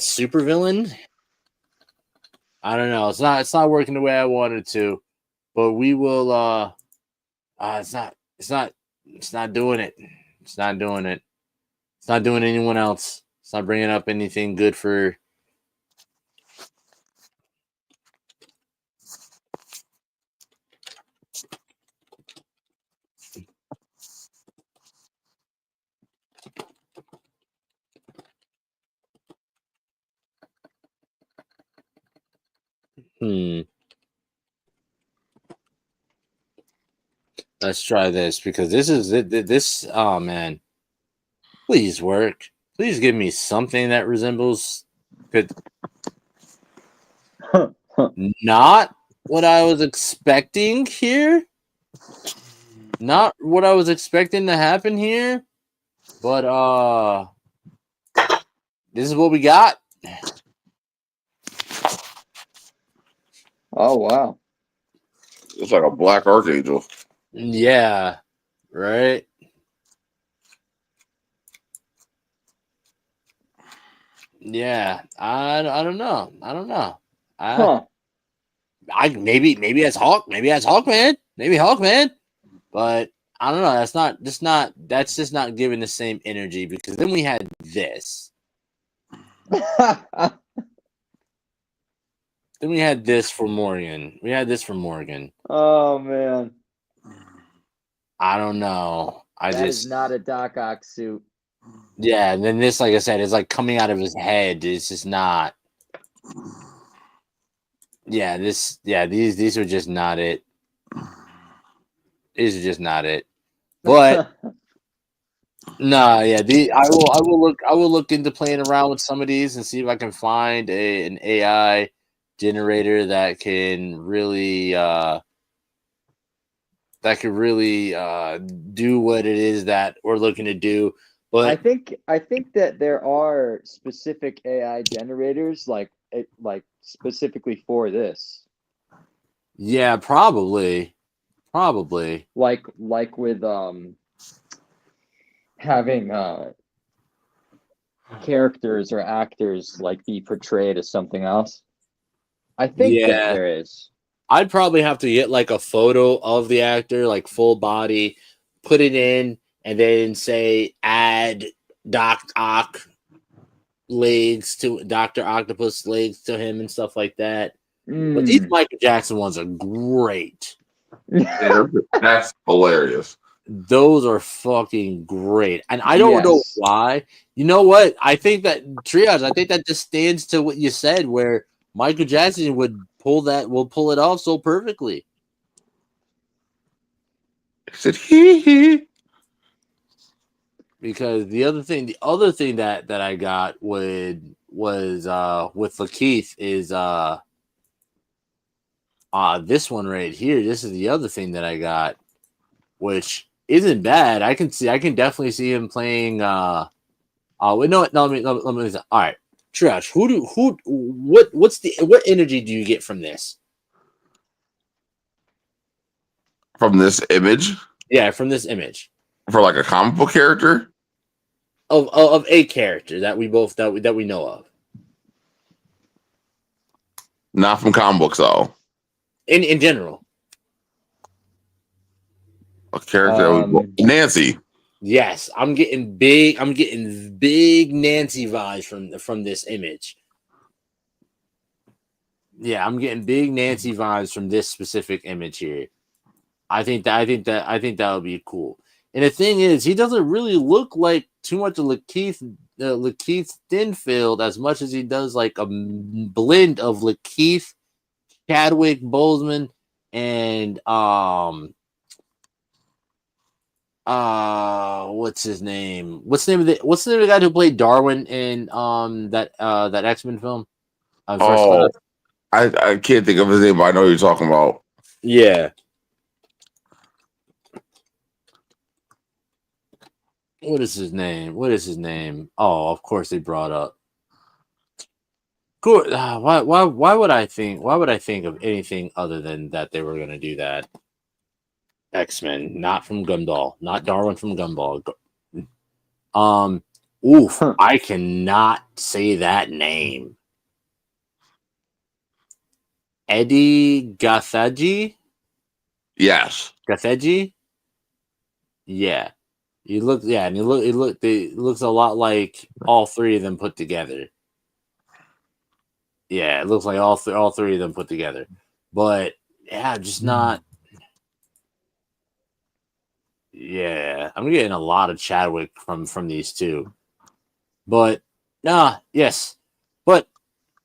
Speaker 2: supervillain. I don't know. It's not working the way I wanted to, but we will. It's not doing it. It's not doing it. It's not doing anyone else. It's not bringing up anything good for. Let's try this because this is this. Oh man, please work. Please give me something that resembles. Not what I was expecting here. Not what I was expecting to happen here. But this is what we got.
Speaker 4: Oh wow.
Speaker 3: It's like a black archangel.
Speaker 2: Yeah, right. Yeah, I don't know. I maybe as Hawk, maybe as Hawkman, maybe Hawkman, but I don't know. That's just not giving the same energy because then we had this. Then we had this for Morgan.
Speaker 4: Oh man.
Speaker 2: I don't know.
Speaker 4: That is not a Doc Ock suit.
Speaker 2: Yeah, and then this, like I said, is like coming out of his head. It's just not. Yeah, these are just not it. These are just not it. But no, yeah, I will look into playing around with some of these and see if I can find an AI generator that can really do what it is that we're looking to do. But
Speaker 4: I think that there are specific AI generators like specifically for this.
Speaker 2: Yeah, probably.
Speaker 4: Like with having characters or actors like be portrayed as something else. I think that there is.
Speaker 2: I'd probably have to get like a photo of the actor, like full body, put it in, and then say add Dr. Octopus legs to him and stuff like that. But these Michael Jackson ones are great.
Speaker 3: Yeah, that's hilarious.
Speaker 2: Those are fucking great. And I don't know why. You know what? I think that Triage, I think that just stands to what you said, where Michael Jackson will pull it off so perfectly.
Speaker 3: I said he.
Speaker 2: Because the other thing that I got was with Lakeith is this one right here. This is the other thing that I got, which isn't bad. I can definitely see him playing let me all right. Trash. What energy do you get from this?
Speaker 3: From this image?
Speaker 2: Yeah, from this image.
Speaker 3: For like a comic book character?
Speaker 2: Of a character that we know of.
Speaker 3: Not from comic books though.
Speaker 2: In general.
Speaker 3: A character that was Nancy.
Speaker 2: Yes, I'm getting big Nancy vibes from this image. Yeah, I'm getting big Nancy vibes from this specific image here. I think that would be cool. And the thing is, he doesn't really look like too much of Lakeith Stanfield as much as he does like a blend of Lakeith, Chadwick Boseman, and what's his name? What's the name of the guy who played Darwin in that X-Men film?
Speaker 3: I can't think of his name, but I know who you're talking about.
Speaker 2: Yeah. What is his name? Oh, of course they brought up. Cool. Why would I think of anything other than that they were going to do that? X-Men, not from Gumball, not Darwin from Gumball. I cannot say that name. Eddie Gathegi?
Speaker 3: Yes.
Speaker 2: Gathegi? Yeah. It looks a lot like all three of them put together. Yeah, it looks like all three of them put together. But yeah, just not. Yeah, I'm getting a lot of Chadwick from these two. But yes. But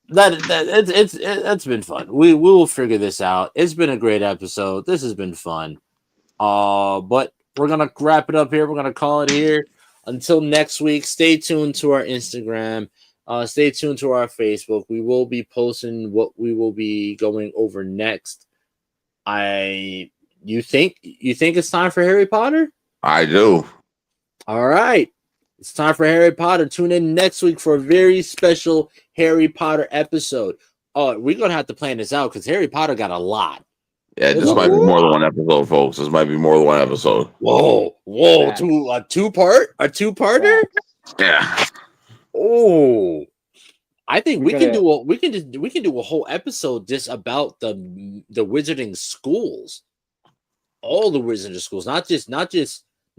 Speaker 2: it's been fun. We will figure this out. It's been a great episode. This has been fun. But we're gonna wrap it up here. We're gonna call it here. Until next week, stay tuned to our Instagram. Stay tuned to our Facebook. We will be posting what we will be going over next. You think it's time for Harry Potter?
Speaker 3: I do.
Speaker 2: All right. It's time for Harry Potter. Tune in next week for a very special Harry Potter episode. Oh, we're going to have to plan this out because Harry Potter got a lot.
Speaker 3: Yeah, this might be more than one episode, folks. This might be more than one episode.
Speaker 2: Whoa. A two-parter?
Speaker 3: Yeah.
Speaker 2: Oh. I think we can do a whole episode just about the wizarding schools. All the wizarding schools, not just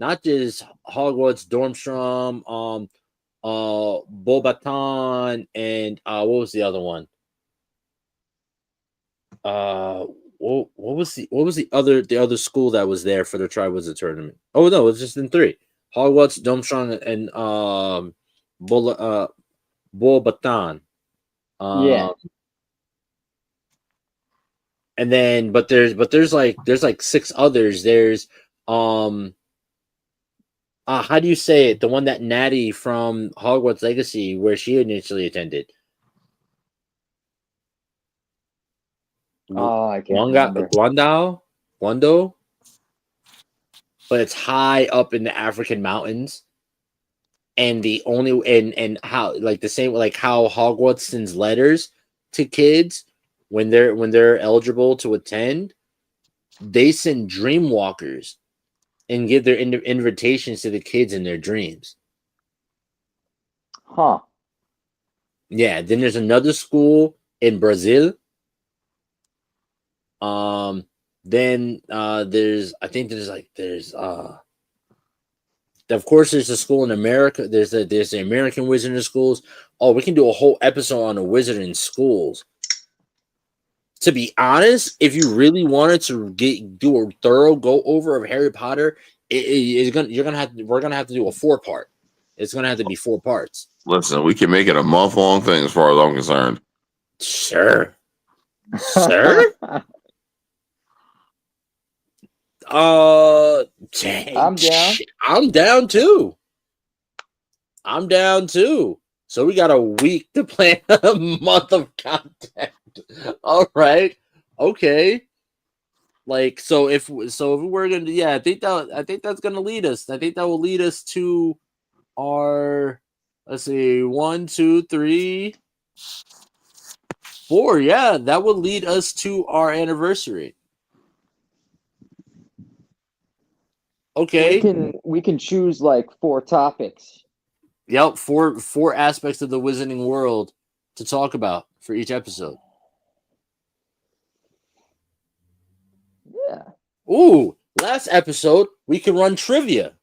Speaker 2: Hogwarts, Dormstrom, Beauxbaton, and what was the other one? What was the other school that was there for the Triwizard Tournament? Oh no, it was just in three: Hogwarts, Dormstrom, and Beauxbaton.
Speaker 4: Yeah.
Speaker 2: And then, but there's like six others. There's how do you say it? The one that Natty from Hogwarts Legacy, where she initially attended.
Speaker 4: Oh, I can't remember.
Speaker 2: Guando, but it's high up in the African mountains, and and how like the same like how Hogwarts sends letters to kids when they're eligible to attend, they send dreamwalkers and give their invitations to the kids in their dreams.
Speaker 4: Huh.
Speaker 2: Yeah. Then there's another school in Brazil. Then there's of course there's a school in America. There's the American Wizarding schools. Oh, we can do a whole episode on the Wizarding schools. To be honest, if you really wanted to do a thorough go over of Harry Potter, we're gonna have to do a 4-part. It's gonna have to be 4 parts.
Speaker 3: Listen, we can make it a month-long thing as far as I'm concerned.
Speaker 2: Sure.
Speaker 4: I'm down.
Speaker 2: I'm down too. So we got a week to plan a month of content. All right. Okay. Like if we're gonna I think that's gonna lead us. I think that will lead us to our 1, 2, 3, 4. Yeah, that would lead us to our anniversary. Okay.
Speaker 4: We can choose like 4 topics.
Speaker 2: Yep, four aspects of the Wizarding world to talk about for each episode. Ooh, last episode we can run trivia.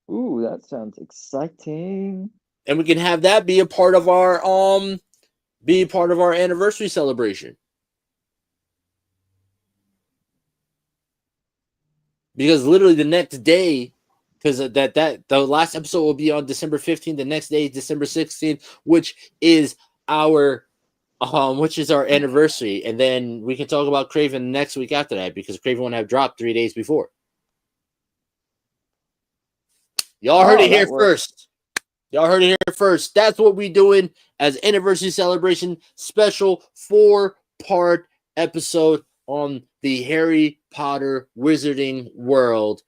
Speaker 4: Ooh, that sounds exciting.
Speaker 2: And we can have that be a part of our anniversary celebration. Because literally the next day, because the last episode will be on December 15th, the next day is December 16th, which is our anniversary. And then we can talk about Kraven next week after that, because Kraven won't have dropped 3 days before. Y'all heard it here first. Y'all heard it here first. That's what we doing as anniversary celebration special 4-part episode on the Harry Potter Wizarding World,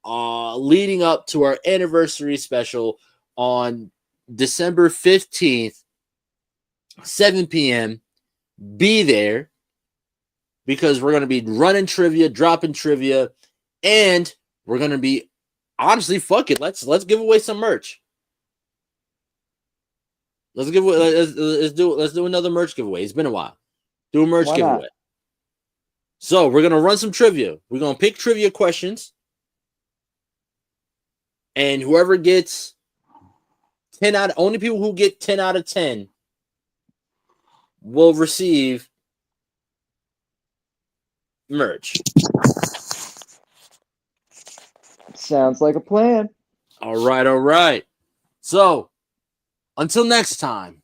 Speaker 2: leading up to our anniversary special on December 15th, 7 p.m. Be there, because we're going to be running trivia, dropping trivia, and we're going to be, honestly, fuck it. Let's give away some merch. Let's do another merch giveaway. It's been a while. Do a merch giveaway. So we're gonna run some trivia. We're gonna pick trivia questions, and whoever gets only people who get 10 out of 10 will receive merch.
Speaker 4: Sounds like a plan.
Speaker 2: All right. So until next time,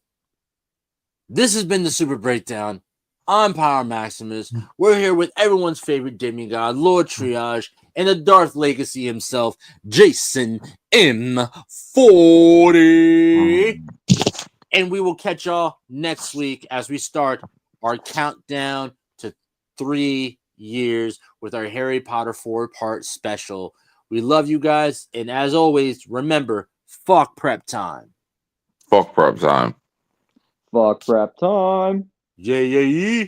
Speaker 2: this has been the Super Breakdown. I'm Power Maximus. We're here with everyone's favorite demigod, Lord Triage, and the Darth Legacy himself, Jason M40. And we will catch y'all next week as we start our countdown to 3 years with our Harry Potter 4-part special. We love you guys, and as always, remember, fuck prep time.
Speaker 3: Fuck prep time.
Speaker 4: Fuck prep time.
Speaker 2: Yeah.